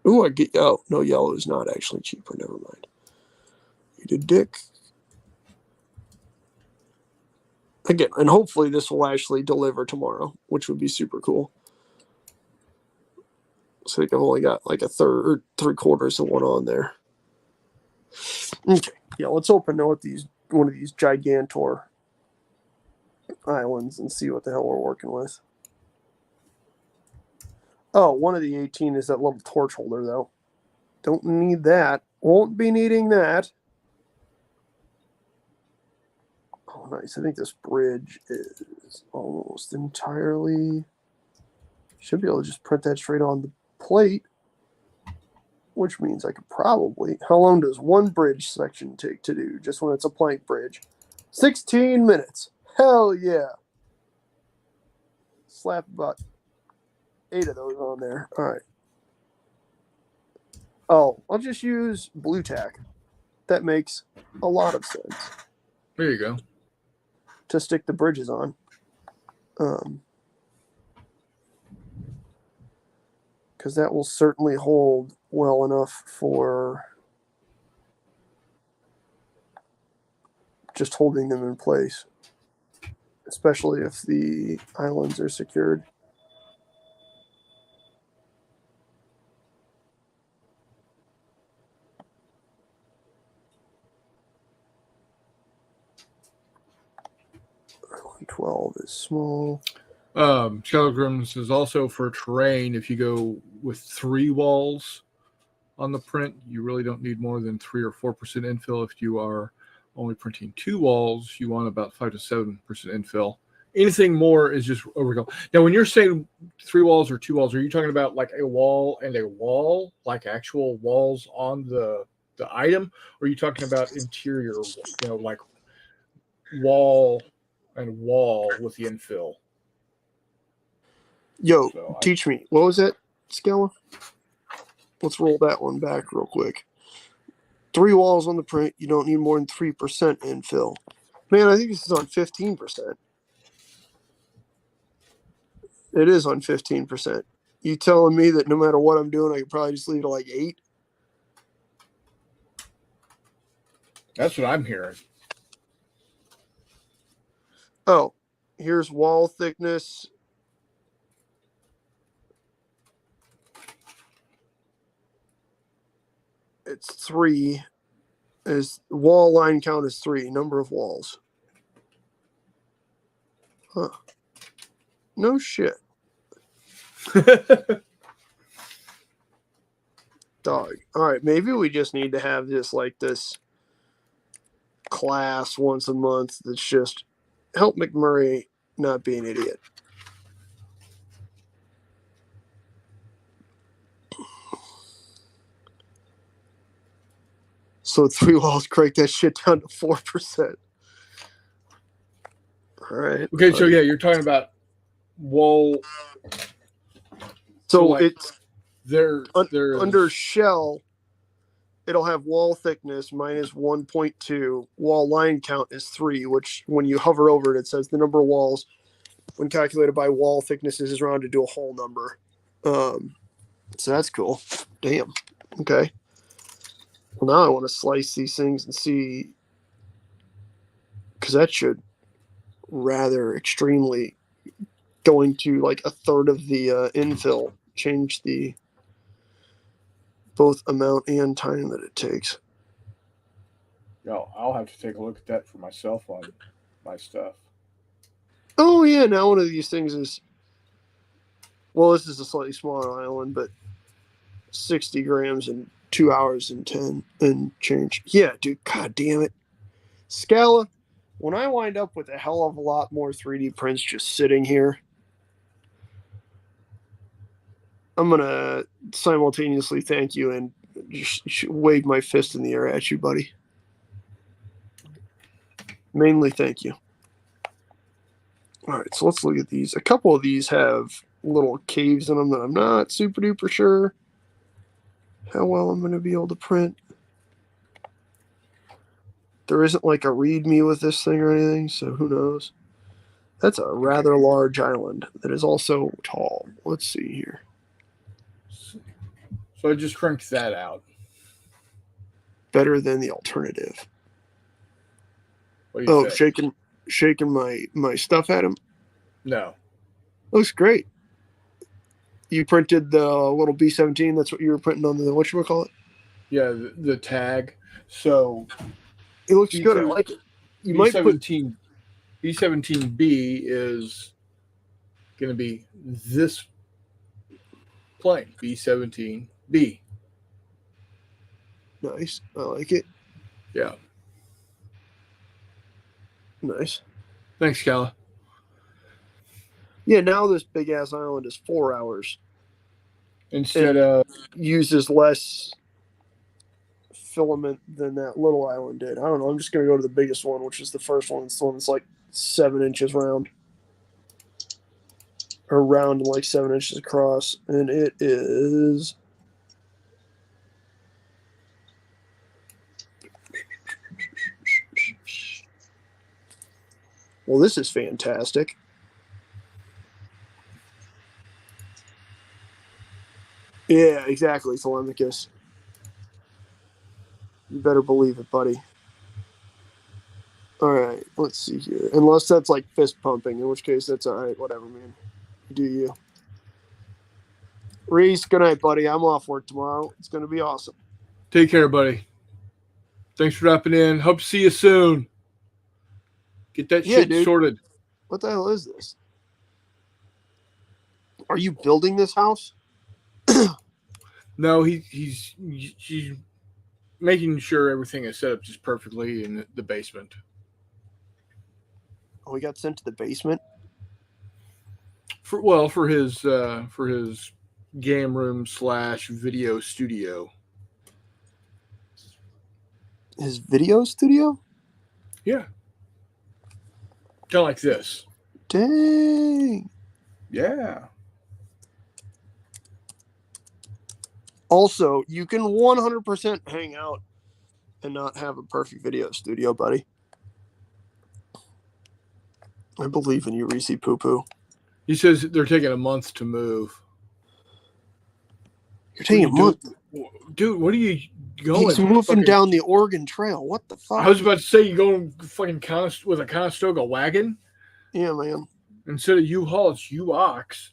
Ooh, oh, no, yellow is not actually cheaper. Never mind. You did dick. Again, and hopefully this will actually deliver tomorrow, which would be super cool. So I think I've only got like a third or 3/4 of one on there. Okay, yeah, let's open one of these Gigantor islands and see what the hell we're working with. Oh, one of the 18 is that little torch holder, though. Don't need that. Won't be needing that. Oh, nice. I think this bridge is almost entirely... Should be able to just print that straight on the plate, which means I could probably... How long does one bridge section take to do, just when it's a plank bridge? 16 minutes. Hell yeah. Slap about 8 of those on there. All right. Oh, I'll just use blue tack. That makes a lot of sense. There you go. To stick the bridges on. Because that will certainly hold well enough for just holding them in place. Especially if the islands are secured. Island 12 is small. Skelegrims is also for terrain. If you go with 3 walls on the print, you really don't need more than 3 or 4% infill. If you are only printing 2 walls, you want about 5 to 7% infill. Anything more is just overkill. Now, when you're saying 3 walls or 2 walls, are you talking about like a wall and a wall, like actual walls on the item? Or are you talking about interior, like wall and wall with the infill? Yo, teach me. What was that, Skella? Let's roll that one back real quick. 3 walls on the print. You don't need more than 3% infill. Man, I think this is on 15%. It is on 15%. You telling me that no matter what I'm doing, I could probably just leave it at like 8? That's what I'm hearing. Oh, here's wall thickness. It's 3. Is wall line count is 3. Number of walls. Huh. No shit. Dog. All right, maybe we just need to have just like this class once a month that's just help McMurray not be an idiot. So 3 walls crank that shit down to 4%. All right. Okay, so yeah, you're talking about wall. So like it's there's under shell. It'll have wall thickness minus 1.2. Wall line count is 3, which when you hover over it, it says the number of walls when calculated by wall thicknesses is rounded to a whole number. So that's cool. Damn. Okay. Well, now I want to slice these things and see, because that should rather extremely going to like a third of the infill change the both amount and time that it takes. Yo, I'll have to take a look at that for myself on my stuff. Oh yeah, now one of these things is, well, this is a slightly smaller island, but 60 grams in 2 hours and 10 and change. Yeah, dude, god damn it. Scala, when I wind up with a hell of a lot more 3D prints just sitting here, I'm going to simultaneously thank you and just wave my fist in the air at you, buddy. Mainly thank you. All right, so let's look at these. A couple of these have little caves in them that I'm not super duper sure how well I'm going to be able to print. There isn't like a README with this thing or anything, so who knows. That's a rather large island that is also tall. Let's see here. So I just cranked that out. Better than the alternative. What do you think? shaking my stuff at him. No. Looks great. You printed the little B-17. That's what you were printing on the whatchamacallit? Yeah, the tag. So It looks good. I like it. You might put B-17B is going to be this plane, B-17B. Nice. I like it. Yeah. Nice. Thanks, Kala. Yeah, now this big ass island is 4 hours. Instead of uses less filament than that little island did. I don't know. I'm just gonna go to the biggest one, which is the first one. It's the one that's like 7 inches round. Or round and like 7 inches across. And it is well, this is fantastic. Yeah, exactly, Telemachus. You better believe it, buddy. All right, let's see here. Unless that's like fist pumping, in which case that's all right. Whatever, man. Do you. Reese, good night, buddy. I'm off work tomorrow. It's going to be awesome. Take care, buddy. Thanks for dropping in. Hope to see you soon. Get that shit sorted. What the hell is this? Are you building this house? No, he's making sure everything is set up just perfectly in the basement. Oh, he got sent to the basement? For his game room / video studio. His video studio? Yeah. Kind of like this. Dang. Yeah. Also, you can 100% hang out and not have a perfect video studio, buddy. I believe in you, Reese Poo Poo. He says they're taking a month to move. You're taking a month? Dude, what are you going? He's moving down the Oregon Trail. What the fuck? I was about to say, you going fucking with a Conestoga wagon? Yeah, man. Instead of U-Haul, it's U-Ox.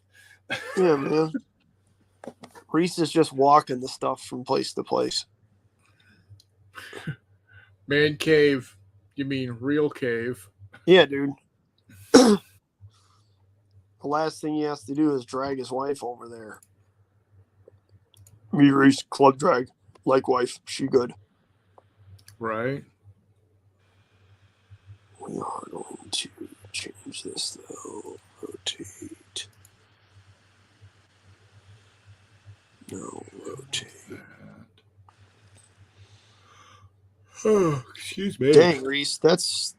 Yeah, man. Reese is just walking the stuff from place to place. Man cave. You mean real cave? Yeah, dude. The last thing he has to do is drag his wife over there. Me, Reese, club drag. Like wife. She good. Right. We are going to change this, though. Rotate. No, rotate. Oh, excuse me. Dang, Reese, that's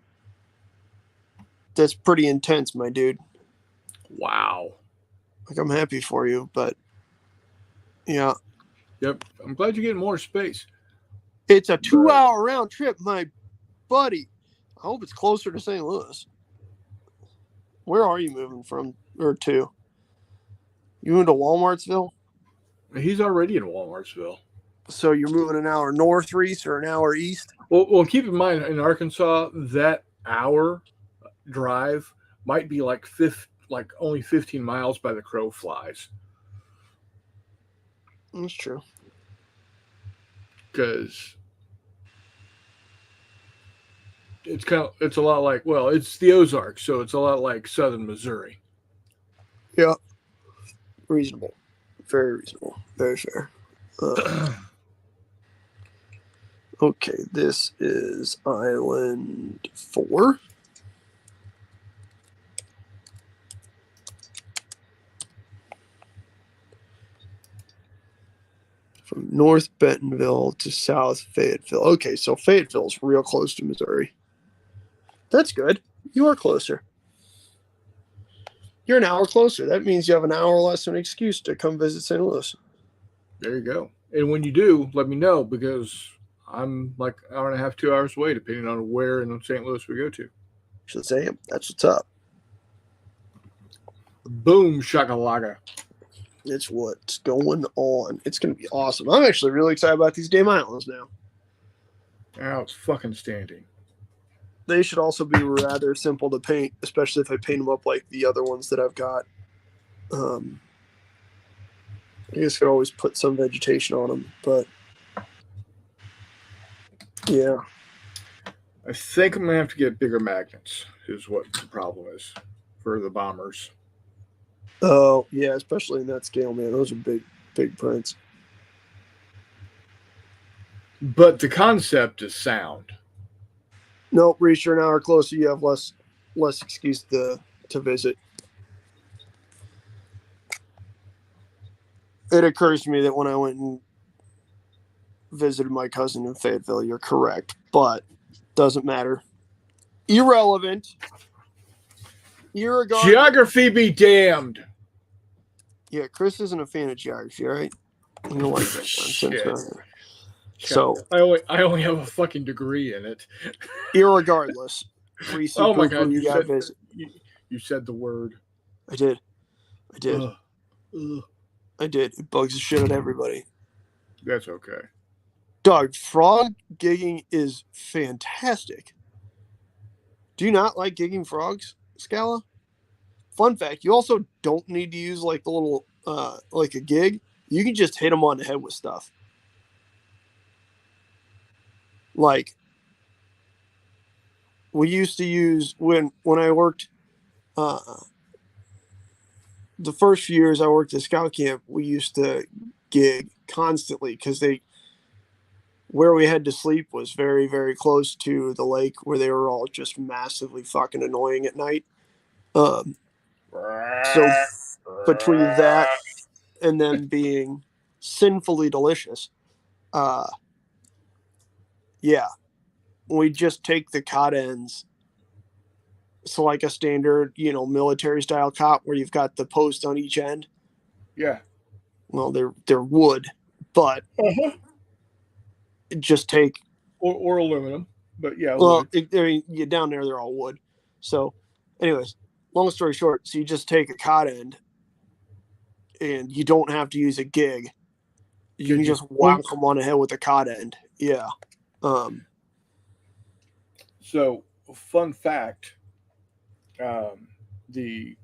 pretty intense, my dude. Wow. Like, I'm happy for you, but yeah. Yep. I'm glad you're getting more space. It's a 2-hour round trip, my buddy. I hope it's closer to St. Louis. Where are you moving from or to? You moving to Walmartsville? He's already in Walmartsville. So you're moving an hour north, Reese, or an hour east? Well, keep in mind in Arkansas that hour drive might be like only 15 miles by the crow flies. That's true. Because it's a lot like, well, it's the Ozarks, so it's a lot like southern Missouri. Yeah. Reasonable. Very reasonable. Very fair. Okay, this is Island 4. From North Bentonville to South Fayetteville. Okay, so Fayetteville's real close to Missouri. That's good. You are closer. You're an hour closer. That means you have an hour less of an excuse to come visit St. Louis. There you go. And when you do, let me know, because I'm like an hour and a half, 2 hours away, depending on where in St. Louis we go to. Shazam. That's what's up. Boom, shakalaka. It's what's going on. It's going to be awesome. I'm actually really excited about these Dame Islands now. Now it's fucking standing. They should also be rather simple to paint, especially if I paint them up like the other ones that I've got. I guess I could always put some vegetation on them, but yeah. I think I'm going to have to get bigger magnets, is what the problem is for the bombers. Oh, yeah, especially in that scale, man. Those are big, big prints. But the concept is sound. Nope, Reese, you're an hour closer. You have less excuse to visit. It occurs to me that when I went and visited my cousin in Fayetteville, you're correct, but doesn't matter. Irrelevant. Irregardless. Geography be damned. Yeah, Chris isn't a fan of geography, right? I don't like that nonsense. Shit. Right? So I only have a fucking degree in it. irregardless, Reese, Oh my God, you got visit. You said the word. I did. Ugh. I did. It bugs the shit out of everybody. That's okay. Dog, frog gigging is fantastic. Do you not like gigging frogs, Scala? Fun fact, you also don't need to use like the little, like a gig. You can just hit them on the head with stuff. Like, we used to use, when I worked, the first few years I worked at scout camp, we used to gig constantly because where we had to sleep was very, very close to the lake where they were all just massively fucking annoying at night. So between that and then being sinfully delicious, yeah, we just take the cot ends. So like a standard, military style cot where you've got the post on each end. Yeah. Well, they're wood, but just take or aluminum, but yeah. Well, down there they're all wood. So, anyways, long story short, so you just take a cot end, and you don't have to use a gig. You can just whack them on the head with a cot end. Yeah. So, fun fact. The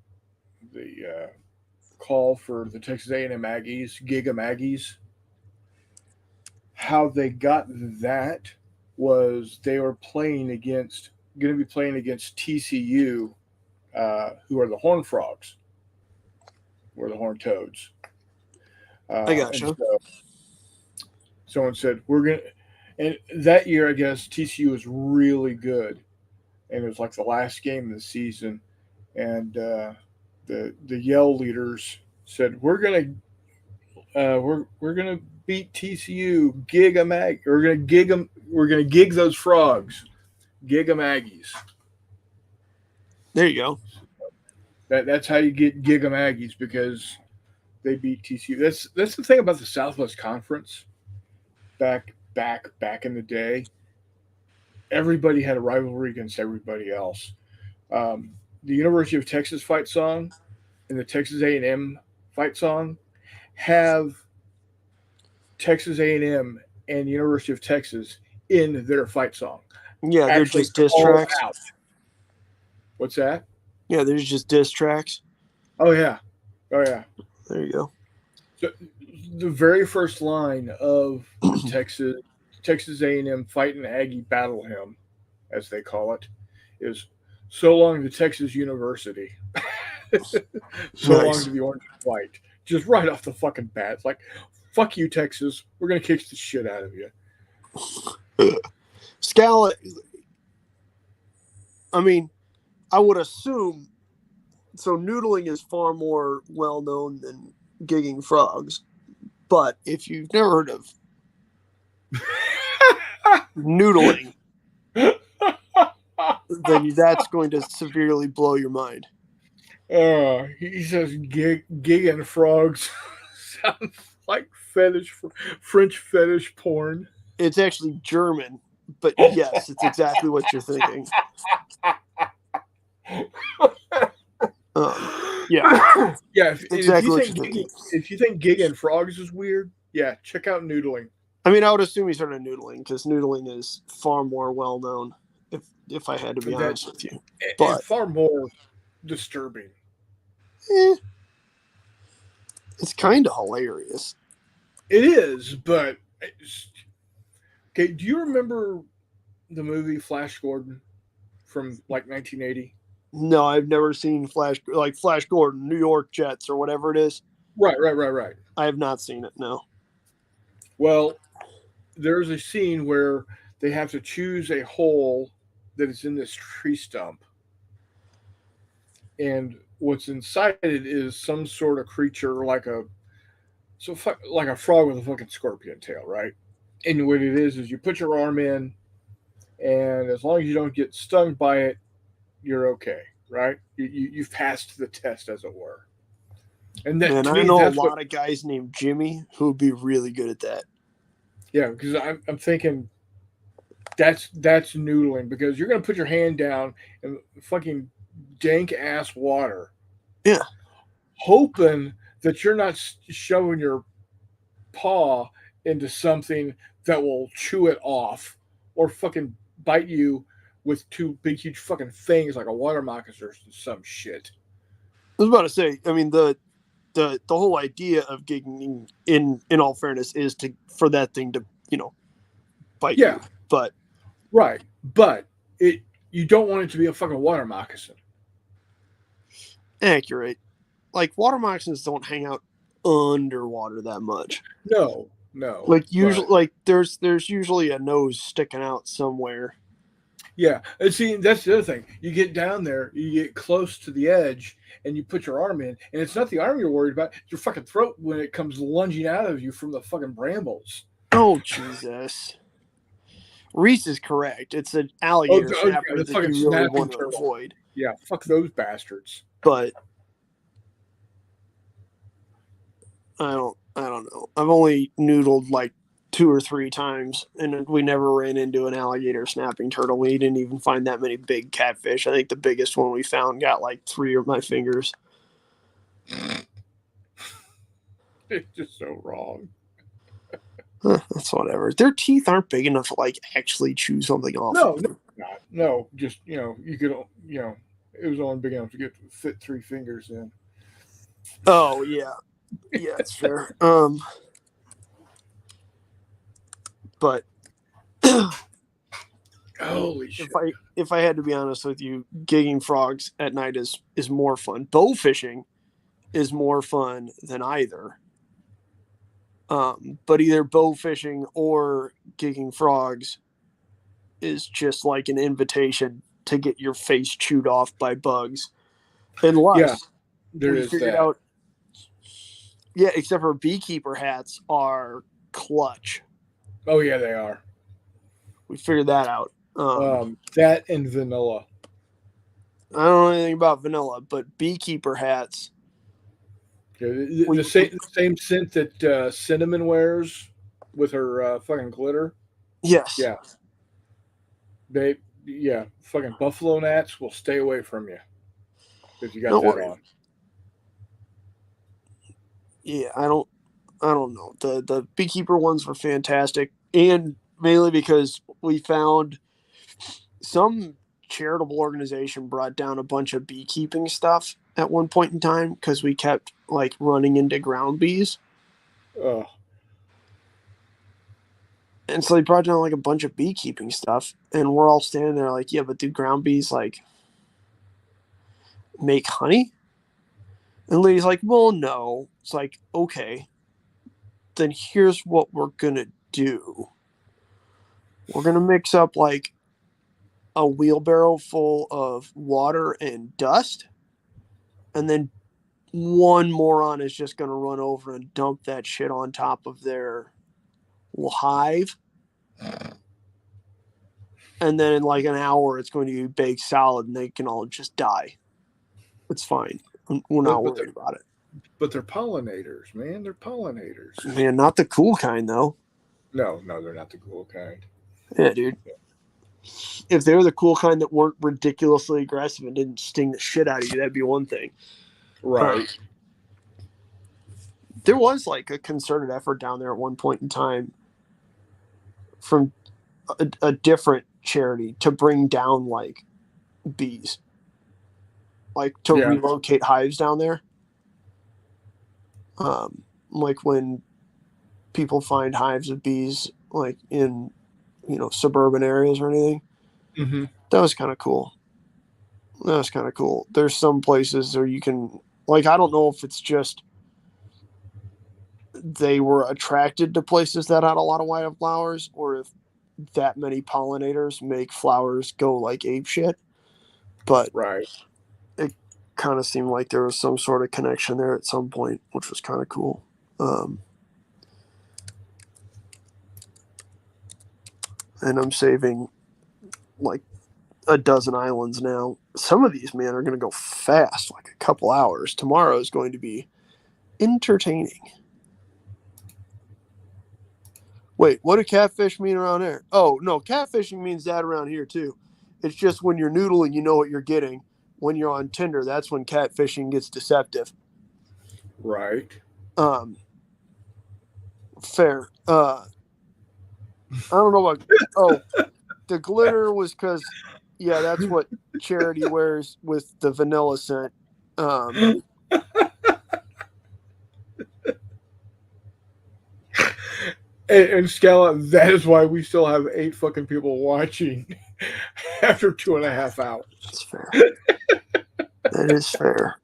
call for the Texas A&M Aggies, Giga Aggies, how they got that was they were going to be playing against TCU, who are the Horned Frogs, or the Horned Toads. I gotcha. So someone said, and that year, I guess, TCU was really good. And it was like the last game of the season, and the Yell leaders said, "We're gonna beat TCU, gig a mag. We're gonna gig them. We're gonna gig those frogs, gig 'em Aggies." There you go. That's how you get gig 'em Aggies, because they beat TCU. That's the thing about the Southwest Conference. Back in the day, everybody had a rivalry against everybody else. The University of Texas fight song and the Texas A&M fight song have Texas A&M and University of Texas in their fight song. Yeah, they're Actually just diss call tracks. out. What's that? Yeah, there's just diss tracks. Oh yeah. There you go. So, the very first line of Texas A&M Fighting Aggie Battle Hymn, as they call it, is "So long to Texas University, so long Nice. to the orange and white." Just right off the fucking bat, it's like, "Fuck you, Texas. We're gonna kick the shit out of you." Scala, I mean, I would assume so. Noodling is far more well known than gigging frogs, but if you've never heard of noodling, then that's going to severely blow your mind. He says gig and frogs sounds like French fetish porn. It's actually German, but yes, it's exactly what you're thinking. Yeah. Yeah. Exactly what you're thinking. If you think gig and frogs is weird, yeah, check out noodling. I mean, I would assume he started noodling because noodling is far more well known. If I had to be honest with you, but and far more disturbing. It's kind of hilarious. It is, but okay. Do you remember the movie Flash Gordon from like 1980? No, I've never seen Flash Gordon, New York Jets, or whatever it is. Right. I have not seen it. No. Well, there's a scene where they have to choose a hole that is in this tree stump, and what's inside it is some sort of creature like a frog with a fucking scorpion tail, right? And what it is you put your arm in, and as long as you don't get stung by it, you're okay, right? You've passed the test, as it were. And that, Man, I know a lot of guys named Jimmy who would be really good at that. Yeah, because I'm thinking that's noodling, because you're gonna put your hand down in fucking dank ass water, Yeah, hoping that you're not shoving your paw into something that will chew it off or fucking bite you with two big huge fucking fangs like a water moccasin or some shit. I was about to say. I mean, the whole idea of gigging, in all fairness, is for that thing to bite you. But right, but you don't want it to be a fucking water moccasin. Accurate. Like, water moccasins don't hang out underwater that much. No. Like usually, like there's usually a nose sticking out somewhere. Yeah, and see, that's the other thing. You get down there, you get close to the edge, and you put your arm in, and it's not the arm you're worried about; it's your fucking throat when it comes lunging out of you from the fucking brambles. Oh Jesus! Reese is correct. It's an alligator snapper that you really want to avoid. Yeah, fuck those bastards. But I don't know. I've only noodled like 2 or 3 times, and we never ran into an alligator snapping turtle. We didn't even find that many big catfish. I think the biggest one we found got like 3 of my fingers. It's just so wrong. That's whatever. Their teeth aren't big enough to like actually chew something off. No, just you could it was only big enough to fit 3 fingers in. Oh yeah, it's fair. But holy shit! If I had to be honest with you, gigging frogs at night is more fun. Bow fishing is more fun than either. But either bow fishing or gigging frogs is just like an invitation to get your face chewed off by bugs. Unless there is that. Except for beekeeper hats are clutch. Oh yeah, they are. We figured that out. That and vanilla. I don't know anything about vanilla, but beekeeper hats. The same scent that Cinnamon wears with her fucking glitter. Yes. Yeah. Fucking buffalo gnats will stay away from you if you got Don't that worry. on. Yeah, I don't don't know. The beekeeper ones were fantastic, and mainly because we found some charitable organization brought down a bunch of beekeeping stuff at one point in time because we kept like running into ground bees. Oh, And so they brought down like a bunch of beekeeping stuff, and we're all standing there like, yeah, but do ground bees like make honey? And the lady's like, well, no. It's like, okay, then here's what we're gonna do. We're gonna mix up like a wheelbarrow full of water and dust, and then one moron is just gonna run over and dump that shit on top of their hive. And then in like an hour, it's going to be baked solid, and they can all just die. It's fine. We're not worried about it. but they're pollinators, man. They're pollinators. Man, not the cool kind though. No, they're not the cool kind. Yeah, dude. If they were the cool kind that weren't ridiculously aggressive and didn't sting the shit out of you, that'd be one thing. Right. There was like a concerted effort down there at one point in time from a different charity to bring down like bees, like to relocate hives down there. Like when people find hives of bees, like in suburban areas or anything. Mm-hmm. That was kind of cool. There's some places where you can, like, I don't know if it's just they were attracted to places that had a lot of wildflowers, or if that many pollinators make flowers go like apeshit. But Right. it kind of seemed like there was some sort of connection there at some point, which was kind of cool. And I'm saving like a dozen islands now. Some of these, man, are going to go fast, like a couple hours. Tomorrow is going to be entertaining. Wait, what do catfish mean around there? Oh, no, catfishing means that around here too. It's just when you're noodling, you know what you're getting. When you're on Tinder, that's when catfishing gets deceptive. Right. Fair. I don't know about. Oh, the glitter was because, yeah, that's what Charity wears with the vanilla scent. And Scala, that is why we still have 8 fucking people watching after 2.5 hours. That's fair. That is fair.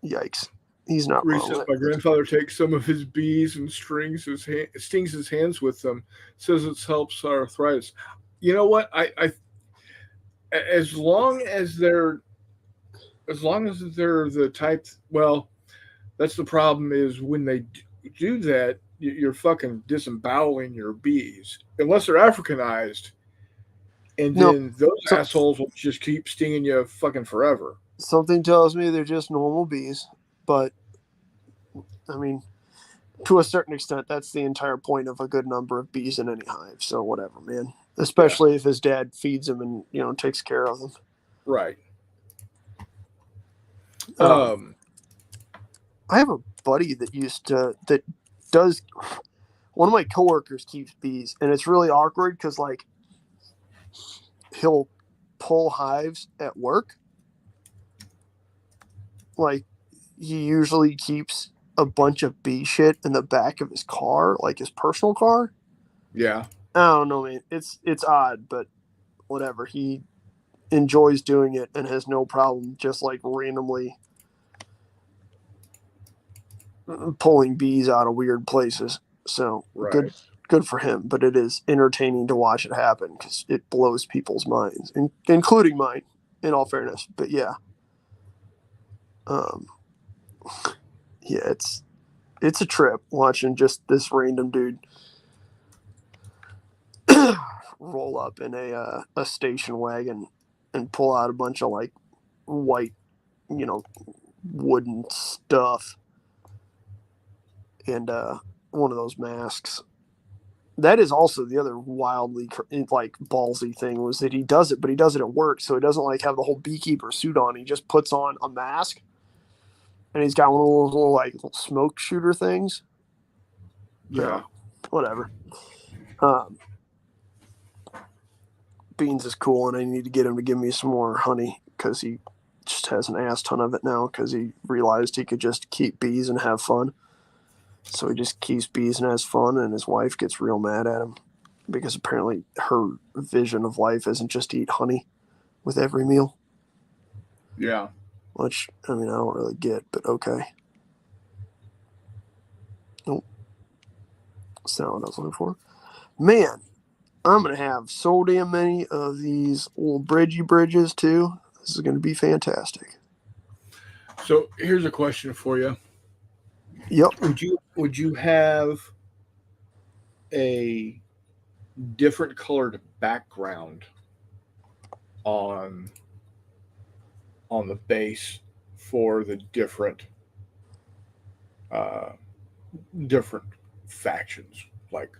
Yikes. He's not Recently, wrong. my grandfather takes some of his bees and stings his hands with them. Says it helps arthritis. You know what? I as long as they're the type. Well, that's the problem. Is when they do that, you're fucking disemboweling your bees, unless they're Africanized, and then those assholes will just keep stinging you fucking forever. Something tells me they're just normal bees, but I mean, to a certain extent, that's the entire point of a good number of bees in any hive. So whatever, man. Especially if his dad feeds them and takes care of them. Right. I have a buddy that does. One of my coworkers keeps bees, and it's really awkward because like he'll pull hives at work. Like he usually keeps a bunch of bee shit in the back of his car, like his personal car. Yeah. I don't know, man. It's odd, but whatever. He enjoys doing it and has no problem just like randomly pulling bees out of weird places. So good for him. But it is entertaining to watch it happen because it blows people's minds, including mine. In all fairness, but yeah. Yeah, it's a trip watching just this random dude roll up in a station wagon and pull out a bunch of like white, wooden stuff and one of those masks. That is also the other wildly like ballsy thing was that he does it, but he does it at work, so he doesn't like have the whole beekeeper suit on. He just puts on a mask and he's got one of those little like smoke shooter things. Yeah. Whatever. Beans is cool, and I need to get him to give me some more honey because he just has an ass ton of it now because he realized he could just keep bees and have fun. So he just keeps bees and has fun, and his wife gets real mad at him because apparently her vision of life isn't just to eat honey with every meal. Yeah. Which, I mean, I don't really get, but okay. Nope. That's not what I was looking for. Man, I'm going to have so damn many of these little bridges, too. This is going to be fantastic. So here's a question for you. Yep. Would you have a different colored background on the base for the different factions, like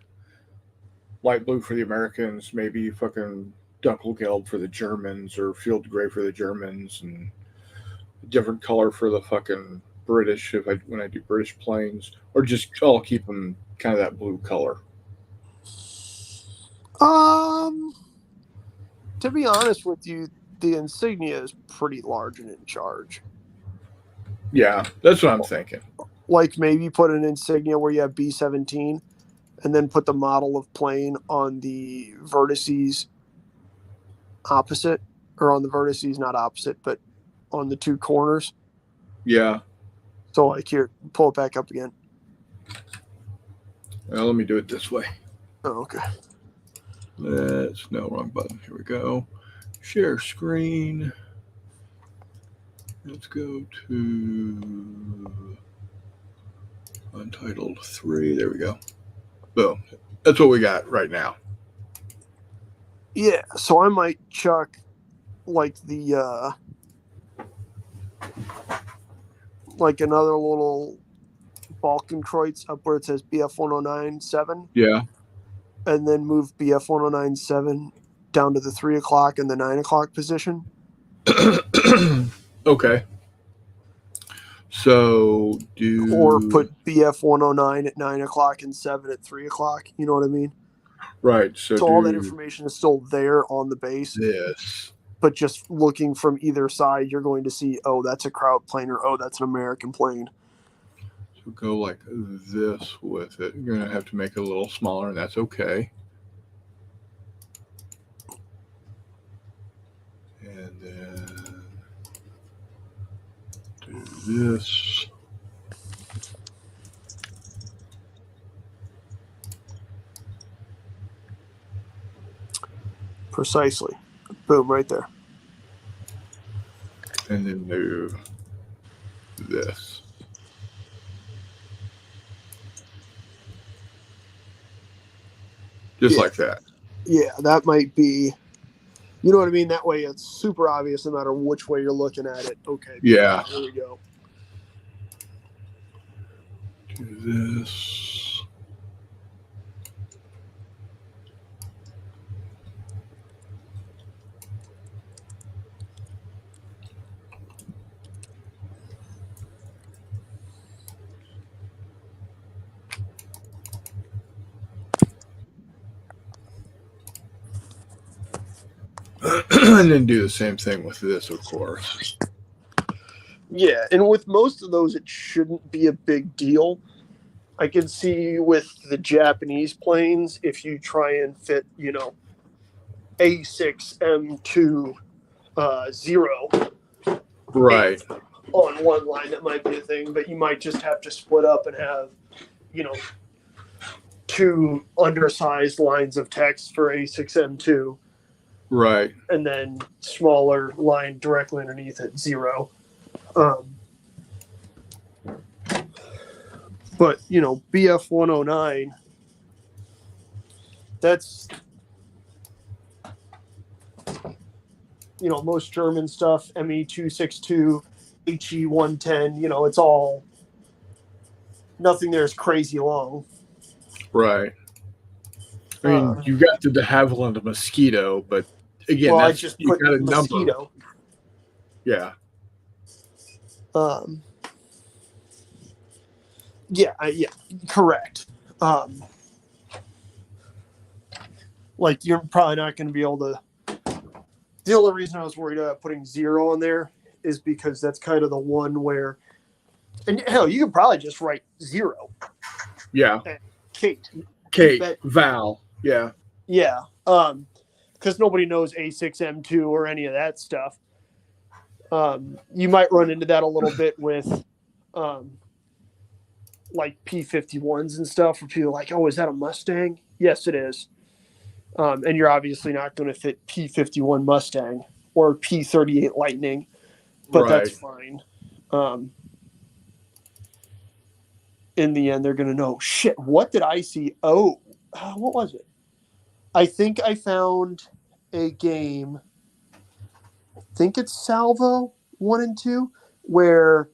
light blue for the Americans, maybe fucking Dunkelgelb for the Germans, or field gray for the Germans, and a different color for the fucking British when I do British planes, or just I'll keep them kind of that blue color. To be honest with you, the insignia is pretty large and in charge. Yeah, that's what I'm thinking. Like maybe put an insignia where you have B-17 and then put the model of plane on the vertices opposite, or on the vertices, not opposite, but on the two corners. Yeah. So like here, pull it back up again. Well, let me do it this way. Oh, okay. No, wrong button. Here we go. Share screen. Let's go to Untitled 3. There we go. Boom. That's what we got right now. Yeah, so I might chuck like the like another little Balkenkreuz up where it says BF 109.7. Yeah. And then move BF 109.7 down to the 3 o'clock and the 9 o'clock position. Okay. So or put BF 109 at 9 o'clock and 7 at 3 o'clock. You know what I mean? Right. So all that information is still there on the base. This. But just looking from either side, you're going to see, oh, that's a Kraut plane, or oh, that's an American plane. So go like this with it. You're going to have to make it a little smaller, and that's okay. And then do this. Precisely. Boom, right there. And then do this. Just like that. Yeah, that might be, you know what I mean? That way it's super obvious no matter which way you're looking at it. Okay. Yeah. There we go. Do this. And then do the same thing with this, of course. Yeah, and with most of those, it shouldn't be a big deal. I can see with the Japanese planes, if you try and fit, A6M2 0 Right. on one line, that might be a thing, but you might just have to split up and have, two undersized lines of text for A6M2. Right. And then smaller line directly underneath it, 0. But, BF 109, that's, most German stuff, ME 262, HE 110, it's all, nothing there is crazy long. Right. I mean, you got the de Havilland, the Mosquito, but again, well, that's, I just you put got a Mosquito. number. Yeah. Yeah, correct. Like you're probably not going to be able to. The only reason I was worried about putting 0 on there is because that's kind of the one where, and hell, you could probably just write 0. Yeah. Kate. Kate, Val. Yeah. Yeah. Because nobody knows A6M2 or any of that stuff. You might run into that a little bit with, like P51s and stuff, where people are like, "Oh, is that a Mustang?" Yes, it is. And you're obviously not going to fit P51 Mustang or P38 Lightning, but that's fine. In the end, they're going to know, shit, what did I see? Oh, what was it? I think I found a game, I think it's Salvo 1 and 2, where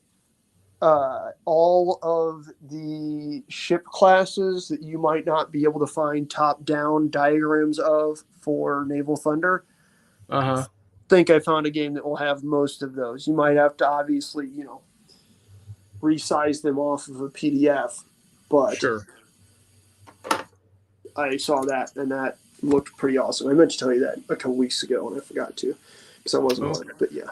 all of the ship classes that you might not be able to find top-down diagrams of for Naval Thunder. I think I found a game that will have most of those. You might have to obviously, resize them off of a PDF, but Sure. I saw that and that looked pretty awesome. I meant to tell you that a couple weeks ago and I forgot to because I wasn't on it. But yeah,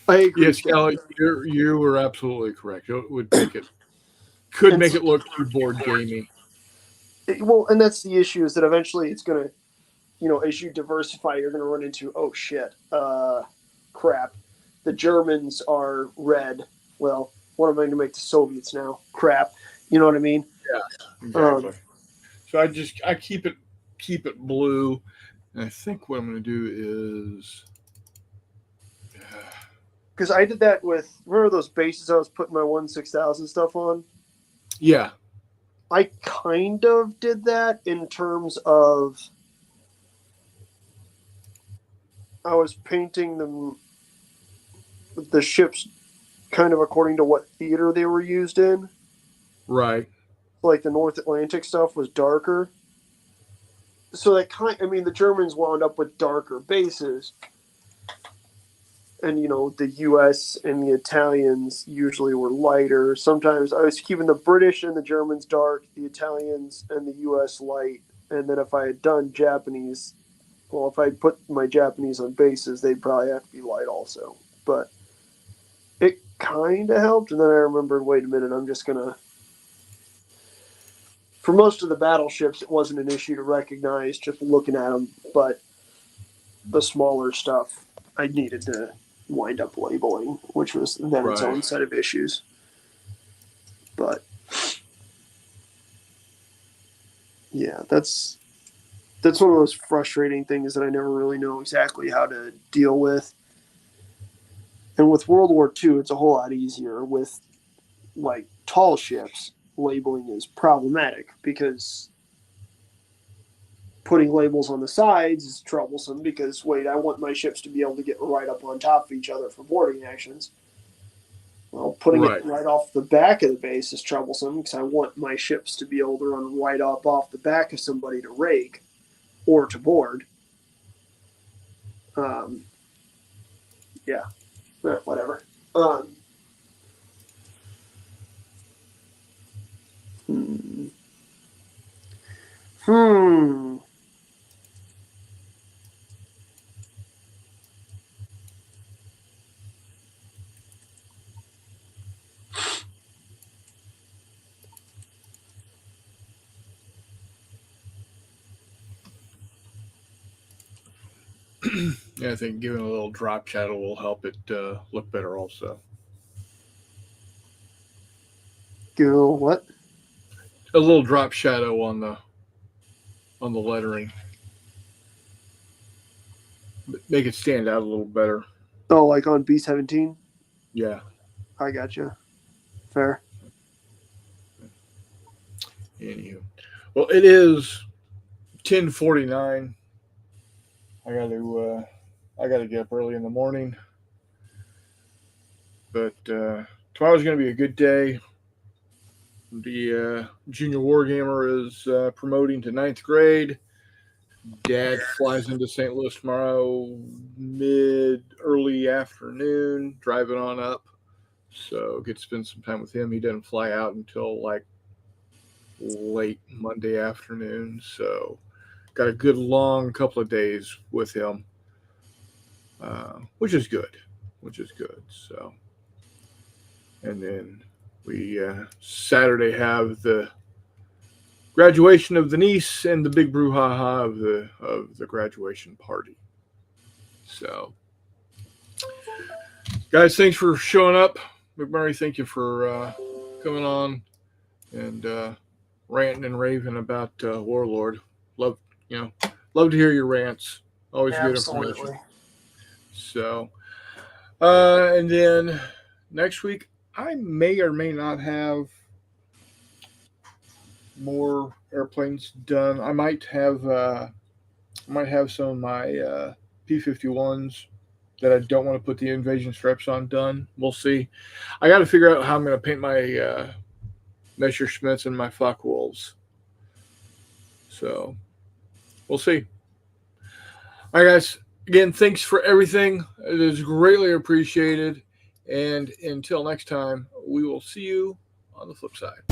I agree. Yes, Kelly, you were absolutely correct. It would make it make it look too board gamey. Well, and that's the issue is that eventually it's gonna, as you diversify, you're gonna run into crap. The Germans are red. Well, what am I going to make the Soviets now? Crap. You know what I mean? Yeah, exactly. So I keep it blue, and I think what I'm going to do is because I did that with remember those bases I was putting my 16000 stuff on. Yeah, I kind of did that in terms of I was painting them. The ships kind of according to what theater they were used in. Right. Like the North Atlantic stuff was darker. So the Germans wound up with darker bases. And, the US and the Italians usually were lighter. Sometimes I was keeping the British and the Germans dark, the Italians and the US light. And then if I had done Japanese, if I put my Japanese on bases, they'd probably have to be light also. But it kind of helped, and then I remembered, wait a minute, I'm just going to... For most of the battleships, it wasn't an issue to recognize just looking at them, but the smaller stuff, I needed to wind up labeling, which was then its own set of issues. But, yeah, that's one of those frustrating things that I never really know exactly how to deal with. And with World War II, it's a whole lot easier. With, tall ships, labeling is problematic because putting labels on the sides is troublesome because, I want my ships to be able to get right up on top of each other for boarding actions. Well, putting it right off the back of the base is troublesome because I want my ships to be able to run right up off the back of somebody to rake or to board. Yeah. Whatever. Yeah, I think giving a little drop shadow will help it look better also. Go what? A little drop shadow on the lettering. Make it stand out a little better. Oh, like on B-17? Yeah. I gotcha. Fair. Anywho. Well, it is 10:49. I gotta get up early in the morning. But tomorrow's gonna be a good day. The junior wargamer is promoting to 9th grade. Dad flies into St. Louis tomorrow early afternoon, driving on up. So get to spend some time with him. He doesn't fly out until like late Monday afternoon. So got a good long couple of days with him, which is good. So, and then we Saturday have the graduation of the niece and the big brouhaha of the graduation party. So, guys, thanks for showing up. McMurray, thank you for coming on and ranting and raving about Warlord. Love to hear your rants. Always good information. So, and then next week I may or may not have more airplanes done. I might have some of my P-51s that I don't want to put the invasion straps on done. We'll see. I got to figure out how I'm going to paint my Messerschmitts and my Focke-Wulfs. So we'll see. All right, guys. Again, thanks for everything. It is greatly appreciated. And until next time, we will see you on the flip side.